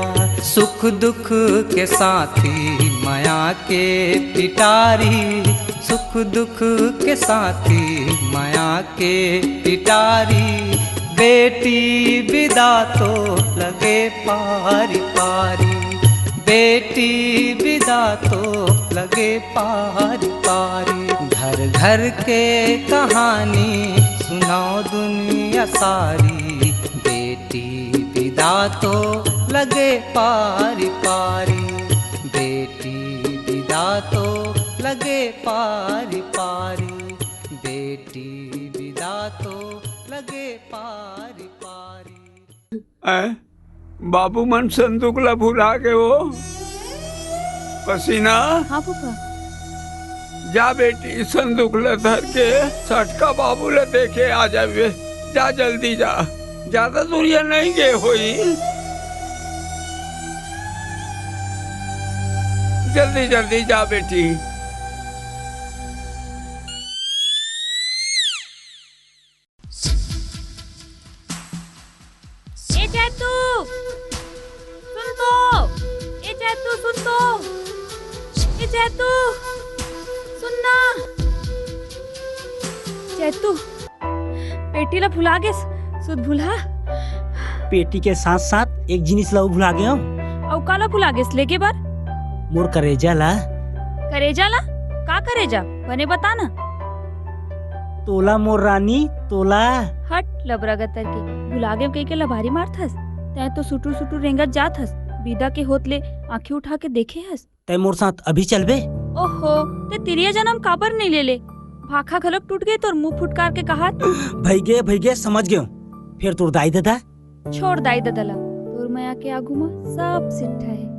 S18: सुख दुख के साथी माया के पिटारी, सुख दुख के साथी माया के पिटारी, बेटी विदा तो लगे पारी पारी, बेटी विदा तो लगे पारी पारी। घर घर के कहानी सुनाओ दुनिया सारी, बेटी विदा तो लगे पारी पारी, बेटी विदा तो लगे पारी पारी, बेटी विदा तो लगे पारी पारी।
S13: बाबू मन संदूक ला भुला के वो पसीना।
S20: हाँ पापा।
S13: जा बेटी संदूक ला धर के सटका बाबू ला देखे आ जावे। जा जल्दी जा, ज्यादा दूरिया नहीं गए होई। जल्दी जल्दी जा बेटी।
S11: ए जैतू सुन तो, ए जैतू सुन तो, ए जैतू सुनना। जैतू बेटी ला भुला गे सुध भुला।
S4: पेटी के साथ साथ एक जिनिस ला भुला गया
S15: औ काला भुला गेस लेके बार
S4: मोर करेजा ला।
S15: करेजा ला का करेजा बने बता ना।
S4: तोला मोर रानी तोला।
S15: हट लबरा गतर के भुला गे कई के लभारी मारथस। तै तो सुटू सुटू रेंगत जात हस, बीदा के होत ले आंखें उठा के देखे हस।
S4: तै मोर साथ अभी चलबे?
S15: ओहो ते तिरिया जन्म काबर नहीं ले ले। भाखा खलक टूट गई तोर मुंह फुटकार के कहा।
S4: भैगे समझ गयो। फिर तोर दाई दादा
S15: छोड़ दाई ददला, तोर माया के आगू में सब सिट्ठा है।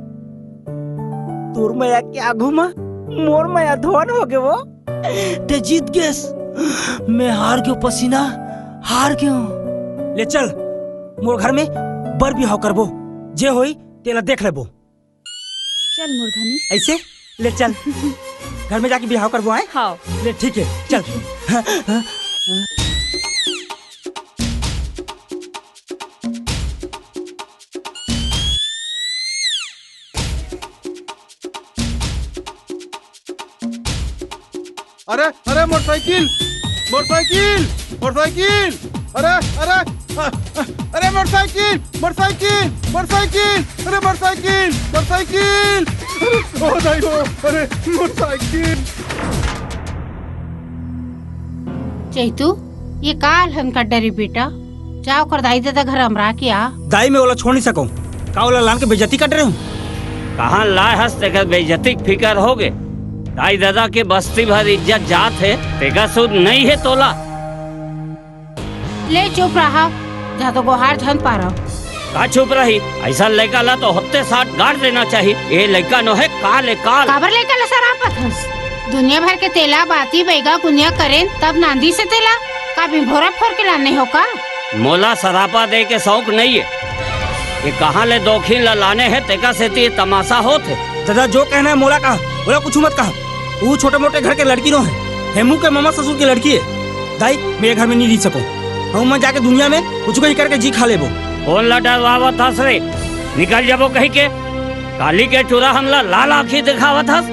S4: तोर माया के आगू में मोर माया धोन हो गए वो। ते जीत गेस, मैं हार गयो पसीना, हार गयो। ले चल मोर घर में बर बिहाव करबो, जे होई तेला देख लेबो।
S15: चल मूर्धनी
S4: ऐसे ले चल घर में जाके बिहाव करबो आए।
S15: हाँ
S4: ले ठीक है चल।
S3: अरे अरे मोटरसाइकिल मोटरसाइकिल मोटरसाइकिल, अरे अरे अरे मोटरसाइकिल मोटरसाइकिल मोटरसाइकिल, अरे मोटरसाइकिल मोटरसाइकिल, ओ दाई हो, अरे मोटरसाइकिल।
S22: चैतू ये काल हम कर डरी बेटा, जाओ कर दाई दादा घर हमरा के आ।
S4: दाई में ओला छोड़ नहीं सको, का ओला लान के बेइज्जती कर रहे हूँ।
S2: कहाँ लाए हंस तेकर बेइज्जती फिकर हो गए। दाई दादा के बस्ती भर इज्जत जात है, तेगा सुध नहीं है तोला।
S22: ले चुप रहा, जा तो गोहार झन पा रहा।
S2: का चुप रही, ऐसा लड़का ला तो होते साथ गाड़ देना चाहिए। ये लड़का नो है काल काल।
S22: काबर लेकर ला सरापत हंस, दुनिया भर के तेला बाती बैगा गुनिया करें तब नांदी से तेला का बिभोरा फोड़ के लाने हो का।
S2: मोला सरापा दे के शौक नहीं है, ये कहाँ ले दोखीन ला लाने है, तेका से ते तमाशा होते।
S4: दादा जो कहना है मोला कहा, बोला कुछ मत कहा। वो छोटे मोटे घर के लड़की नो है, हेमू के मामा ससुर की लड़की है। दाई मेरे घर में नहीं रह सको, हम मैं जाके दुनिया में कुछ कहीं करके जी खा लेबो।
S2: कौन ला डरवावत हस रे, निकल जाबो कहीं के। काली के चूरा हमला लाल आँखी दिखावत हस।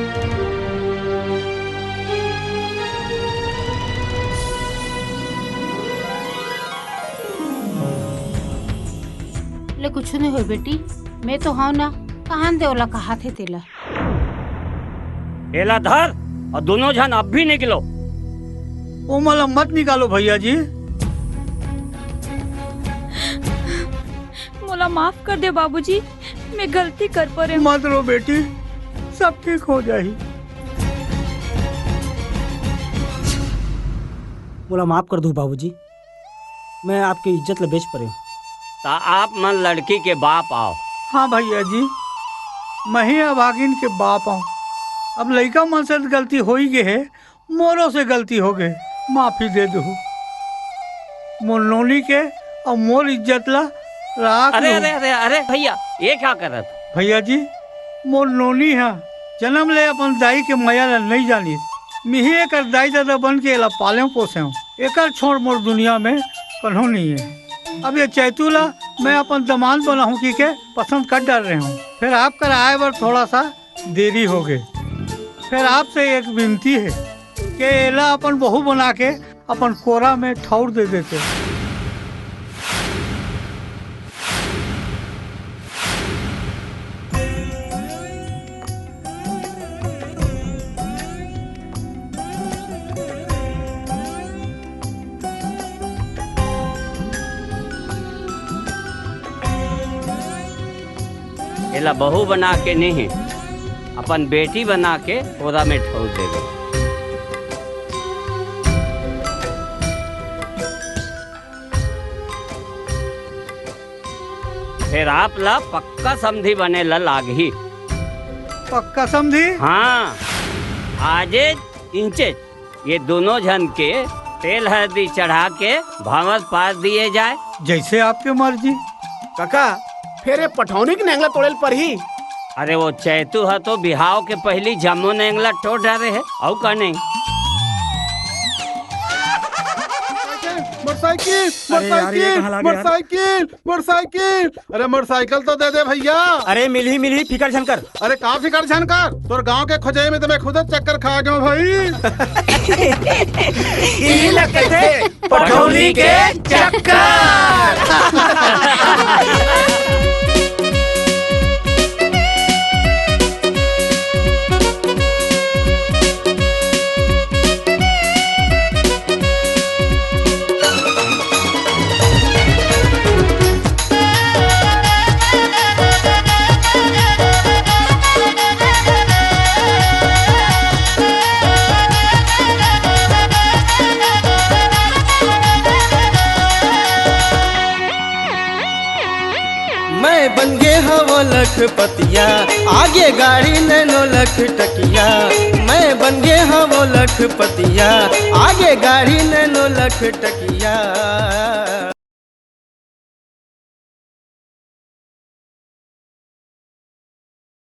S22: ले कुछ नहीं हो बेटी, मैं तो हाँ ना, कहां दे ओला कहा थे तेला।
S2: एला धर और दोनों जन अब भी निकलो।
S16: ओ मला मत निकालो भैया जी।
S15: मोला माफ कर दे बाबूजी, मैं गलती कर परे।
S16: मत रो बेटी, सब ठीक हो जाही।
S4: बोला माफ कर दो बाबूजी, मैं आपकी इज्जत ले बेच पड़े।
S2: ता आप मन लड़की के बाप आओ।
S16: हाँ भैया जी, मैं ही अभागिन के बाप आऊँ। अब लड़का मन से गलती हो ही गए है, मोरों से गलती हो गए, माफी दे दो। मोर नोनी के और मोर इज्जत ला राख।
S2: अरे अरे अरे अरे भैया ये क्या कर रहा था?
S16: भैया जी मोर नोनी है, जन्म ले अपन दाई के माया ला नहीं जानी। मिही एक दाई दादा बन के ला पाले पोसे हूँ, एक छोड़ मोर दुनिया में कन्हों नहीं है। अब ये चैतूला मैं अपन दमान बना हूँ कि के पसंद कर डाल रहे हूँ। फिर आप कर आए बार थोड़ा सा देरी हो गए। फिर आपसे एक विनती है कि एला अपन बहू बना के अपन कोरा में ठौर दे देते।
S2: एला बहू बना के नहीं, अपन बेटी बना के कोरा में ठोक देगा। फिर आप ला पक्का समधी बने ला लागी।
S16: पक्का समधी?
S2: हाँ, आजे इंचे ये दोनों जन के तेल हल्दी चढ़ा के भावत पार दिए जाए।
S16: जैसे आपके मर्जी।
S19: काका फिर ये पठौनी के नेंगला तोड़ेल पर ही
S2: अरे वो चैतू है तो बिहाव के पहली जामो ने एंगला टोट डाले है और का नहीं।
S3: मोटरसाइकिल
S4: अरे यार, ये कहाँ लागे यार?
S3: मोटरसाइकिल मोटरसाइकिल अरे मोटरसाइकिल तो दे दे भैया।
S4: अरे मिली फिकर झनकर।
S3: अरे का फिकर झनकर तोर गांव के खोजे में तो मैं खुद चक्कर खा गया भाई।
S5: पटौनी के चक्कर।
S1: मैं बन गे हवो लखपतिया, आगे गाड़ी नैनो लख टकिया। मैं बन गे हवो लखपतिया, आगे गाड़ी नैनो लख टकिया।